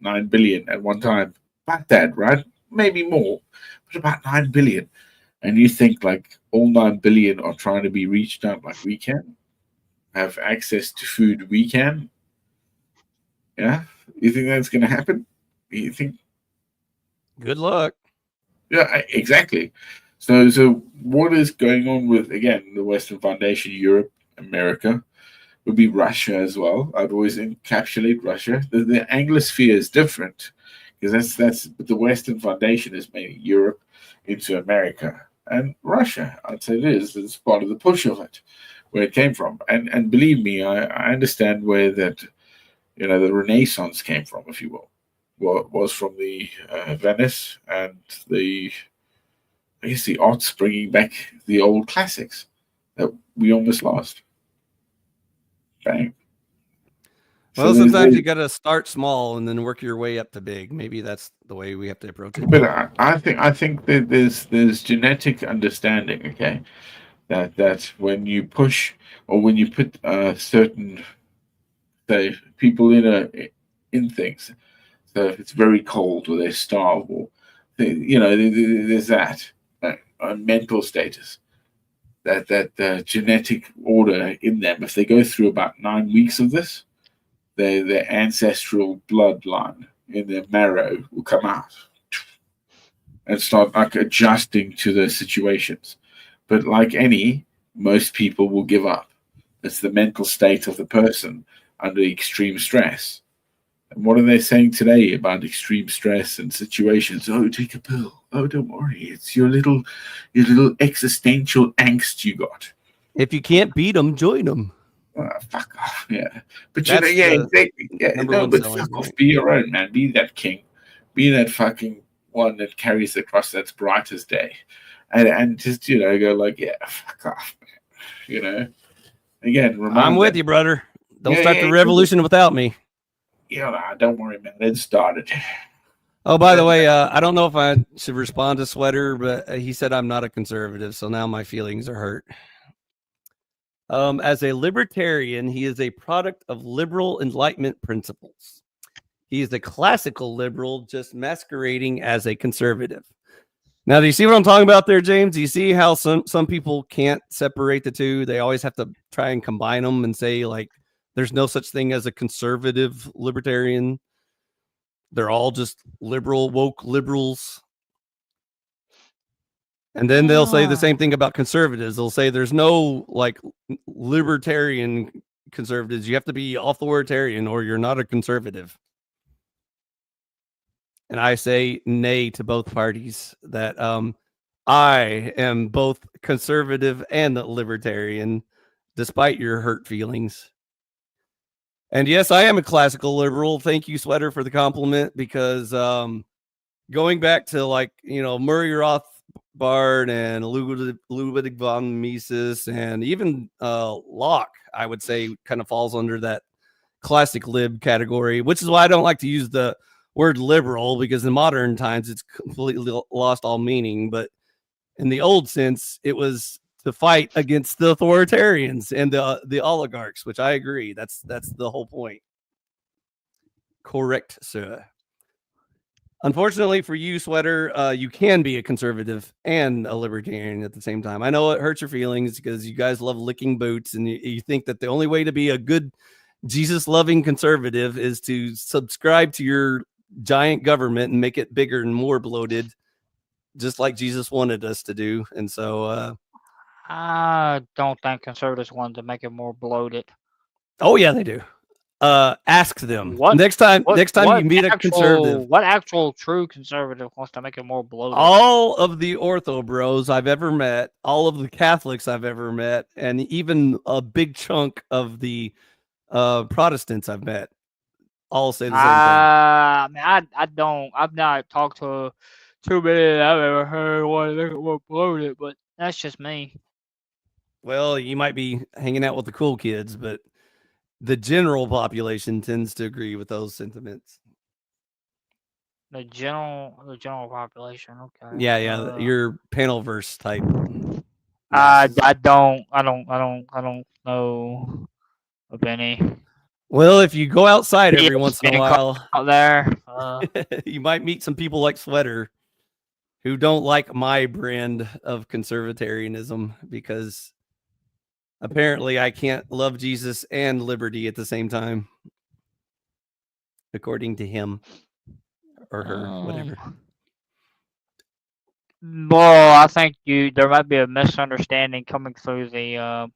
9 billion at one time, about that, right? Maybe more, but about 9 billion. And you think like all 9 billion are trying to be reached out like we can, have access to food we can? Yeah, you think that's going to happen? You think? Good luck. Yeah, exactly. So what is going on with, again, the Western Foundation, Europe, America, would be Russia as well. I'd always encapsulate Russia. The Anglosphere is different because that's the Western Foundation is mainly Europe into America and Russia. I'd say it's part of the push of it, where it came from. And believe me, I understand where that, you know, the Renaissance came from, if you will. Was from the Venice and the, I guess, the arts bringing back the old classics that we almost lost. Bang. Well, so sometimes you got to start small and then work your way up to big. Maybe that's the way we have to approach it. But I think that there's genetic understanding. Okay, that when you push or when you put certain, say, people in things, so if it's very cold or they starve or you know, there's that mental status, that genetic order in them. If they go through about 9 weeks of this, their ancestral bloodline in their marrow will come out and start like adjusting to the situations. But like most people will give up. It's the mental state of the person under extreme stress. And what are they saying today about extreme stress and situations? Oh, take a pill. Oh, don't worry. It's your little existential angst you got. If you can't beat them, join them. Fuck off. Yeah. But you know, exactly. Yeah, no, but fuck off. Be your own, man. Be that king. Be that fucking one that carries the cross that's bright as day. And just, you know, go like, yeah, fuck off, man. You know? Again, I'm with you, brother. Don't start the revolution without me. Yeah, don't worry, man. It started. Oh, by the way, I don't know if I should respond to Sweater, but he said I'm not a conservative, so now my feelings are hurt. As a libertarian, he is a product of liberal enlightenment principles. He is a classical liberal, just masquerading as a conservative. Now, do you see what I'm talking about there, James? Do you see how some people can't separate the two? They always have to try and combine them and say, like, there's no such thing as a conservative libertarian. They're all just liberal, woke liberals. And then they'll say the same thing about conservatives. They'll say there's no like libertarian conservatives. You have to be authoritarian or you're not a conservative. And I say nay to both parties, that I am both conservative and libertarian, despite your hurt feelings. And yes, I am a classical liberal. Thank you, Sweater, for the compliment, because going back to, like, you know, Murray Rothbard and Ludwig von Mises and even Locke, I would say kind of falls under that classic lib category, which is why I don't like to use the word liberal, because in modern times it's completely lost all meaning. But in the old sense, it was to fight against the authoritarians and the oligarchs, which I agree. That's the whole point. Correct, sir. Unfortunately for you, Sweater, you can be a conservative and a libertarian at the same time. I know it hurts your feelings because you guys love licking boots, and you think that the only way to be a good Jesus-loving conservative is to subscribe to your giant government and make it bigger and more bloated, just like Jesus wanted us to do. And so I don't think conservatives wanted to make it more bloated. Oh yeah, they do. Ask them next time you meet a conservative. What actual true conservative wants to make it more bloated? All of the ortho bros I've ever met, all of the Catholics I've ever met, and even a big chunk of the Protestants I've met, all say the same thing. I mean, I've not talked to too many that I've ever heard want to make it more bloated, but that's just me. Well, you might be hanging out with the cool kids, but the general population tends to agree with those sentiments. The general population. Okay. Yeah. Your panelverse type. I masses. don't know of any. Well, if you go outside every once in a Being while, out there. you might meet some people like Sweater who don't like my brand of conservatarianism because apparently I can't love Jesus and liberty at the same time, according to him or her, whatever. Well, I think there might be a misunderstanding coming through the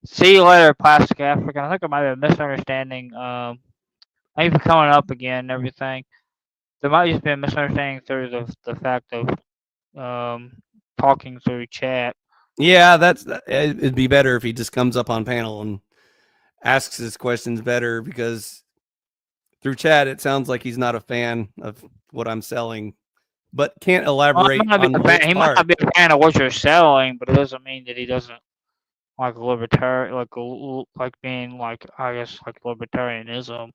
see you later, Plastic African. I think there might be a misunderstanding. Thank you for coming up again and everything. There might just be a misunderstanding through the fact of talking through chat. Yeah, it'd be better if he just comes up on panel and asks his questions better, because through chat it sounds like he's not a fan of what I'm selling, but can't elaborate on which He might part. not be a fan of what you're selling, but it doesn't mean that he doesn't like libertarian, like being like, I guess, like libertarianism.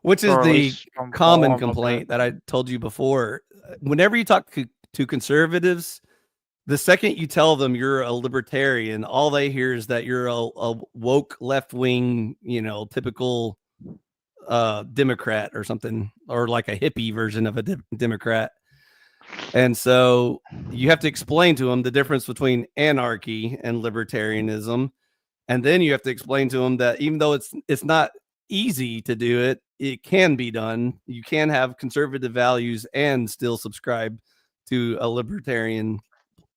Which is Or at the least some common form of complaint it. that I told you before. Whenever you talk to conservatives, the second you tell them you're a libertarian, all they hear is that you're a woke left-wing, typical Democrat or something, or like a hippie version of a Democrat. And so you have to explain to them the difference between anarchy and libertarianism. And then you have to explain to them that even though it's not easy to do it, it can be done. You can have conservative values and still subscribe to a libertarian,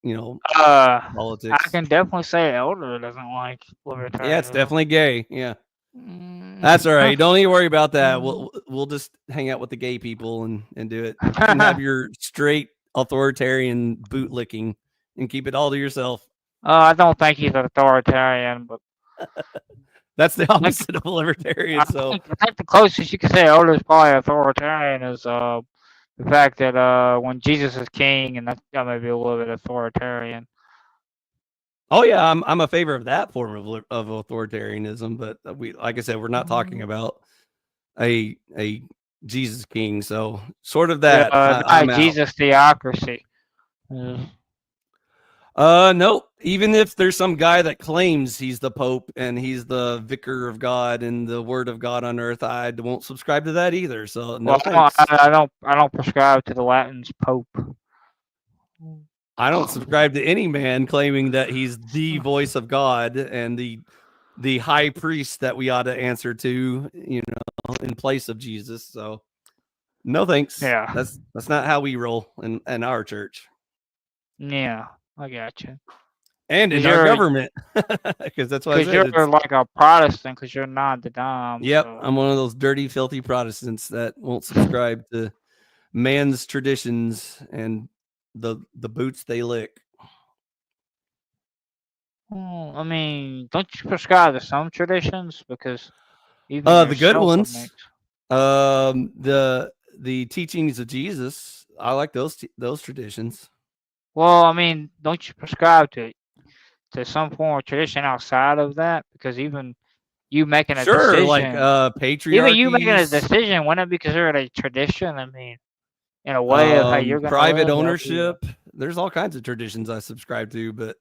politics. I can definitely say Elder doesn't like libertarianism. Yeah, it's definitely gay. Yeah. That's all right. Don't even worry about that. We'll just hang out with the gay people and do it. You can have your straight authoritarian boot licking and keep it all to yourself. I don't think he's an authoritarian, but that's the opposite of a libertarian. I think the closest you can say Elder is probably authoritarian is the fact that when Jesus is king, and that may be a little bit authoritarian. Oh yeah, I'm a favor of that form of authoritarianism, but like I said, we're not talking about a Jesus king, so sort of that. I'm Jesus theocracy. Nope. Even if there's some guy that claims he's the Pope and he's the vicar of God and the Word of God on earth, I won't subscribe to that either. So no, thanks. I don't prescribe to the Latin's Pope. I don't subscribe to any man claiming that he's the voice of God and the high priest that we ought to answer to, in place of Jesus. So no thanks. Yeah. That's not how we roll in our church. Yeah, I got you. And in our government, because that's why I said you're like a Protestant, because you're not the dom. Yep, so. I'm one of those dirty, filthy Protestants that won't subscribe to man's traditions and the boots they lick. Well, I mean, don't you prescribe to some traditions? Because even the good ones, the teachings of Jesus, I like those traditions. Well, I mean, don't you prescribe to some form of tradition outside of that? Because even you making a decision, like patriarchy, even you making a decision, wouldn't it be considered a tradition? I mean, in a way of how you're going to private ownership. There's all kinds of traditions I subscribe to, but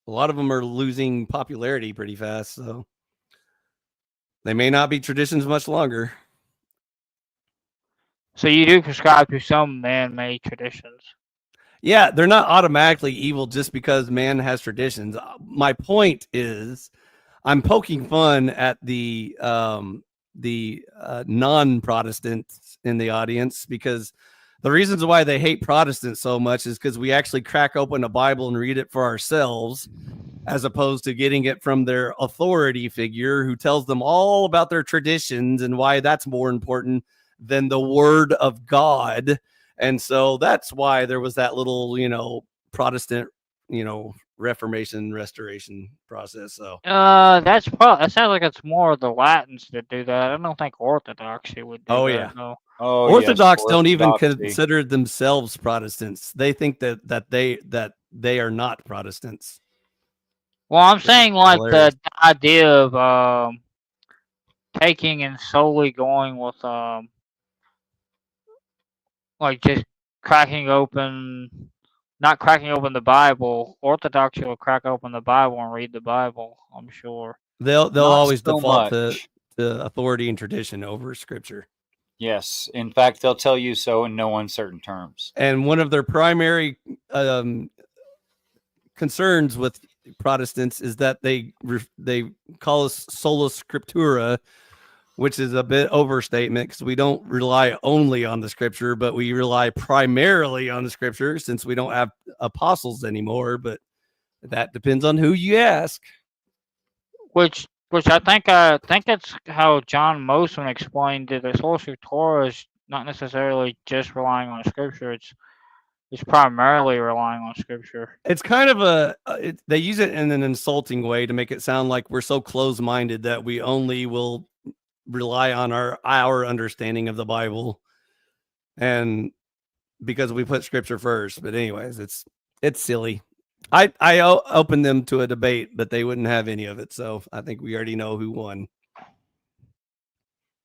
a lot of them are losing popularity pretty fast, so they may not be traditions much longer. So you do prescribe to some man-made traditions. Yeah, they're not automatically evil just because man has traditions. My point is, I'm poking fun at the non-Protestants in the audience, because the reasons why they hate Protestants so much is because we actually crack open a Bible and read it for ourselves, as opposed to getting it from their authority figure who tells them all about their traditions and why that's more important than the Word of God. And so that's why there was that little, Protestant, Reformation restoration process. So that sounds like it's more of the Latins that do that. I don't think Orthodoxy would do that. Yeah. No. Oh, Orthodox don't even consider themselves Protestants. They think that they are not Protestants. Well, I'm saying like hilarious. the idea of taking and solely going with like just cracking open, not cracking open the Bible. Orthodoxy will crack open the Bible and read the Bible, I'm sure. They'll Not always so default much. to authority and tradition over scripture. Yes. In fact, they'll tell you so in no uncertain terms. And one of their primary concerns with Protestants is that they call us sola scriptura, which is a bit overstatement because we don't rely only on the scripture, but we rely primarily on the scripture since we don't have apostles anymore. But that depends on who you ask. Which I think that's how John Mosen explained it. The sola scriptura is not necessarily just relying on scripture. It's primarily relying on scripture. It's kind of they use it in an insulting way to make it sound like we're so close-minded that we only will rely on our understanding of the Bible, and because we put scripture first. But anyways, it's silly. I opened them to a debate, but they wouldn't have any of it. So I think we already know who won.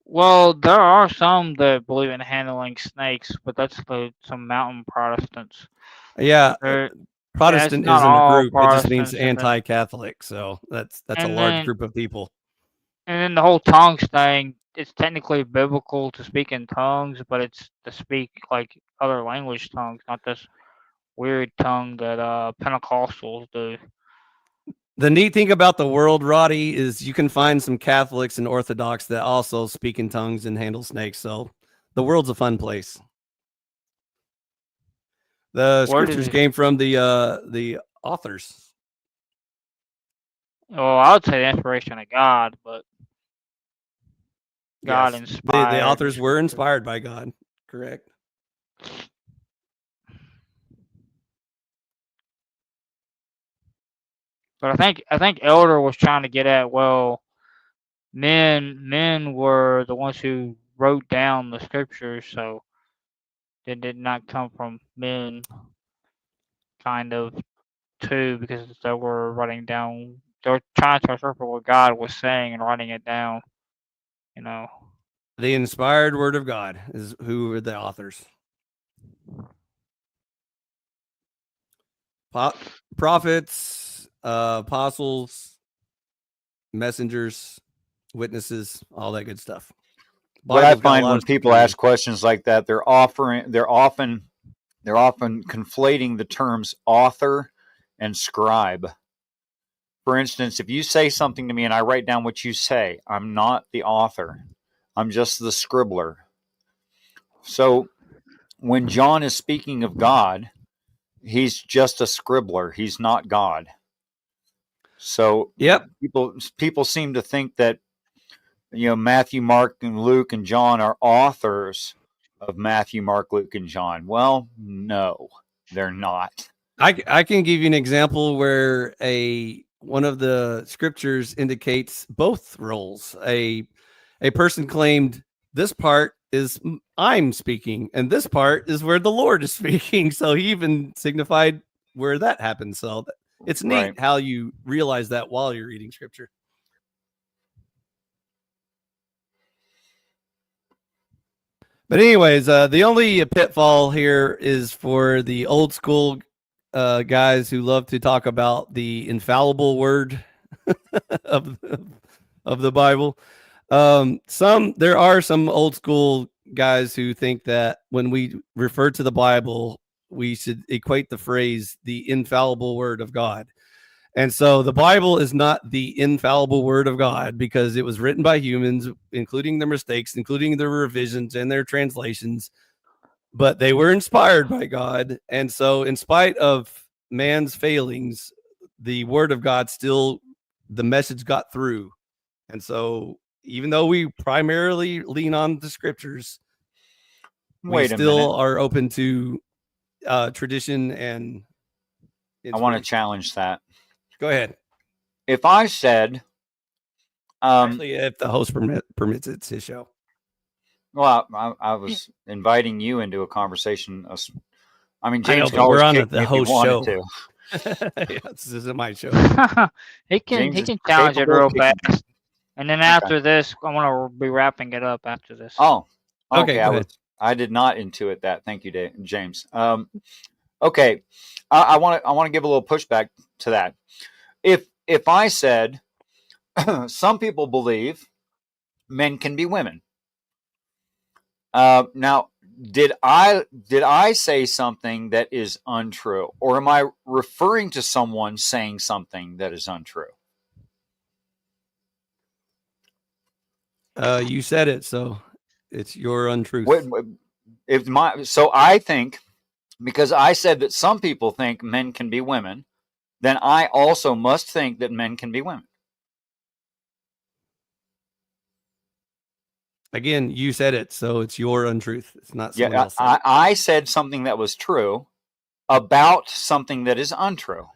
Well, there are some that believe in handling snakes, but that's some mountain Protestants. Yeah, Protestant isn't a group. It just means anti-Catholic. So that's a large group of people. And then the whole tongues thing, it's technically biblical to speak in tongues, but it's to speak like other language tongues, not this weird tongue that Pentecostals do. The neat thing about the world, Roddy, is you can find some Catholics and Orthodox that also speak in tongues and handle snakes. So the world's a fun place. The scriptures came from the authors. Well, I would say the inspiration of God, but God inspired. The authors were inspired by God, correct? But I think Elder was trying to get at, well, men were the ones who wrote down the scriptures, so they did not come from men, kind of, too, because they were writing down, they were trying to interpret what God was saying and writing it down, you know. The inspired word of God is who are the authors. Prophets, apostles, messengers, witnesses, all that good stuff. What I find when people ask questions like that, they're often conflating the terms author and scribe. For instance, if you say something to me and I write down what you say, I'm not the author. I'm just the scribbler. So when John is speaking of God, he's just a scribbler. He's not God. So people seem to think that, you know, Matthew, Mark, and Luke and John are authors of Matthew, Mark, Luke, and John. Well, no, they're not. I can give you an example where one of the scriptures indicates both roles. A person claimed this part is I'm speaking, and this part is where the Lord is speaking. So he even signified where that happens. So it's neat how you realize that while you're reading scripture. But anyways, the only pitfall here is for the old school guys who love to talk about the infallible word of the Bible. There are some old school guys who think that when we refer to the Bible, we should equate the phrase the infallible word of God. And so the Bible is not the infallible word of God because it was written by humans, including their mistakes, including their revisions and their translations, but they were inspired by God. And so in spite of man's failings, the word of God still, the message got through. And so even though we primarily lean on the scriptures, we still are open to tradition and I want to challenge that. Go ahead. If I said, especially if the host permits it's his show. Well, I was inviting you into a conversation. I mean, James we're on the host show. Yeah, this isn't my show. he can James is challenge it capable real of kicking. fast. And then after this, I want to be wrapping it up after this. Oh, Okay, go ahead. I did not intuit that. Thank you, James. Okay, I want to give a little pushback to that. If I said some people believe men can be women, now did I say something that is untrue, or am I referring to someone saying something that is untrue? You said it, so it's your untruth. So I think, because I said that some people think men can be women, then I also must think that men can be women. Again, you said it, so it's your untruth. It's not someone else. I said something that was true about something that is untrue.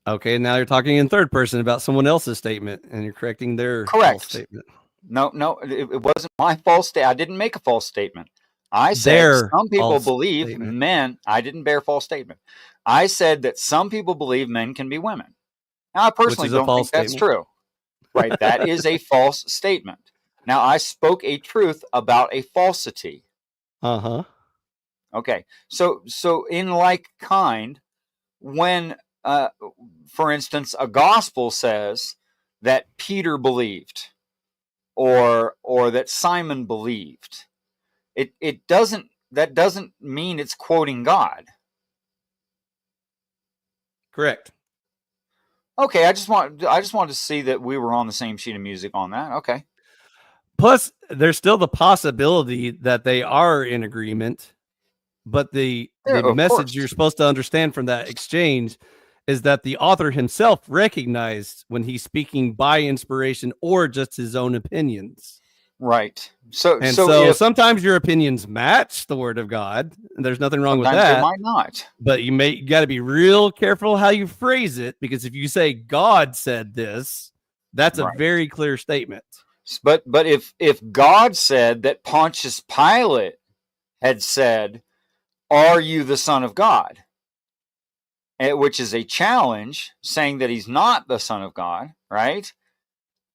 Okay, now you're talking in third person about someone else's statement, and you're correcting their false statement. No, it wasn't my false statement. I didn't make a false statement. I said some people believe men. I didn't bear false statement. I said that some people believe men can be women. Now, I personally don't think that's true. Right? That is a false statement. Now, I spoke a truth about a falsity. Uh-huh. Okay. So in like kind, when, for instance, a gospel says that Peter believed, or that Simon believed, that doesn't mean it's quoting God. Correct. Okay, I just wanted to see that we were on the same sheet of music on that. Okay. Plus, there's still the possibility that they are in agreement, but the message you're supposed to understand from that exchange is that the author himself recognized when he's speaking by inspiration or just his own opinions. Right. So sometimes your opinions match the word of God, and there's nothing wrong with that. They might not. But you got to be real careful how you phrase it, because if you say God said this, that's a very clear statement. But if God said that Pontius Pilate had said, "Are you the Son of God?" which is a challenge, saying that he's not the Son of God, right?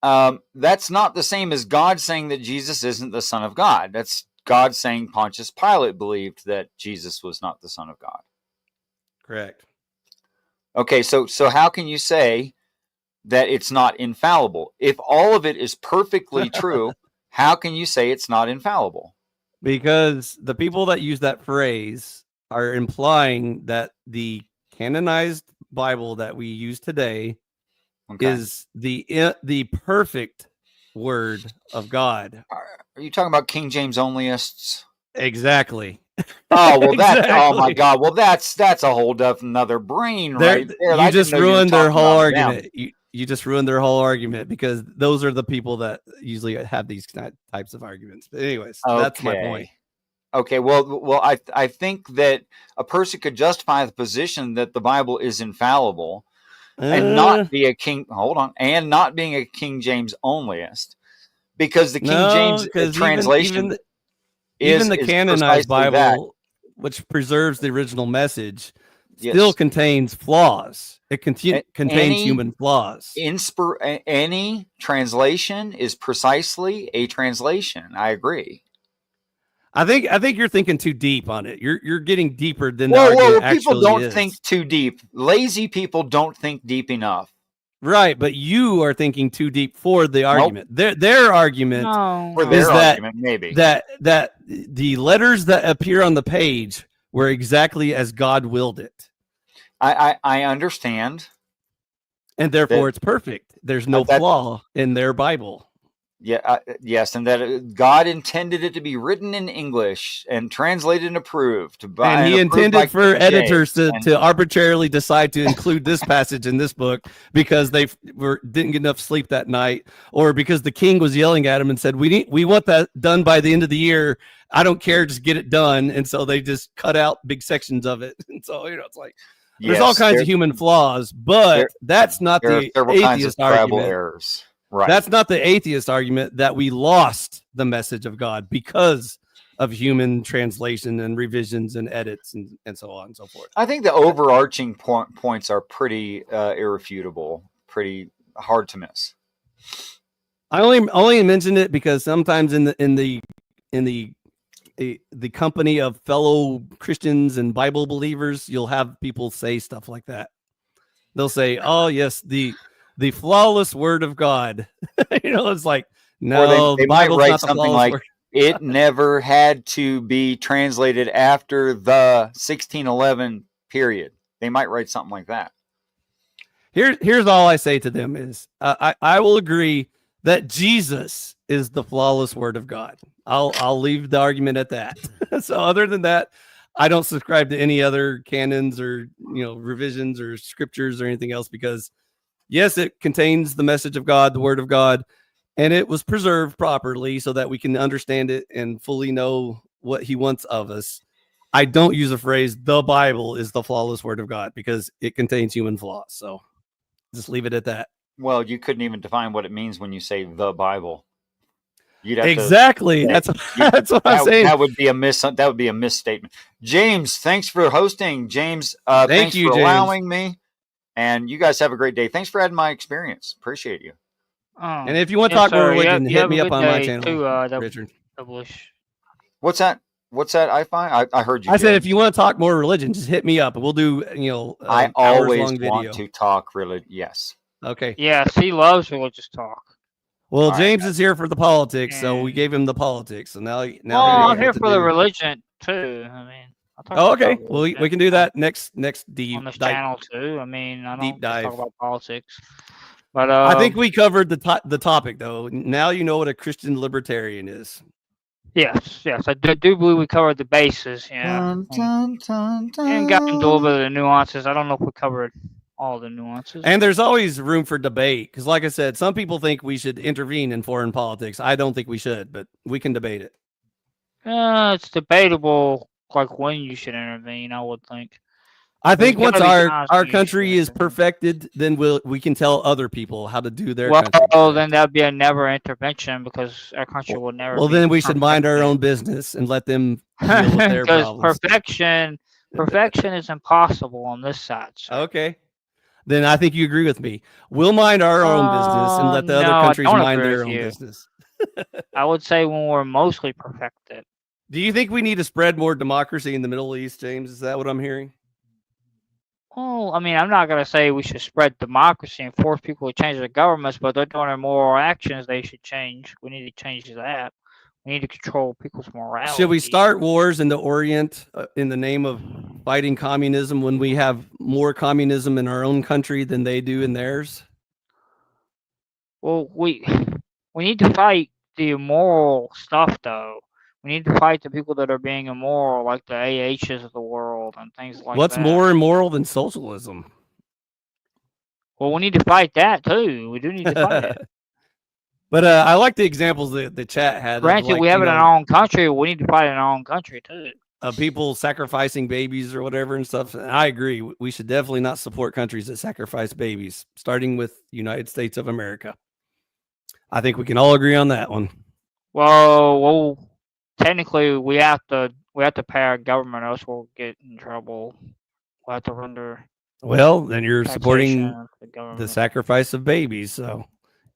That's not the same as God saying that Jesus isn't the Son of God. That's God saying Pontius Pilate believed that Jesus was not the Son of God. Correct. Okay, so how can you say that it's not infallible? If all of it is perfectly true, how can you say it's not infallible? Because the people that use that phrase are implying that the canonized Bible that we use today is the perfect word of God. Are you talking about King James onlyists? Exactly. Oh well, oh my God! Well, that's a whole another brain right there. You just ruined their whole argument. You just ruined their whole argument, because those are the people that usually have these types of arguments. But anyways, that's my point. Okay, well, I think that a person could justify the position that the Bible is infallible and not be a King. Hold on, and not being a King James onlyist, because the King James translation, even the canonized Bible, which preserves the original message, still contains flaws. It contains human flaws. Any translation is precisely a translation. I agree. I think you're thinking too deep on it. You're getting deeper than the argument actually is. People don't think too deep. Lazy people don't think deep enough. Right, but you are thinking too deep for the argument. Their argument is that the letters that appear on the page were exactly as God willed it. I understand. And therefore it's perfect. There's no flaw in their Bible. Yeah, yes, and that God intended it to be written in English and translated and approved. And he intended for editors to arbitrarily decide to include this passage in this book because they didn't get enough sleep that night, or because the king was yelling at him and said, we want that done by the end of the year. I don't care, just get it done. And so they just cut out big sections of it. And so, it's like, there's all kinds of human flaws, but that's not the atheist argument. Errors. Right. That's not the atheist argument that we lost the message of God because of human translation and revisions and edits and so on and so forth. I think the overarching points are pretty irrefutable, pretty hard to miss. I only mentioned it because sometimes in the company of fellow Christians and Bible believers, you'll have people say stuff like that. They'll say, "Oh yes, the flawless word of God." It's like, no, or they might write something like, word. It never had to be translated after the 1611 period. They might write something like that. Here's all I say to them is, I will agree that Jesus is the flawless word of God. I'll leave the argument at that. So other than that, I don't subscribe to any other canons or revisions or scriptures or anything else, because yes, it contains the message of God, the word of God, and it was preserved properly so that we can understand it and fully know what he wants of us. I don't use the phrase "the Bible is the flawless word of God" because it contains human flaws. So just leave it at that. Well, you couldn't even define what it means when you say the Bible. You'd have exactly. That's what I'm saying. That would be a misstatement. James, thanks for hosting. James, thanks for allowing me. And you guys have a great day. Thanks for adding my experience. Appreciate you. And if you want to talk more religion, hit me up on my channel, Richard. What's that? I heard you. I said, if you want to talk more religion, just hit me up, and we'll do. I always want to talk religion. Yes. Okay. Yes, he loves religious talk. Well, James is here for the politics, so we gave him the politics. So now I'm here for the religion too. I mean, okay. Well, we can do that next deep on this channel too. I mean, I don't deep dive talk about politics, but I think we covered the topic though. Now you know what a Christian libertarian is. Yes, I do believe we covered the bases. Yeah, and got into a little bit of the nuances. I don't know if we covered all the nuances. And there's always room for debate because, like I said, some people think we should intervene in foreign politics. I don't think we should, but we can debate it. It's debatable, like when you should intervene. I would think. I think once our country is perfected, then we can tell other people how to do their country. Well, then that'd be a never intervention because our country will never. Well, then we should mind our own business and let them deal with their problems. Perfection is impossible on this side. So. Okay. Then I think you agree with me. We'll mind our own business and let the other countries mind their own business. I would say when we're mostly perfected. Do you think we need to spread more democracy in the Middle East, James? Is that what I'm hearing? Oh, I mean, I'm not going to say we should spread democracy and force people to change their governments, but they're doing immoral actions they should change. We need to change that. We need to control people's morality. Should we start wars in the Orient in the name of fighting communism when we have more communism in our own country than they do in theirs? Well, we need to fight the immoral stuff, though. We need to fight the people that are being immoral, like the AHs of the world and things like that. What's more immoral than socialism? Well, we need to fight that, too. We do need to fight it. But I like the examples that the chat had. Granted, we have it in our own country. We need to fight it in our own country, too. People sacrificing babies or whatever and stuff. And I agree. We should definitely not support countries that sacrifice babies, starting with the United States of America. I think we can all agree on that one. Well, technically, we have to pay our government, or else we'll get in trouble. We'll have to render. Well, then you're supporting the sacrifice of babies, so.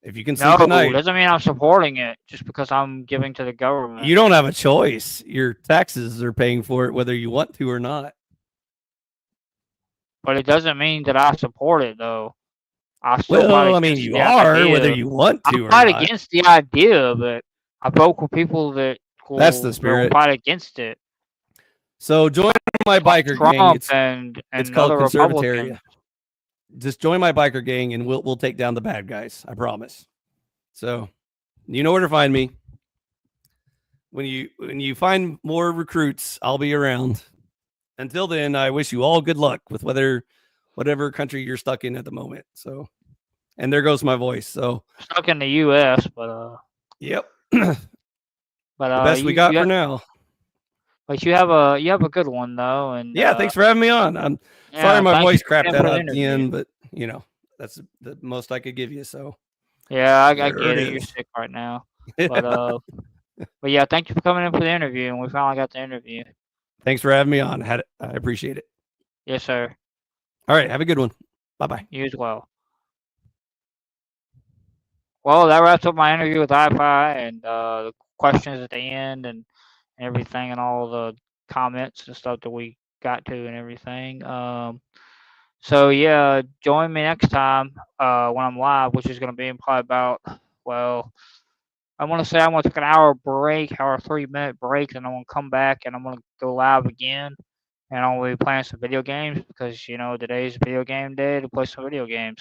If you can sleep at night, doesn't mean I'm supporting it just because I'm giving to the government. You don't have a choice. Your taxes are paying for it, whether you want to or not. But it doesn't mean that I support it, though. You are, whether you want to or not. I fight against the idea, but I vote for people that that's the spirit. Fight against it. So join my biker gang. It's called Conservatarian. Just join my biker gang and we'll take down the bad guys. I promise. So you know where to find me. When you find more recruits, I'll be around. Until then, I wish you all good luck with whatever country you're stuck in at the moment. So, and there goes my voice. So stuck in the US, but yep. But the best we got for now. But you have a good one though, and yeah, thanks for having me on. I'm sorry my voice crapped out at the end, but that's the most I could give you. So yeah, I get it. You're sick right now, but But yeah, thank you for coming in for the interview, and we finally got the interview. Thanks for having me on. I appreciate it. Yes, sir. All right, have a good one. Bye-bye. You as well. Well, that wraps up my interview with iFi and the questions at the end and everything and all the comments and stuff that we got to and everything. So yeah, join me next time when I'm live, which is going to be in probably about, well, I want to say I'm going to take an hour break, 3-minute break, and I'm going to come back and I'm going to go live again. And I'm going to be playing some video games because, today's video game day to play some video games.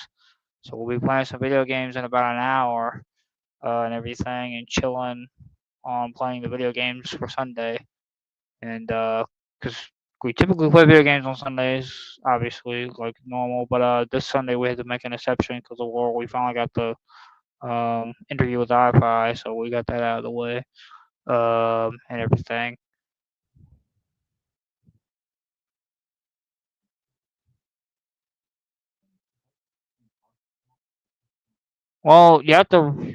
So we'll be playing some video games in about an hour and everything and chilling on playing the video games for Sunday. And because we typically play video games on Sundays, obviously, like normal. But this Sunday we had to make an exception because of war. We finally got the interview with iFi, so we got that out of the way and everything. Well, you have to.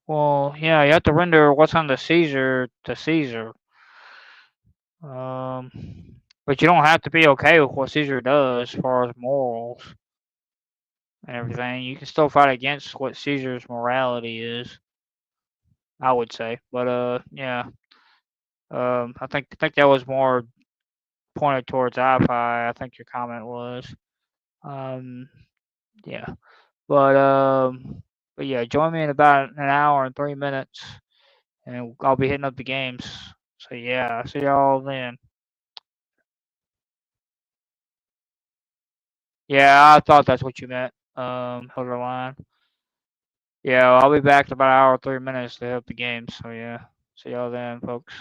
Well, yeah, you have to render what's on the Caesar to Caesar. Um, but you don't have to be okay with what Caesar does as far as morals and everything. You can still fight against what Caesar's morality is, I would say. But yeah. I think that was more pointed towards iFi. I think your comment was. Um, yeah. But yeah, join me in about an hour and 3 minutes, and I'll be hitting up the games. So yeah, see y'all then. Yeah, I thought that's what you meant. Hilder line. Yeah, I'll be back in about an hour, 3 minutes to hit up the games. So yeah, see y'all then, folks.